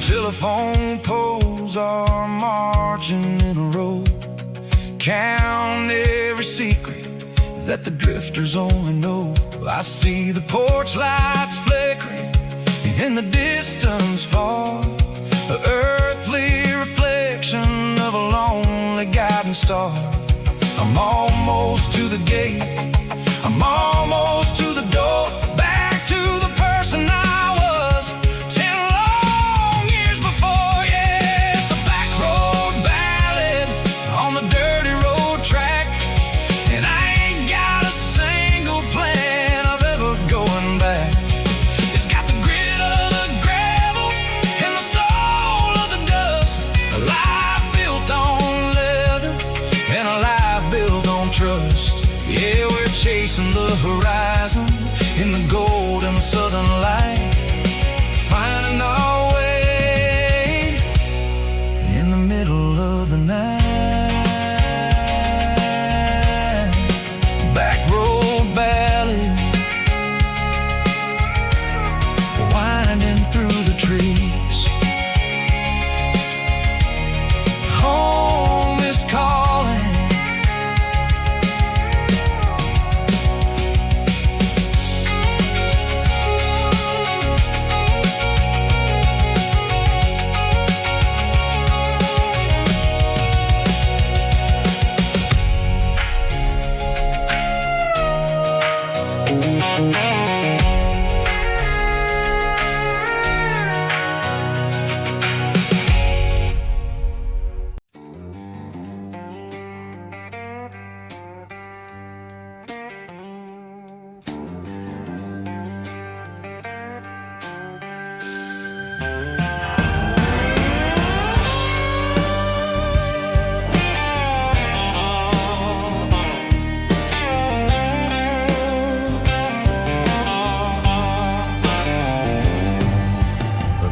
Telephone poles are marching in a row, count every secret that the drifters only know. I see the porch lights flickering in the distance far, an earthly reflection of a lonely guiding star. I'm almost to the gate, I'm almost to the door, back to the person I was 10 long years before. Yeah, it's a back road ballad on the dirty road track, and I ain't got a single plan of ever going back. It's got the grit of the gravel and the soul of the dust, a life built on leather and a life built on trust. Yeah, we're chasing the horizon in the golden southern light, finding our way in the middle of the night. Back road ballad, winding through the trees. Home is calling.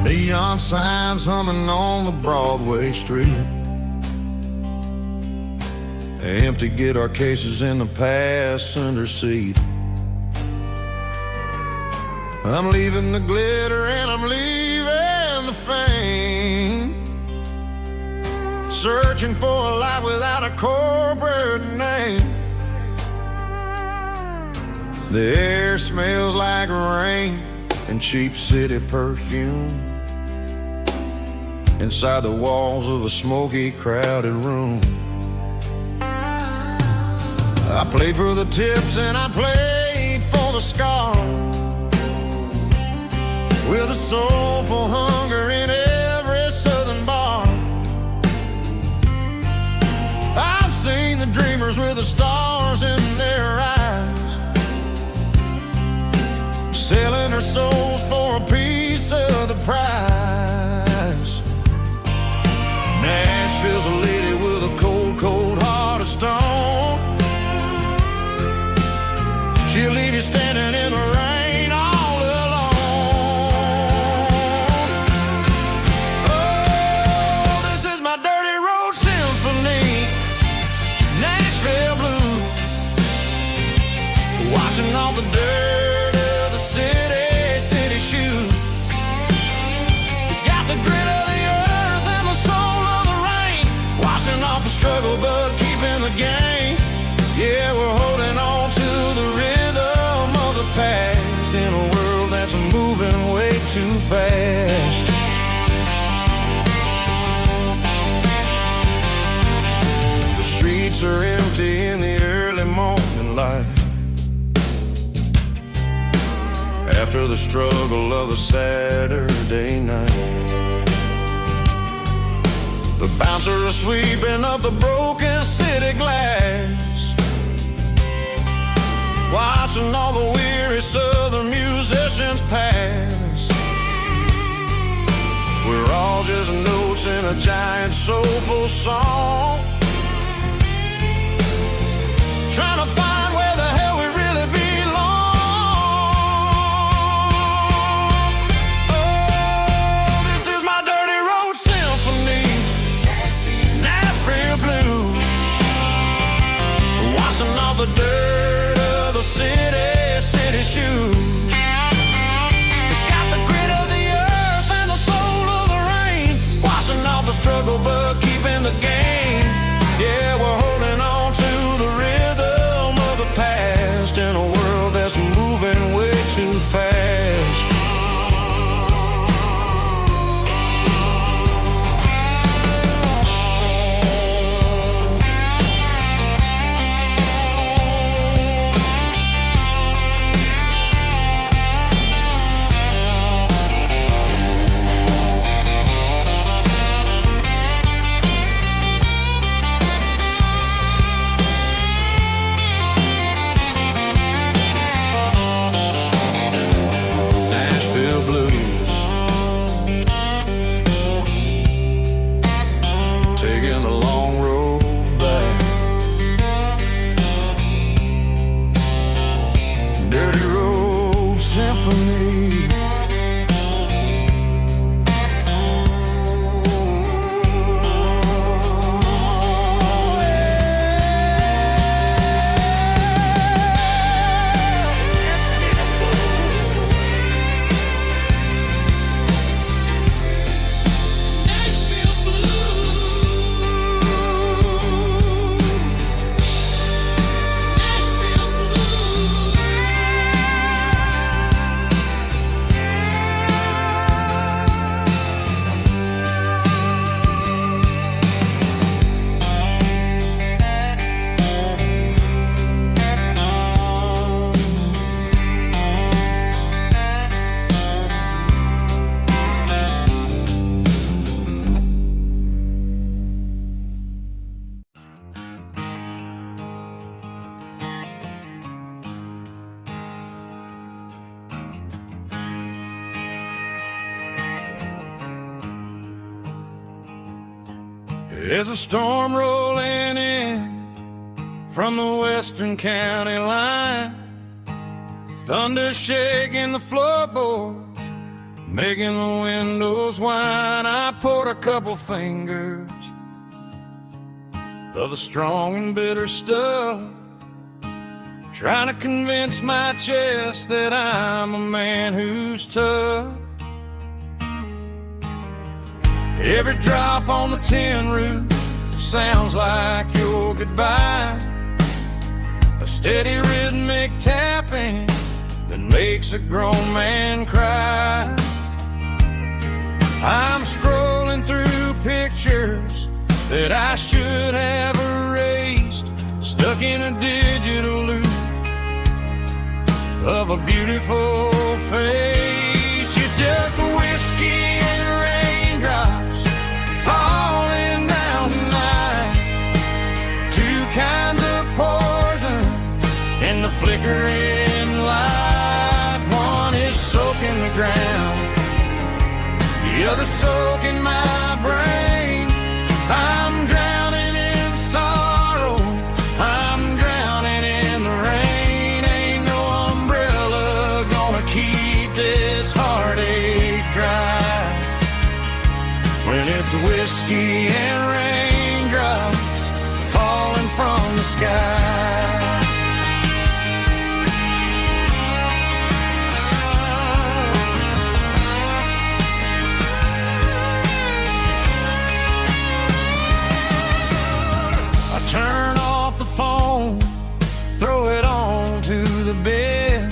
Neon signs humming on the Broadway street, empty guitar cases in the passenger seat. I'm leaving the glitter and I'm leaving the fame, searching for a life without a corporate name. The air smells like rain and cheap city perfume inside the walls of a smoky, crowded room. I played for the tips and I played for the scar, with a soulful hunger in every southern bar. I've seen the dreamers with the stars in their eyes, selling their souls for a piece of the prize. Nashville's a lady with a cold, cold heart of stone. She'll leave you standing in the rain all alone. Oh, this is my dirty road symphony, Nashville blues, washing off the dirt of the city shoes. It's got the grit of the earth and the soul of the rain, washing off the struggle but keeping the game. Yeah, we're holding on to the rhythm of the past in a world that's moving way too fast. The streets are empty in the early morning light, after the struggle of the Saturday night. The bouncers are sweeping up the broken city glass, watching all the weary southern musicians pass. We're all just notes in a giant soulful song, trying to find where the hell we really belong. Oh, this is my dirty road symphony, Nashville blues, washing off the dirt of the city shoes. It's got the grit of the earth and the soul of the rain, washing off the struggle but keeping the game. Yeah, we're holding on to the rhythm of the past in a world that's moving way too fast. Nashville blues, taking a long road back. Dirty road symphony. There's a storm rolling in from the western county line, thunder shaking the floorboards, making the windows whine. I poured a couple fingers of the strong and bitter stuff, trying to convince my chest that I'm a man who's tough. Every drop on the tin roof sounds like your goodbye, a steady rhythmic tapping that makes a grown man cry. I'm scrolling through pictures that I should have erased, stuck in a digital of a beautiful face. It's just whiskey and raindrops falling down tonight. Two kinds of poison in the flickering light. One is soaking the ground, the other soaking my brain. I'm drowning in sorrow, I'm drowning in the rain. Ain't no umbrella gonna keep this heartache dry when it's whiskey and raindrops falling from the sky. Turn off the phone, throw it on to the bed.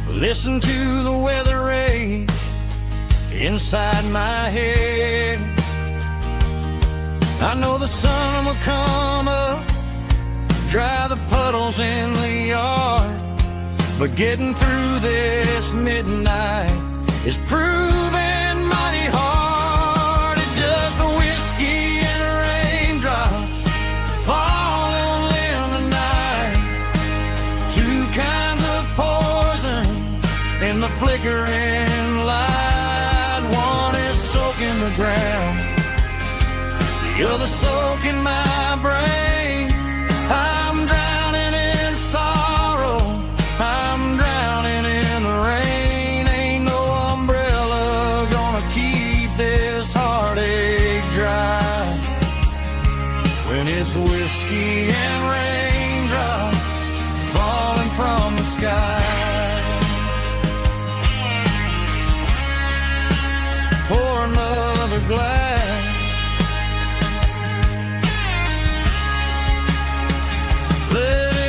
Listen to the weather rage inside my head. I know the sun will come up, dry the puddles in the yard, but getting through this midnight is proving mighty hard. It's just the whiskey and raindrops falling in the night. Two kinds of poison in the flickering light. One is soaking the ground, the other soaking my brain. I'm drowning in sorrow, I'm drowning in the rain. Ain't no umbrella gonna keep this heartache dry when it's whiskey and raindrops falling from the sky. Pour another glass, let it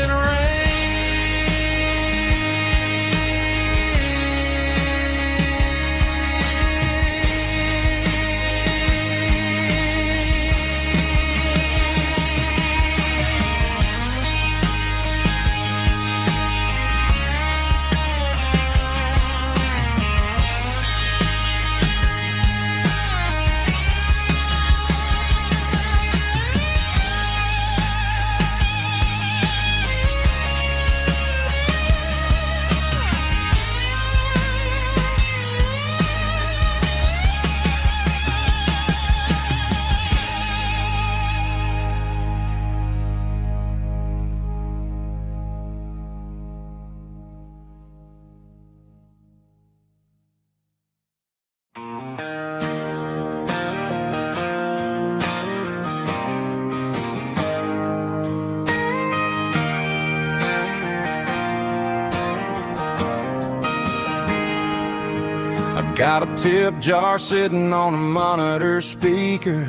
got a tip jar sitting on a monitor speaker,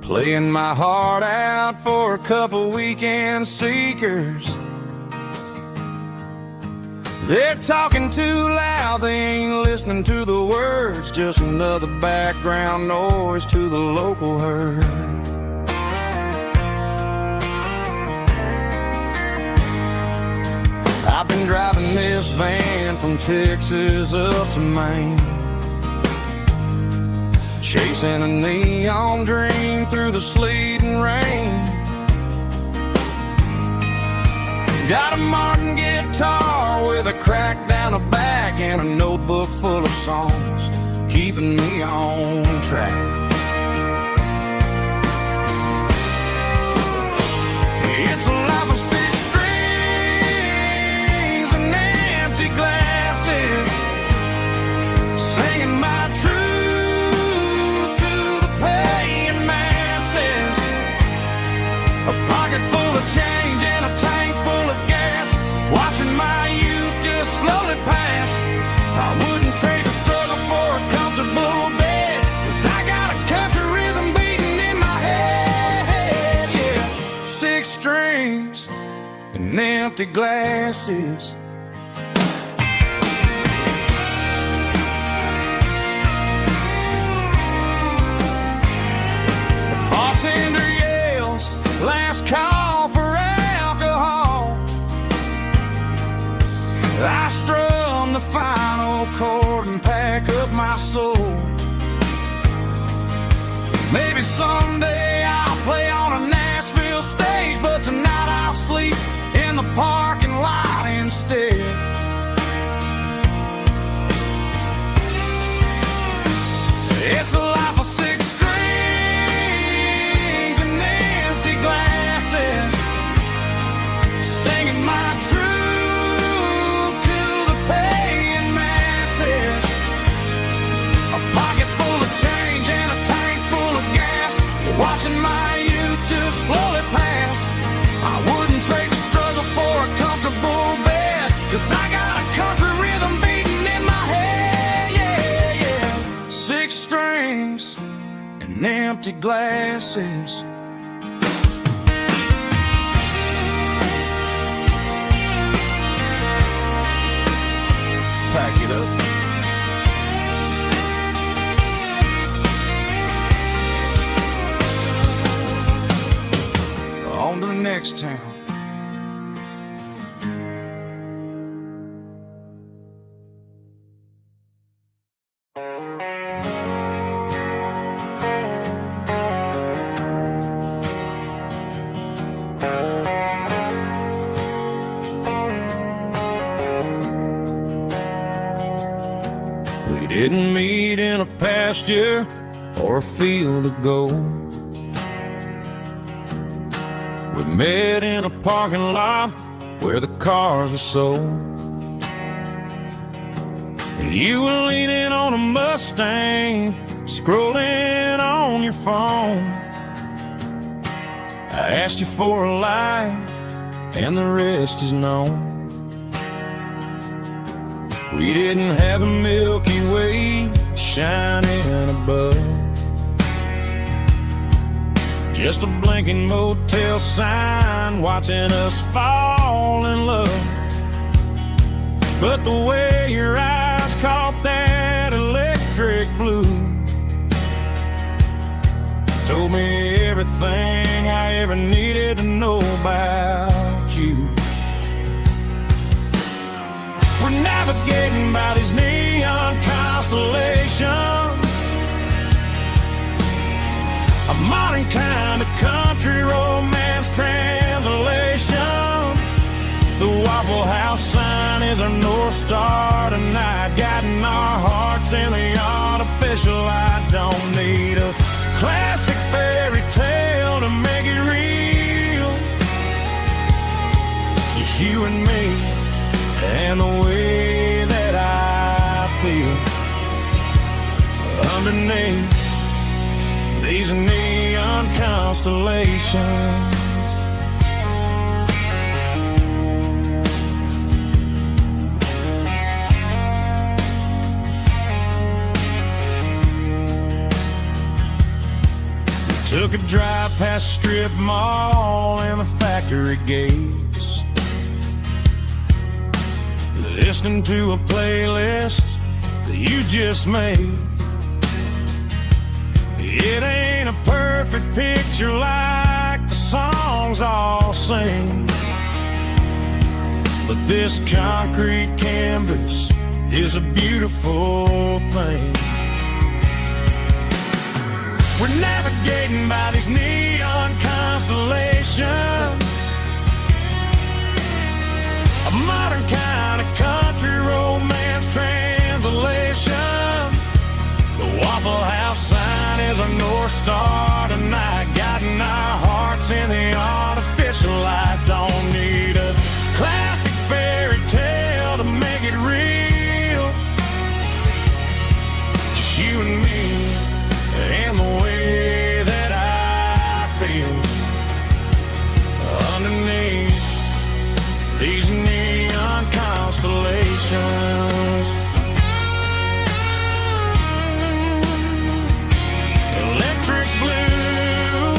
playing my heart out for a couple weekend seekers. They're talking too loud, they ain't listening to the words, just another background noise to the local herd. I've been driving this van from Texas up to Maine, chasing a neon dream through the sleet and rain. Got a Martin guitar with a crack down the back and a notebook full of songs, keeping me on track. It's a life of six strings and empty glasses, singing my truth to the paying masses. A pocket full of change and a tank full of gas, watching my youth just slowly pass. I wouldn't trade a struggle for a comfortable bed, 'cause I got a country rhythm beating in my head. Yeah, six strings and empty glasses. The bartender yells, last call for alcohol. Maybe someday I'll play on a Nashville stage, but tonight I'll sleep in the parking lot instead. It's a life of six strings and empty glasses, singing my truth to the paying masses. A pocket full of change and a tank full of gas, watching my youth just slowly pass. I wouldn't trade the struggle for a comfortable bed, 'cause I got a country rhythm beating in my head. Yeah, yeah. Six strings and empty glasses. Pack it up. On to the next town. We didn't meet in a pasture or a field of gold. We met in a parking lot where the cars are sold. You were leaning on a Mustang, scrolling on your phone. I asked you for a light, and the rest is known. We didn't have a Milky Way shining above, just a blinking motel sign watching us fall in love. But the way your eyes caught that electric blue told me everything I ever needed to know about you. We're navigating by these neon constellations, a modern kind of country romance translation. The Waffle House sign is our North Star tonight, guiding our hearts in the artificial. I don't need a classic fairy tale to make it real, just you and me and the way that I feel underneath these neon constellations. We took a drive past strip mall and the factory gates, listening to a playlist that you just made. It ain't a perfect picture like the songs all sing, but this concrete canvas is a beautiful thing. We're navigating by these neon constellations, a modern kind of country romance translation. The Waffle House sign is our North Star tonight, guiding our hearts in the artificial light. Don't need a classic fairy tale to make it real, just you and me and the way that I feel underneath these neon constellations. Electric blue,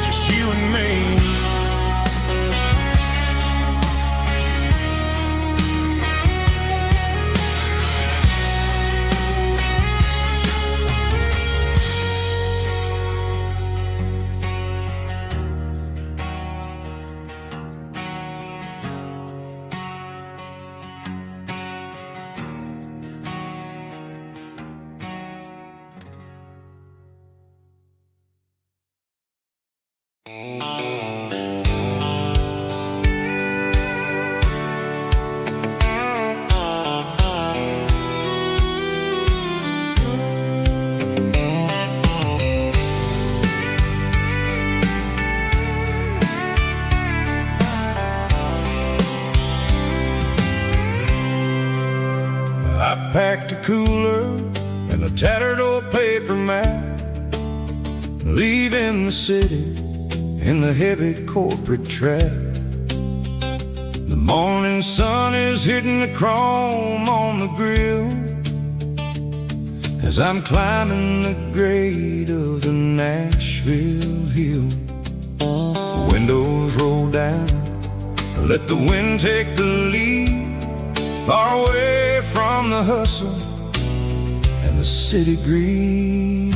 just you and me. I packed a cooler and a tattered old paper map, leaving the city in the heavy corporate trap. The morning sun is hitting the chrome on the grill as I'm climbing the grade of the Nashville hill. Windows roll down, let the wind take the lead, far away from the hustle and the city breeze.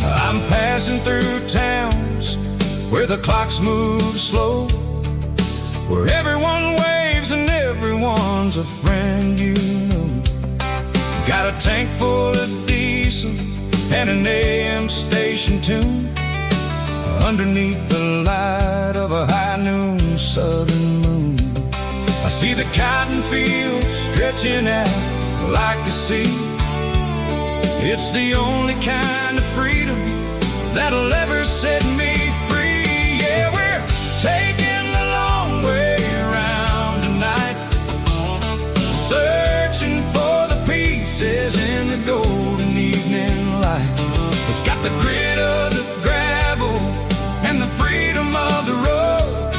I'm passing through towns where the clocks move slow, where everyone waves and everyone's a friend you know. Got a tank full of diesel and an AM station tune underneath the light of a high noon southern moon. I see the cotton fields stretching out like a sea. It's the only kind of freedom that'll ever set me free. Yeah, we're taking the long way around tonight, searching for the pieces in the golden evening light. It's got the grit of the gravel and the freedom of the road,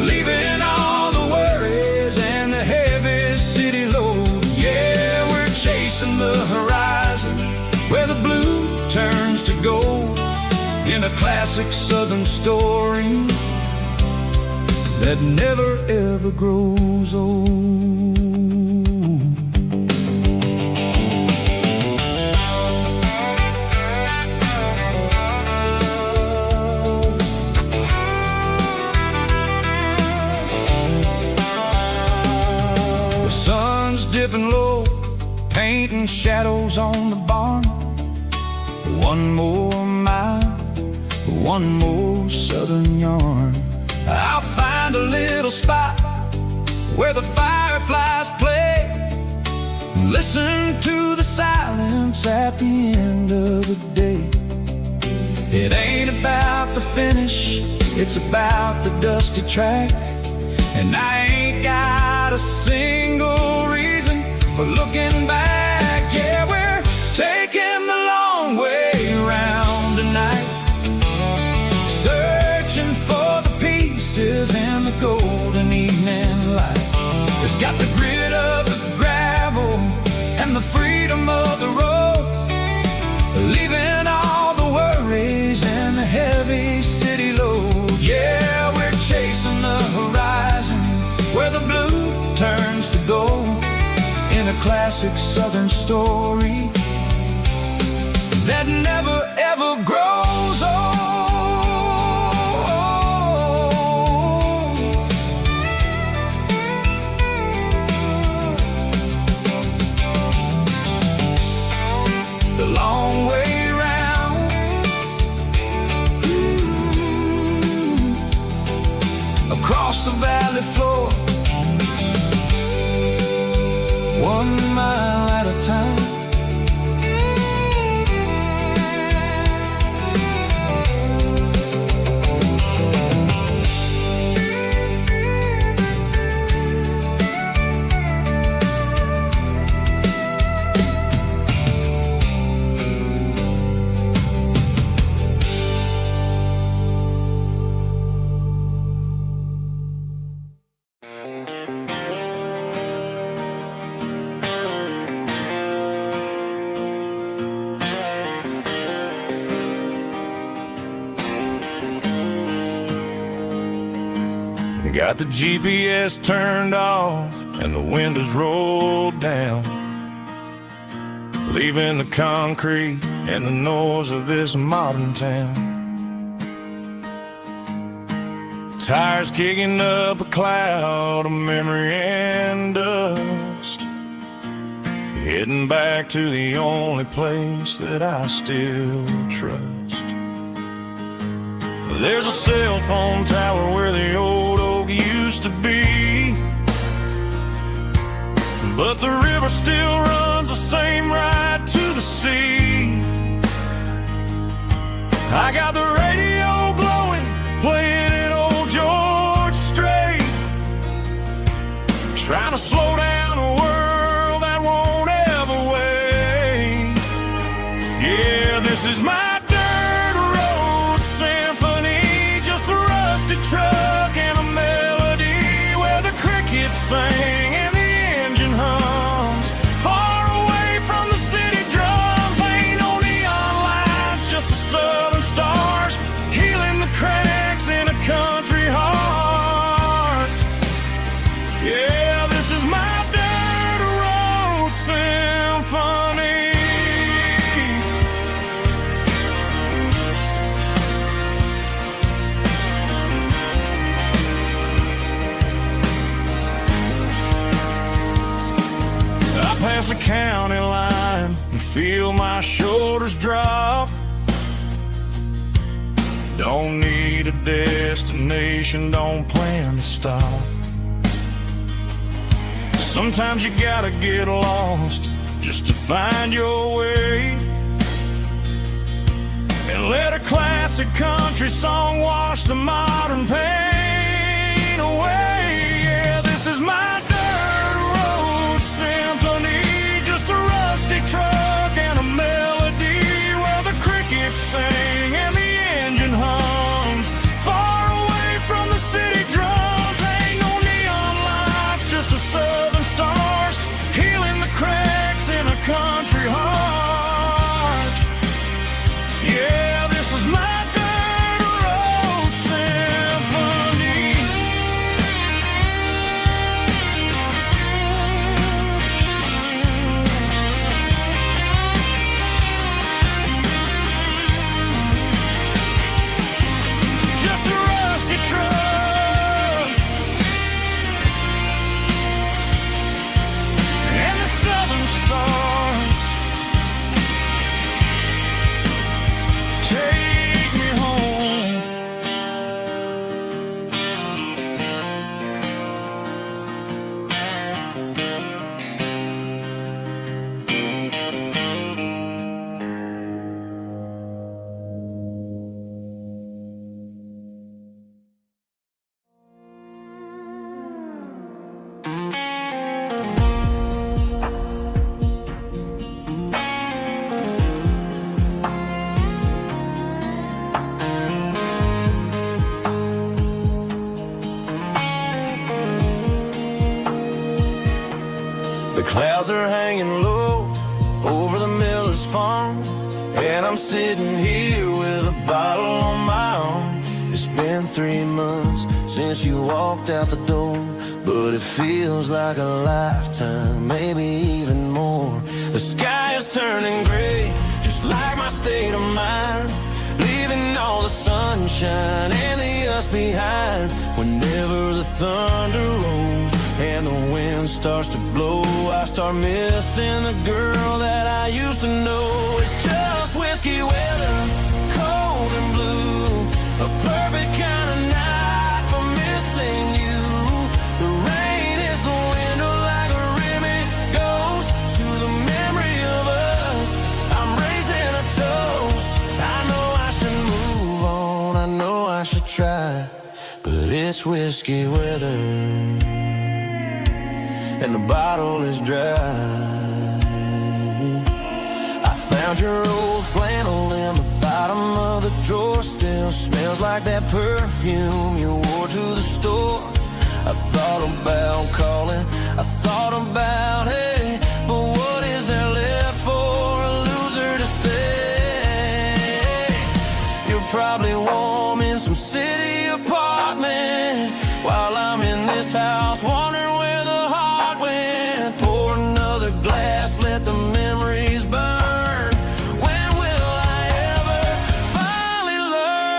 leaving all the worries and the heavy city load. Yeah, we're chasing the horizon where the blue turns to gold, in a classic southern story that never ever grows old. The sun's dipping low, painting shadows on the barn. One more mile, one more southern yarn. I'll find a little spot where the fireflies play, and listen to the silence at the end of the day. It ain't about the finish, it's about the dusty track, and I ain't got a single reason for looking back. Yeah, we're taking the long way around tonight, searching for the pieces in the golden evening light. It's got the grit of the gravel and the freedom of the road, leaving all the worries and the heavy city load. Yeah, we're chasing the horizon where the blue turns to gold, in a classic southern story that never ever grows old. The long way round, across the valley floor, 1 mile at a time. Got the GPS turned off and the windows rolled down, leaving the concrete and the noise of this modern town. Tires kicking up a cloud of memory and dust, heading back to the only place that I still trust. There's a cell phone tower where the old oak used to be, but the river still runs the same right to the sea. I got the radio glowing, playing an old George Strait, to slow down a world that won't ever wait. Yeah, this is my dirt road symphony, just a rusty truck and a melody where the crickets sing and the engine hums. Far away from the city drums, ain't no neon lights, just the southern stars healing the cracks in a country heart. Yeah, this is my dirt road symphony. I pass a county line and feel my shoulders drop. Don't need a destination, don't plan to stop. Sometimes you gotta get lost just to find your way, and let a classic country song wash the modern pain away. Yeah, this is my dirt road symphony, just a rusty truck and a melody where the crickets sing and the engine hums. Far away from the city drums, ain't no neon lights, just the southern stars healing the cracks in a country heart. Yeah, this is my dirt road symphony. Just a rusty truck and the southern stars take me home. The clouds are hanging low over the miller's farm, and I'm sitting here with a bottle on my arm. It's been 3 months since you walked out the door, but it feels like a lifetime, maybe even more. The sky is turning gray, just like my state of mind, leaving all the sunshine and the us behind. Whenever the thunder rolls and the wind starts to blow, I start missing the girl that I used to know. It's just whiskey weather, cold and blue, a perfect kind of night for missing you. The rain is the window like a ribbon goes to the memory of us. I'm raising a toast. I know I should move on, I know I should try, but it's whiskey weather and the bottle is dry. I found your old flannel in the bottom of the drawer, still smells like that perfume you wore to the store. I thought about calling, I thought about, hey, but what is there left for a loser to say? You're probably warm in some city apartment while I'm in this house wondering where the heart went. Pour another glass, let the memories burn. When will I ever finally learn?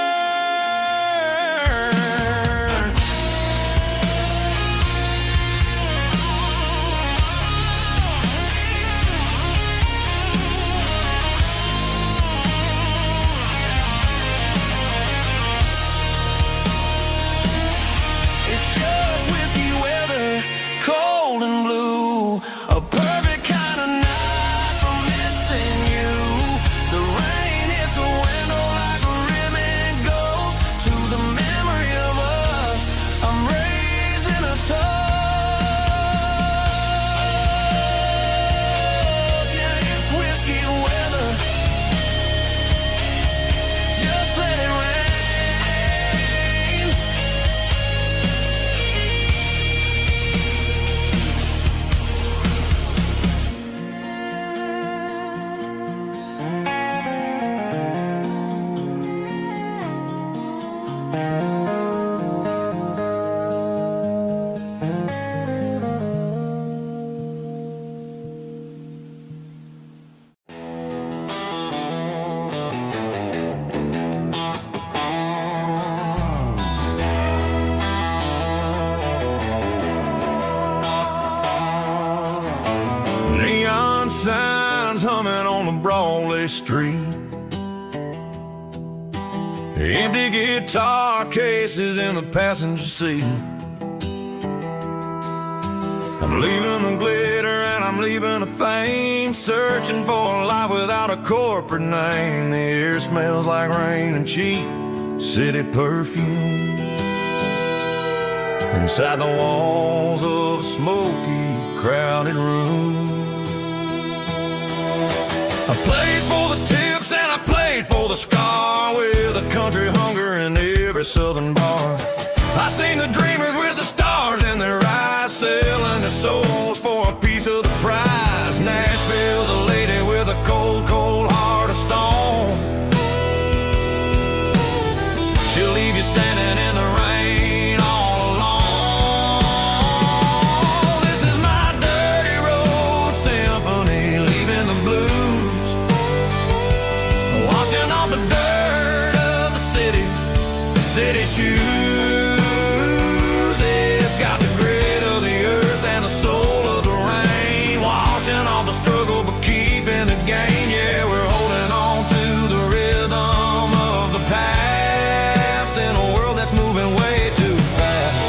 busy street. Empty guitar cases in the passenger seat. I'm leaving the glitter and I'm leaving the fame, searching for a life without a corporate name. The air smells like rain and cheap city perfume. Inside the walls of a smoky, crowded room. I played for the tips and I played for the scar, with a country hunger in every southern bar. I seen the dreamers with the stars in their eyes, selling their souls for a piece of the prize. Nashville's a lady with a cold, cold heart of stone. She'll leave you standing in the rain all alone. This is my dirty road symphony, leaving the blues, washing off the dirt of the city shoes. It's got the grit of the earth and the soul of the rain, washing off the struggle but keeping the gain. Yeah, we're holding on to the rhythm of the past in a world that's moving way too fast.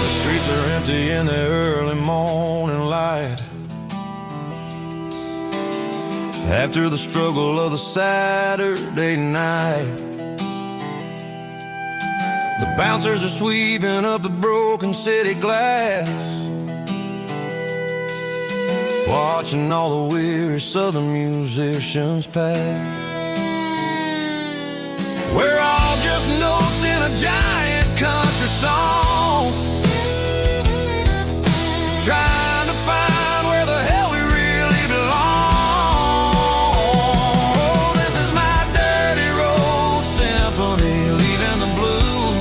The streets are empty in the early morning light, after the struggle of the Saturday night. The bouncers are sweeping up the broken city glass, watching all the weary southern musicians pass. We're all just notes in a giant country song, trying to find where the hell we really belong. Oh, this is my dirty road symphony, leaving the blues,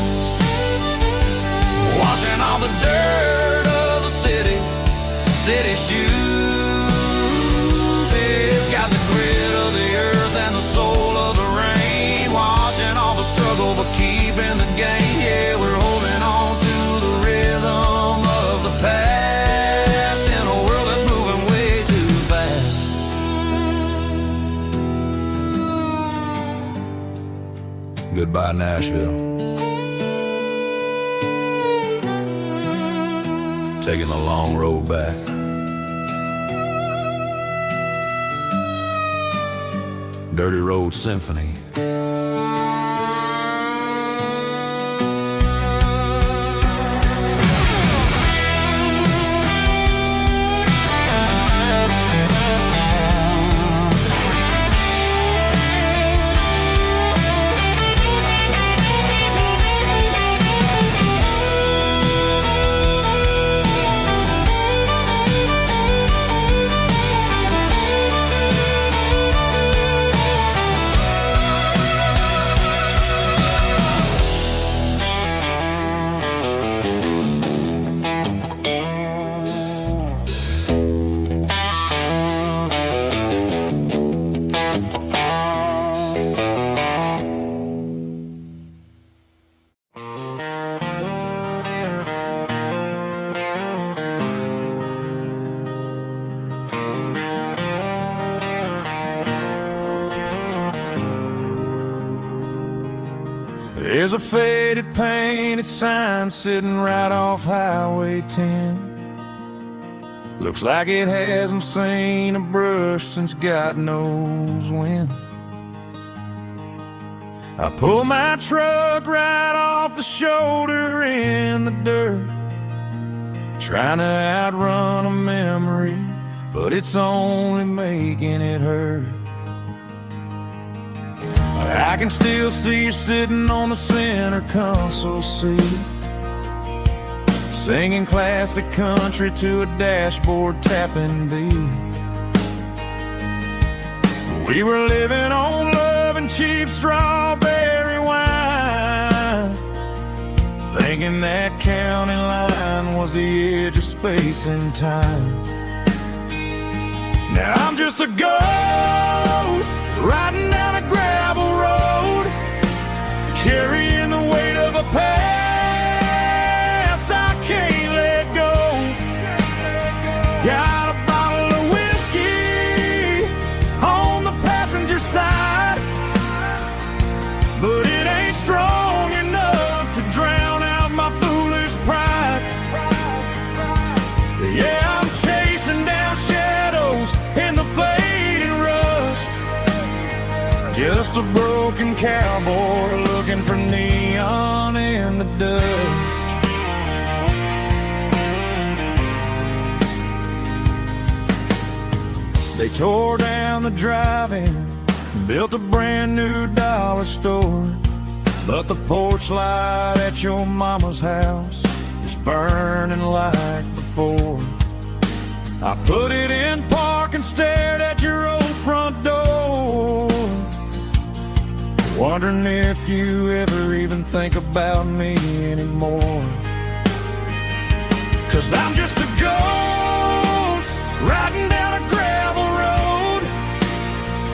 washing all the dirt of the city shoes. It's got the grit of the earth and the soul of the rain, washing all the struggle but keeping the gain. Yeah, we're holding on to the rhythm of the past in a world that's moving way too fast. Goodbye, Nashville. Taking the long road back. Dirty Road Symphony. There's a faded painted sign sitting right off Highway 10. Looks like it hasn't seen a brush since God knows when. I pull my truck right off the shoulder in the dirt, trying to outrun a memory, but it's only making it hurt. I can still see you sitting on the center console seat, singing classic country to a dashboard tapping beat. We were living on love and cheap strawberry wine, thinking that county line was the edge of space and time. Now I'm just a ghost riding down a gravel road, carrying the weight of a past I can't let go. Got a bottle of whiskey on the passenger side, but it ain't strong enough to drown out my foolish pride. Yeah, I'm chasing down shadows in the fading rust, just a broken cowboy looking for neon in the dust. They tore down the drive-in, built a brand new dollar store, but the porch light at your mama's house is burning like before. I put it in park and stared at your old front door, wondering if you ever even think about me anymore. 'Cause I'm just a ghost riding down a gravel road,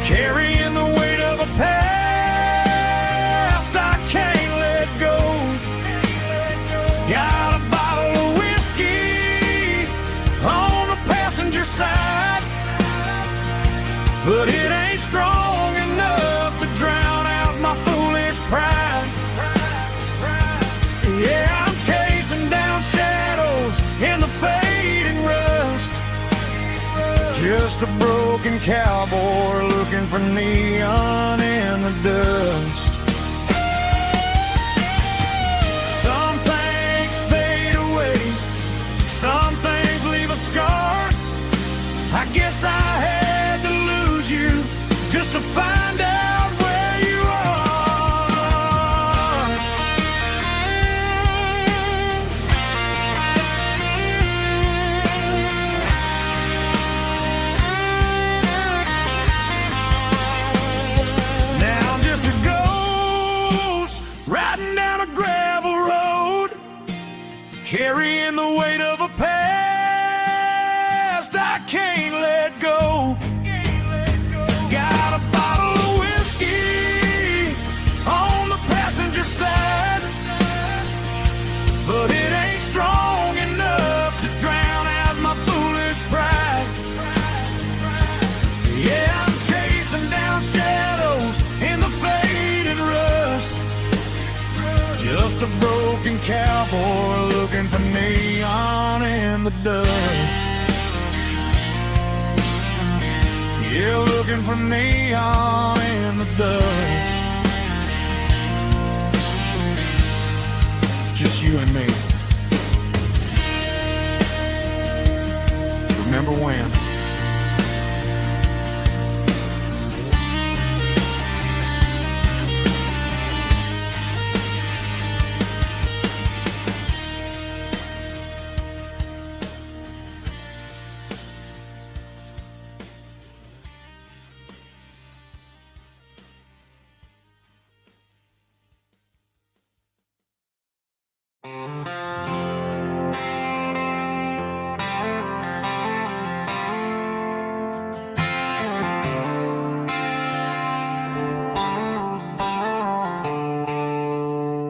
carrying the weight of a past I can't let go. Got a bottle of whiskey on the passenger side, but it ain't strong enough to drown out my foolish pride. Yeah, I'm chasing down shadows in the fading rust, just a broken cowboy looking for neon in the dust. Some things fade away, some things leave a scar. I guess I had to lose you just to find out where you are. Now I'm just a ghost riding down a gravel road, carrying the weight of a past I can't let go. Got a bottle of whiskey on the passenger side, but it ain't strong enough to drown out my foolish pride. Yeah, I'm chasing down shadows in the fading rust, just a broken cowboy looking for neon in the dust. Yeah, looking for neon in the dust. Just you and me. Remember when?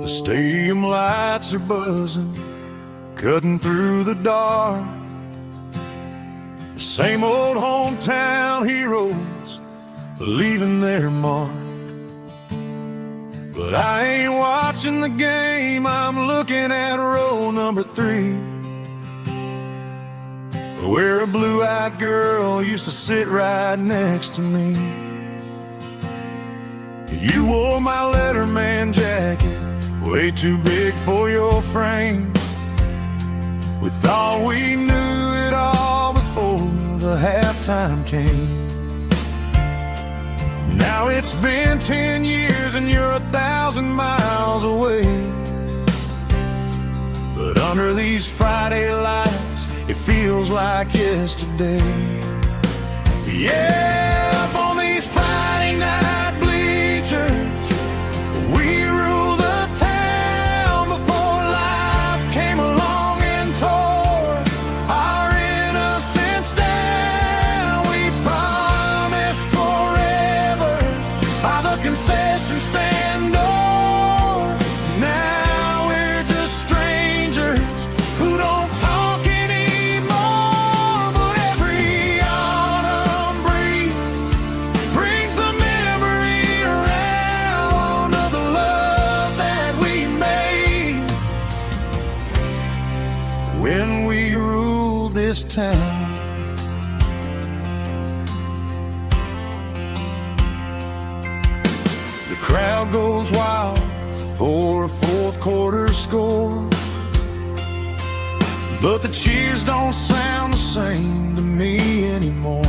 The stadium lights are buzzing, cutting through the dark. The same old hometown heroes leaving their mark. But I ain't watching the game, I'm looking at row number 3, where a blue-eyed girl used to sit right next to me. You wore my Letterman jacket, way too big for your frame. We thought we knew it all before the halftime came. Now it's been 10 years and you're 1,000 miles away, but under these Friday lights it feels like yesterday. Yeah, up on these Friday night bleachers, we rule the town before life came along and tore our innocence down. We promised forever when we ruled this town. The crowd goes wild for a fourth quarter score, but the cheers don't sound the same to me anymore.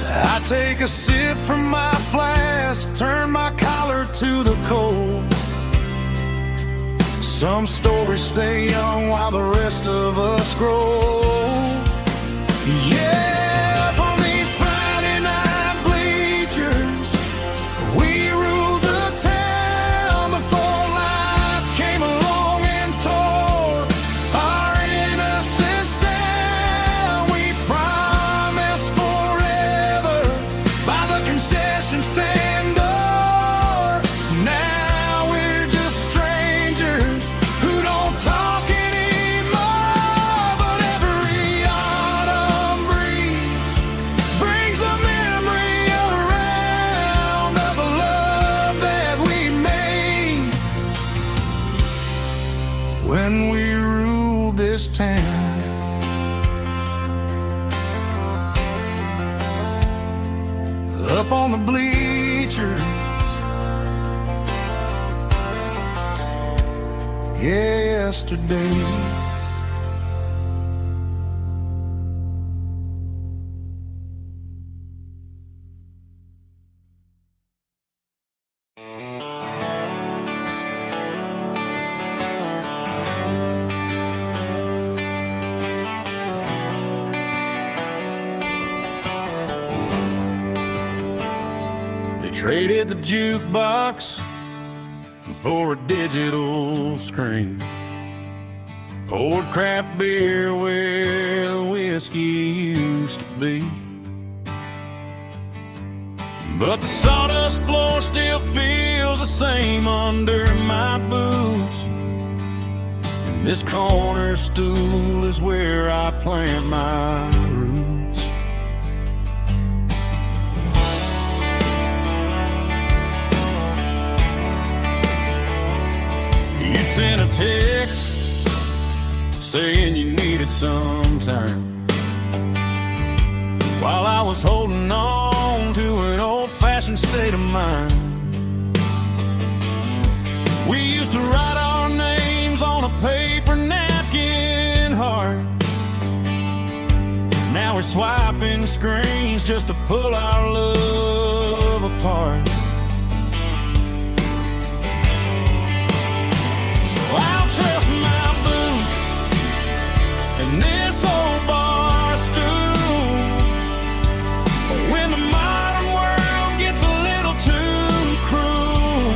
I take a sip from my flask, turn my collar to the cold. Some stories stay young while the rest of us grow. Yeah, up on these Friday night bleachers, we ruled the town before life came along and tore our innocence down. We promised forever by the concession stand door. Now we're just strangers who don't talk anymore. But every autumn breeze brings the memory around of the love that we made when we ruled this town. Up on the bleachers, yesterday. They traded the jukebox for a digital screen, poured craft beer where the whiskey used to be. But the sawdust floor still feels the same under my boots, and this corner stool is where I plant my roots. You sent a text saying you needed some time, while I was holding on to an old-fashioned state of mind. We used to write our names on a paper napkin heart. Now we're swiping screens just to pull our love apart. I'll trust my boots and this old bar stool when the modern world gets a little too cruel.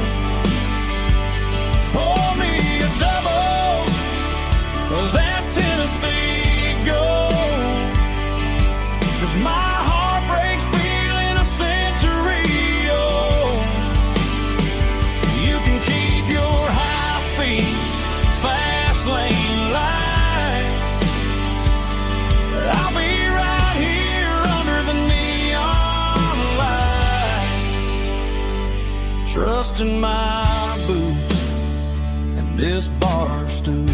Pour me a double of that Tennessee Gold, 'cause my heart breaks feeling a century old. You can keep your high-speed fast lane light, I'll be right here under the neon light, trusting my boots and this bar stool.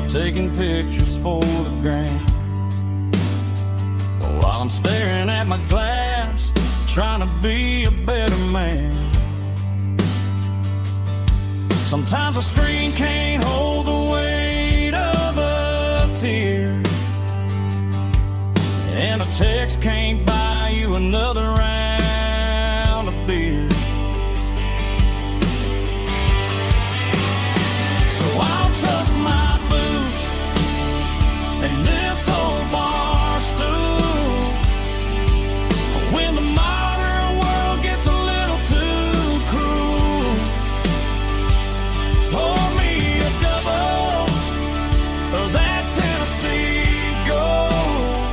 Taking pictures for the gram, while I'm staring at my glass, trying to be a better man. Sometimes a screen can't hold the weight of a tear, and a text can't buy you another round of beer. So I'll trust my and this old bar stool when the modern world gets a little too cruel. Pour me a double of that Tennessee Gold,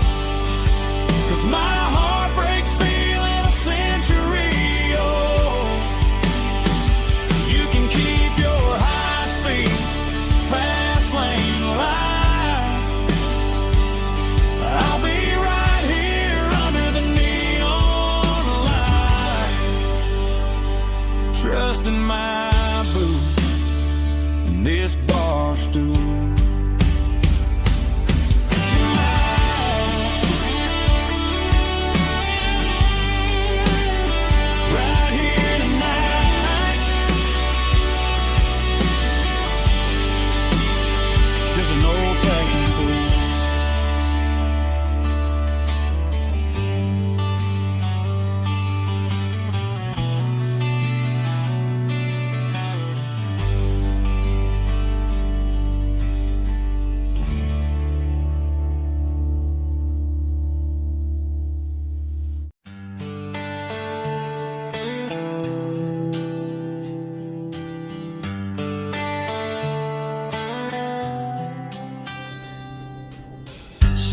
'cause my heart breaks feeling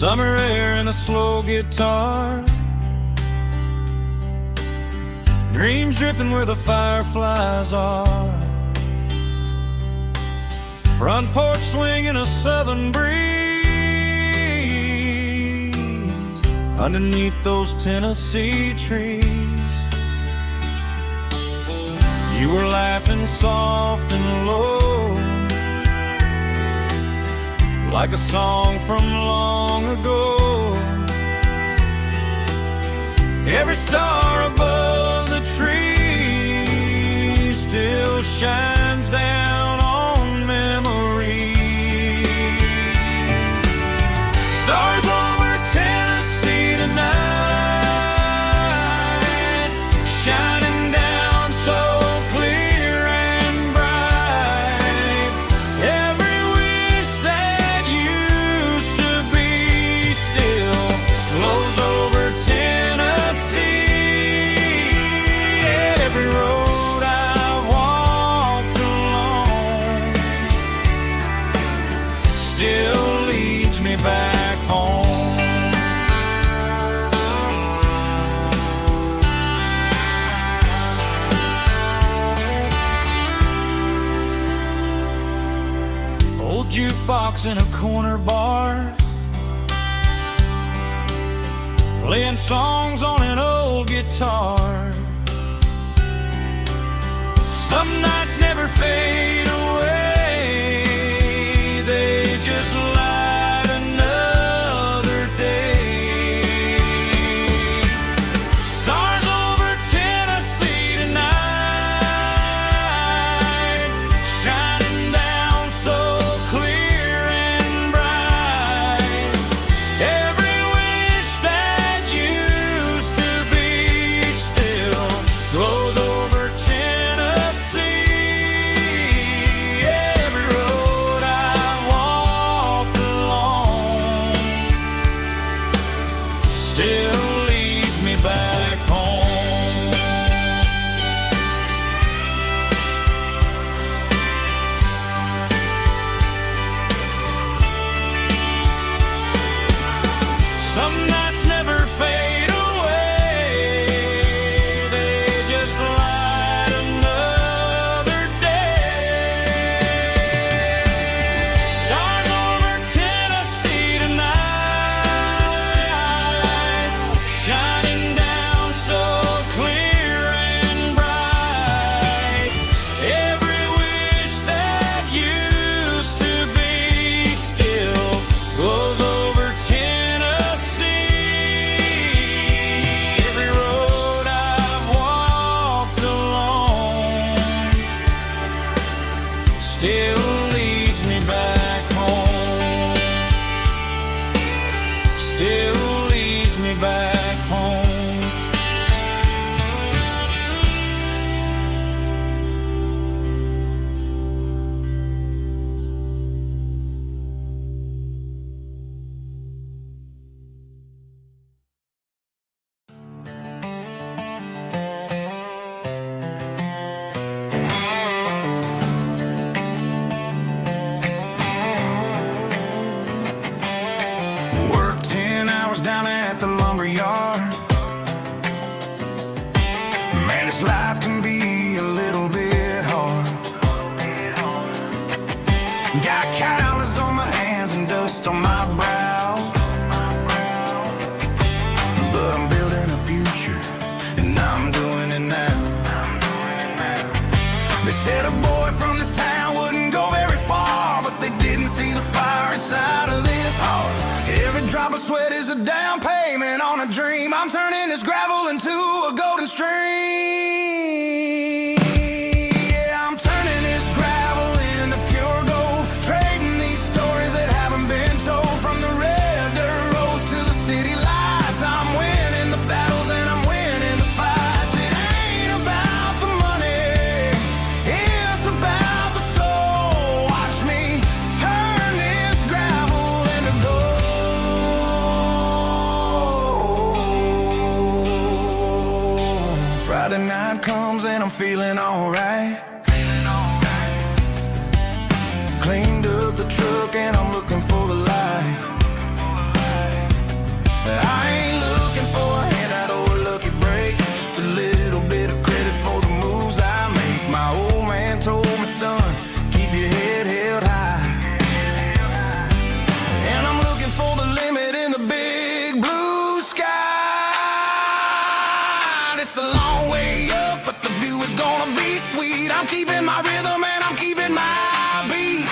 summer air and a slow guitar, dreams drifting where the fireflies are, front porch swinging a southern breeze underneath those Tennessee trees. You were laughing soft and low, like a song from long ago. Every star above the tree still shines down on memories. Stars over Tennessee tonight, shining down so clear and bright. Every wish that used to be still glows over Tennessee. Every road I've walked along still leads me back home. Old jukebox in a corner bar, playing songs on an old guitar. Some nights never fade away, they just light another day. Stars over Tennessee tonight, shining down so clear and bright. Every wish that used to be still glows over Tennessee. Every road I walked along still leads me back home. Some nights never fade away, they just light another day. Stars over Tennessee tonight, shining down so clear and bright. Every wish that used to be still glows over Tennessee. Every road I've walked along still leads me back home. Still leads me back home. Worked 10 hours down at the lumber yard. Man, this life can be a little bit hard. Got calluses on my hands and dust on my brow, but I'm building a future, and I'm doing it now. They said a boy from this town wouldn't go very far, but they didn't see the fire inside of this heart. Every drop of sweat is a down payment on a dream. I'm turning this gravel into a golden stream. Yeah, I'm turning this gravel into pure gold, trading these stories that haven't been told. From the red dirt roads to the city lights, I'm winning the battles and I'm winning the fights. It ain't about the money, it's about the soul. Watch me turn this gravel into gold. Friday night comes and I'm feeling alright. Cleaned up the truck and I'm looking for the light. I'm keeping my rhythm and I'm keeping my beat.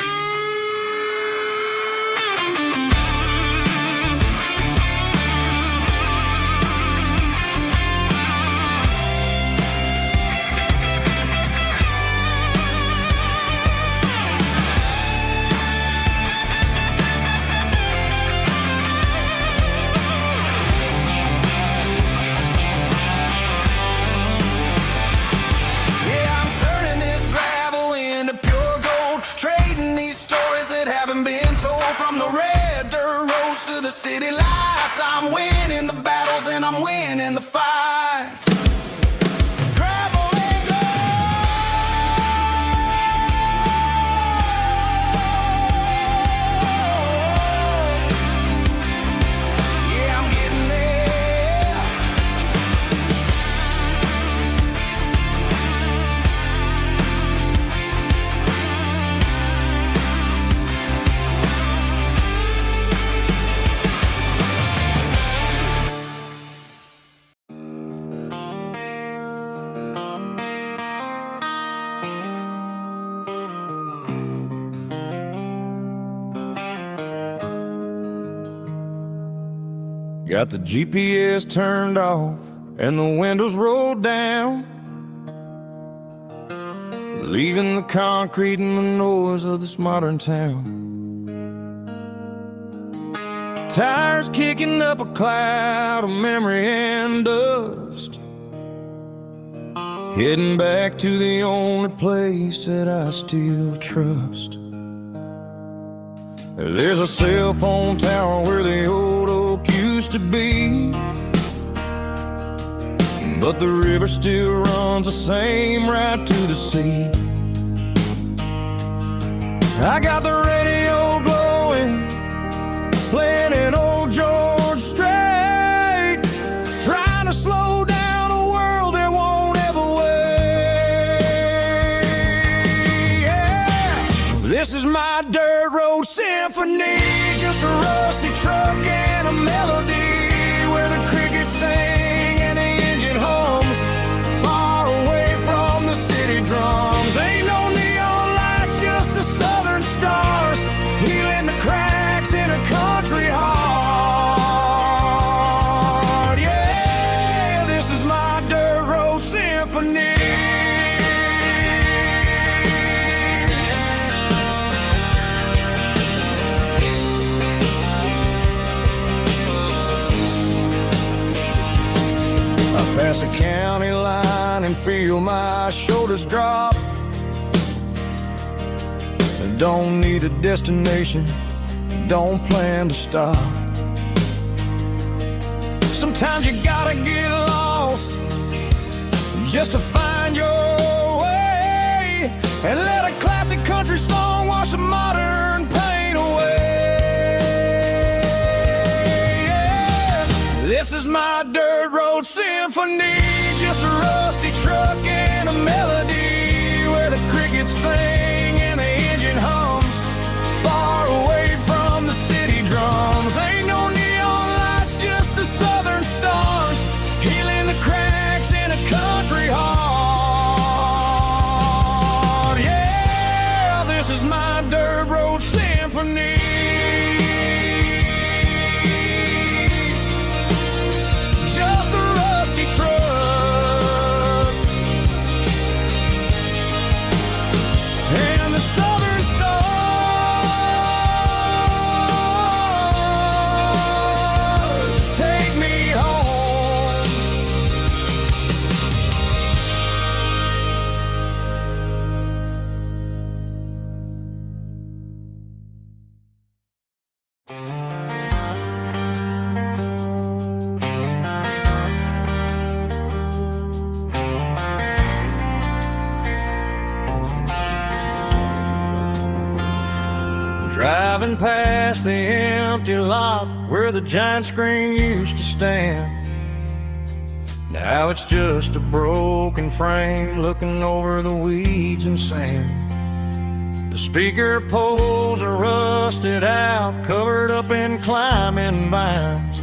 City lights, I'm winning the battles and I'm winning the fights. Gravel and gold. Yeah, I'm getting there. Got the GPS turned off and the windows rolled down, leaving the concrete and the noise of this modern town. Tires kicking up a cloud of memory and dust, heading back to the only place that I still trust. There's a cell phone tower where the old oak used to be, but the river still runs the same right to the sea. I got the radio glowing, playing an old George Strait, trying to slow down a world that won't ever wait. Yeah. This is my dirt road symphony, just a rusty truck and a melody where the crickets sing and the engine hums, far away from the city drums. Ain't no neon lights, just the southern stars, healing the cracks in a country heart. Yeah, this is my dirt road symphony. Pass a county line and feel my shoulders drop. Don't need a destination, don't plan to stop. Sometimes you gotta get lost just to find your way, and let a classic country song wash a modern pain away. Yeah. This is my dirt road symphony, just a rusty truck and a melody where the crickets sing and the engine hums, far away from the city drums. Ain't no neon lights, just the southern stars, healing the cracks in a country heart. Yeah, this is my dirt road symphony. Just a rusty truck and the southern stars take me home. Driving past the empty lot where the giant screen used to stand. Now it's just a broken frame looking over the weeds and sand. The speaker poles are rusted out, covered up in climbing vines.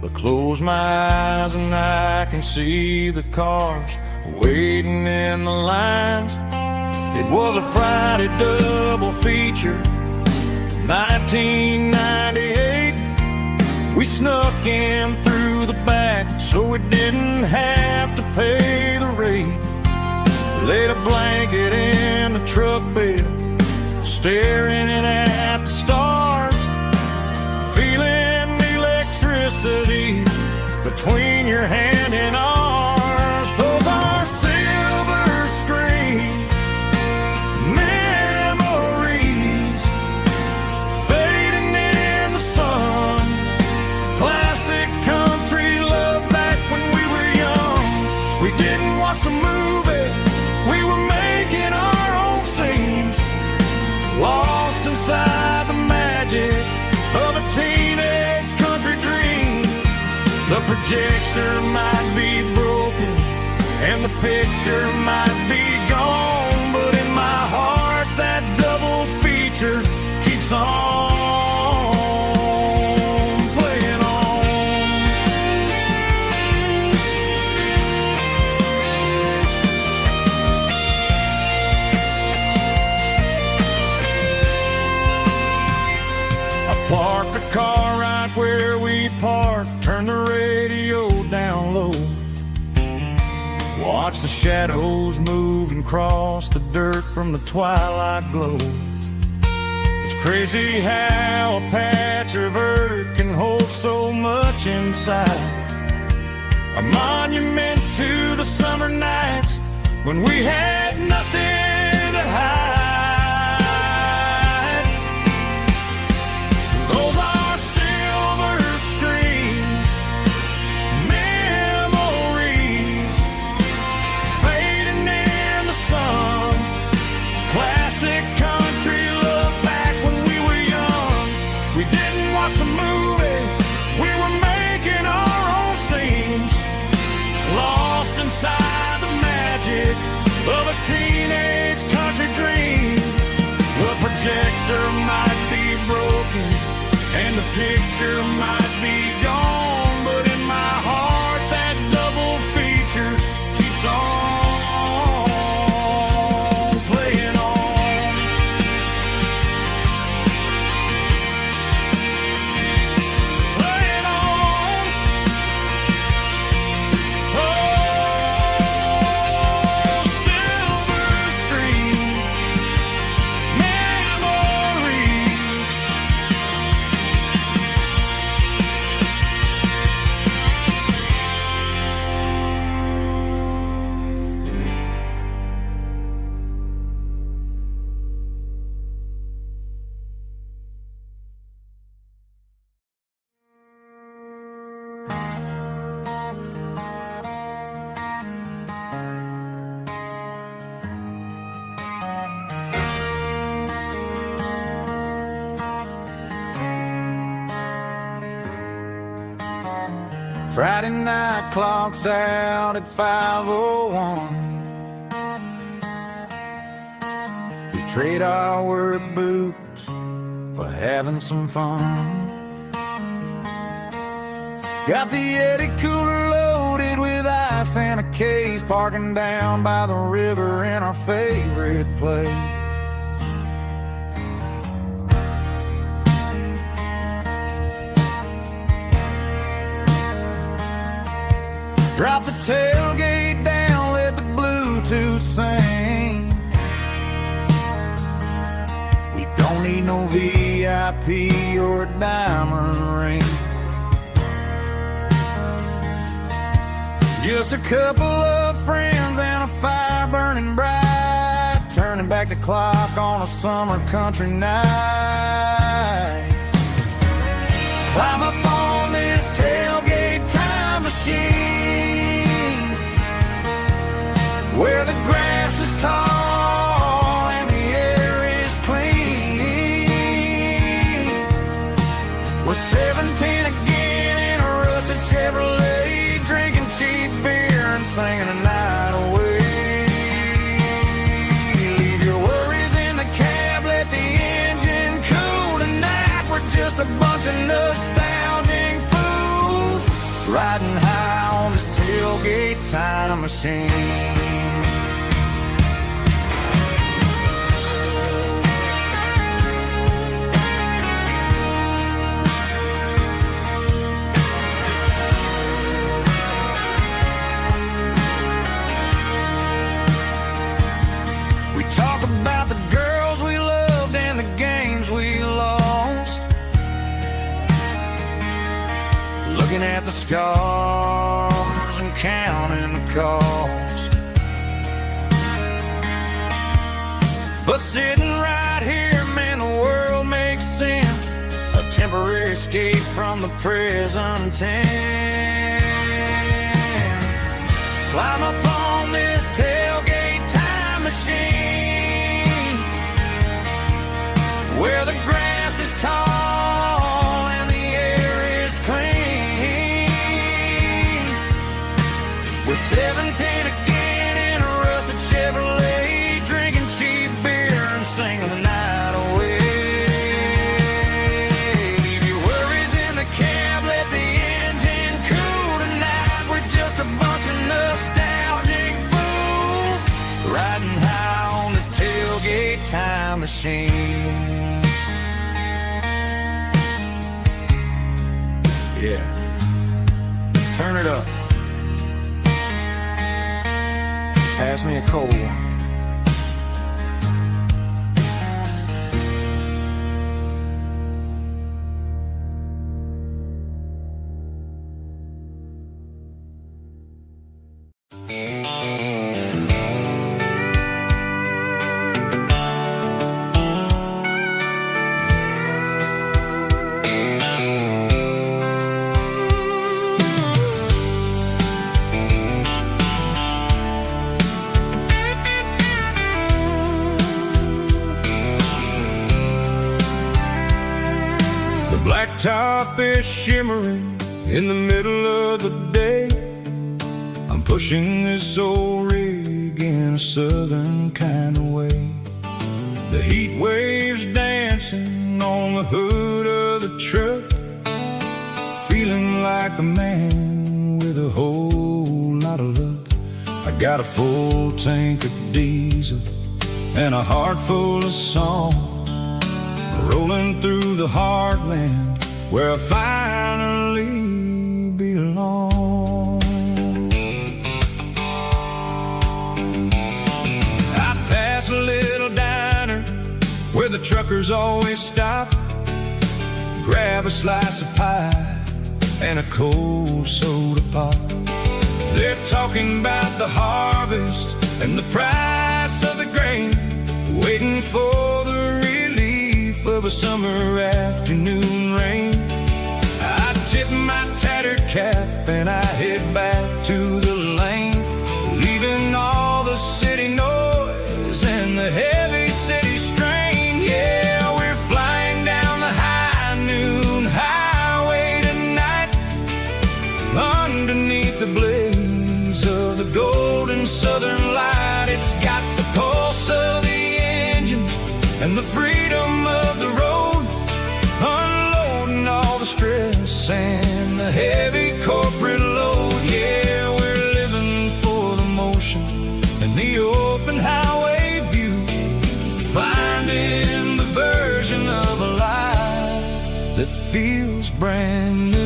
But close my eyes and I can see the cars waiting in the lines. It was a Friday double feature, 1998. We snuck in through the back so we didn't have to pay the rate. Laid a blanket in the truck bed, staring at the stars, feeling the electricity between your hand and ours. Those are silver screen memories, fading in the sun. Classic country love back when we were young. We didn't watch the movie, we were making our own scenes, lost inside the magic of a teenage country dream. The projector might be broken and the picture might be gone, but in my heart that double feature keeps on playing on. I parked the car right where we parked, turned the radio down low, watch the shadows move and cross the dirt from the twilight glow. It's crazy how a patch of earth can hold so much inside, a monument to the summer nights when we had nothing to hide. Those are silver screen memories, fading in the sun. Classic country love back when we were young. We didn't watch the movie, we were making our own scenes, lost inside the magic of a teenage country dream. The projector might be broken and the picture might be gone, but in my heart that double feature keeps on playing on. Playing on. Oh, silver screen memories. Friday night clocks out at 5:01. We trade our work boots for having some fun. Got the Yeti cooler loaded with ice and a case, parking down by the river in our favorite place. Drop the tailgate down, let the Bluetooth sing. We don't need no VIP or a diamond ring, just a couple of friends and a fire burning bright, turning back the clock on a summer country night. Climb up on this tailgate time machine, where the grass is tall and the air is clean. We're 17 again in a rusted Chevrolet, drinking cheap beer and singing a night away. Leave your worries in the cab, let the engine cool tonight. We're just a bunch of nostalgic fools riding high on this tailgate time machine. Looking at the scars and counting the cost. But sitting right here, man, the world makes sense. A temporary escape from the present tense. Climb up on this tailgate time machine, where the grass is tall and the air is clean. We're 17 again in a rusted Chevrolet, drinking cheap beer and singing the night away. Leave your worries in the cab, let the engine cool tonight. We're just a bunch of nostalgic fools, riding high on this tailgate time machine. Yeah, turn it up. Pass me a cold one. Blacktop is shimmering in the middle of the day. I'm pushing this old rig in a southern kind of way. The heat waves dancing on the hood of the truck, feeling like a man with a whole lot of luck. I got a full tank of diesel and a heart full of song, rolling through the heartland where I finally belong. I pass a little diner where the truckers always stop, grab a slice of pie and a cold soda pop. They're talking about the harvest and the price of the grain, waiting for the relief of a summer afternoon rain. I tip my tattered cap and I head back to the lane, leaving all the city noise and the heavy city strain. Yeah, we're flying down the high noon highway tonight, underneath the blaze of the golden southern light. It's got the pulse of the engine and the freedom of the road, unloading all the stress and the heavy corporate load. Yeah, we're living for the motion and the open highway view, finding the version of a life that feels brand new.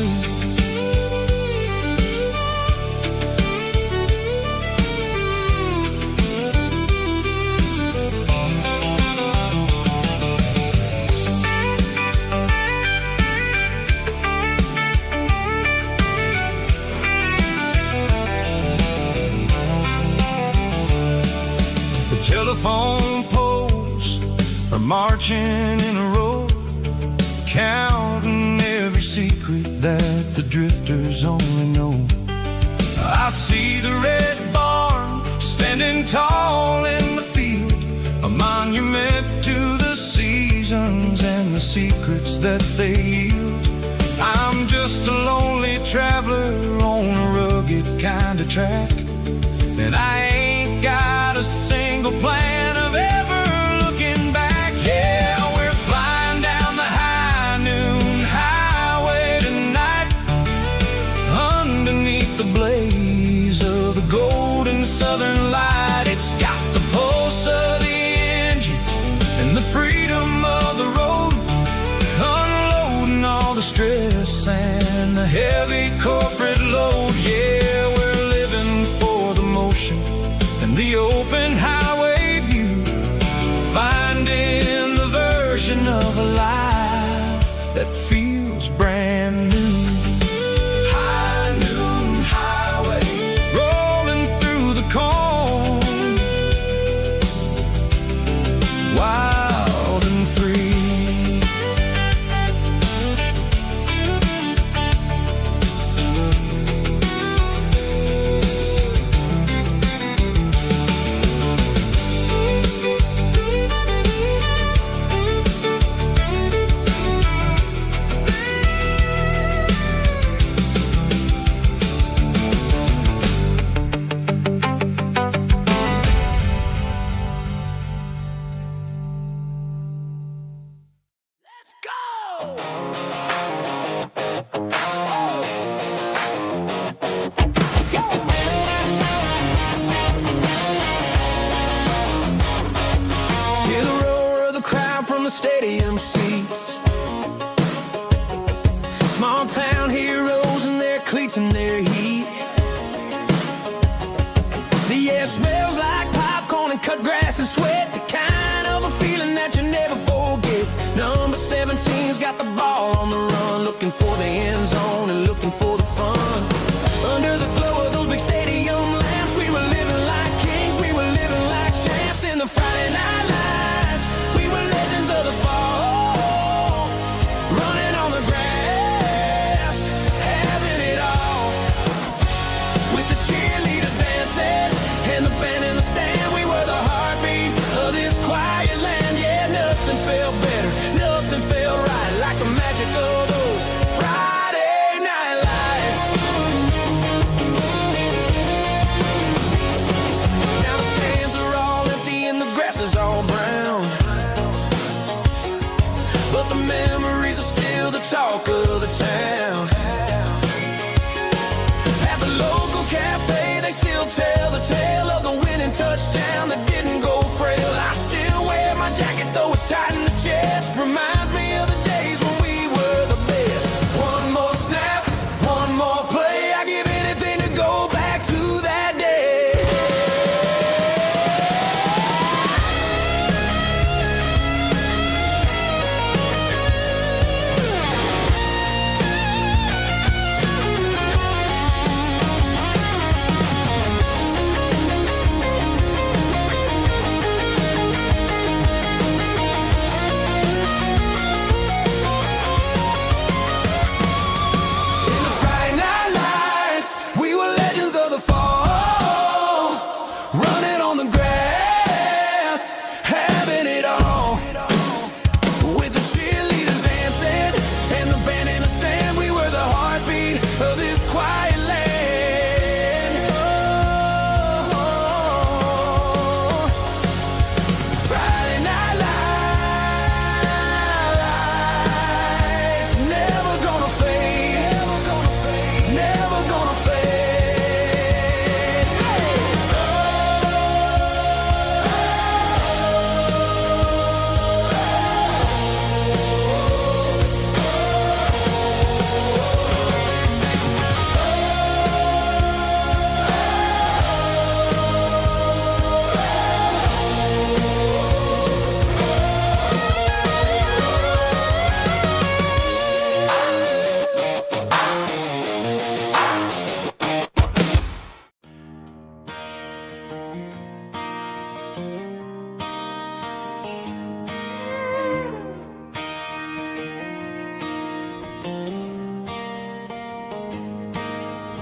Telephone poles are marching in a row, counting every secret that the drifters only know. I see the red barn standing tall in the field, a monument to the seasons and the secrets that they yield. I'm just a lonely traveler on a rugged kind of track, and I ain't got a single plan of ever looking back. Yeah, we're flying down the high noon highway tonight, underneath the blaze of the gold Hear the roar of the crowd from the stadium seats. Small town heroes in their cleats and their heat. The air smells like popcorn and cut grass and sweat. The kind of a feeling that you never forget. Number 17's got the ball on the run, looking for the end zone and looking for the fun. Under the glow of those big stadium lamps, we were living like kings, we were living like champs. In the Friday night lights, we were legends of the fall, running on the grass, having it all. With the cheerleaders dancing and the band in the stand, we were the heartbeat of this quiet land. Yeah, nothing felt better, nothing felt right like the magic of those Friday night lights. Now the stands are all empty and the grass is all brown, but the memories are still the talk of the town. At the local cafe, they still tell the tale of the winning touchdown that didn't go frail. I still wear my jacket, though it's tight in the chest. Reminds me of the days when we were the best. One more snap, one more play. I give anything to go back to that day. In the Friday night lights, we were legends of the fall, running on the grass, having it all. With the cheerleaders dancing and the band in the stand, we were the heartbeat of this quiet land. Oh, Friday night lights, never gonna fade, never gonna fade.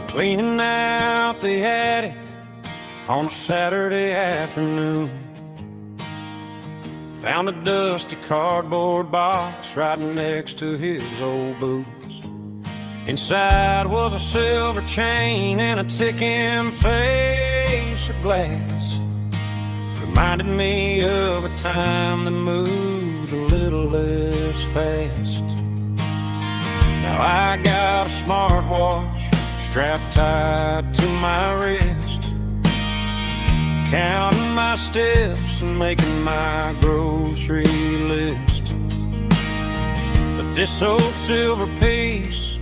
Cleaning out the attic on a Saturday afternoon. Found a dusty cardboard box right next to his old boots. Inside was a silver chain and a ticking face of glass. Reminded me of a time that moved a little less fast. Now I got a smartwatch strapped tight to my wrist, counting my steps and making my grocery list. But this old silver piece,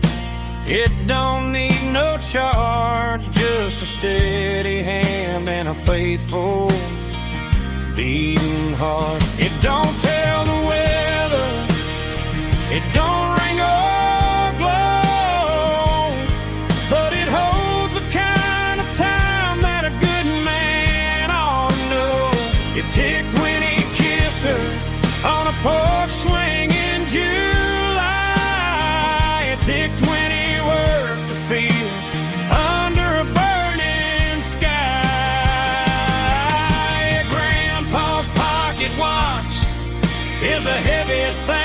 it don't need no charge, just a steady hand and a faithful beating heart. It don't tell the weather, it don't ring or glow, but it holds the kind of time that a good man ought to know. It ticked when he kissed her on a porch swing in July. It ticked when he worked the fields under a burning sky. Grandpa's pocket watch is a heavy thing.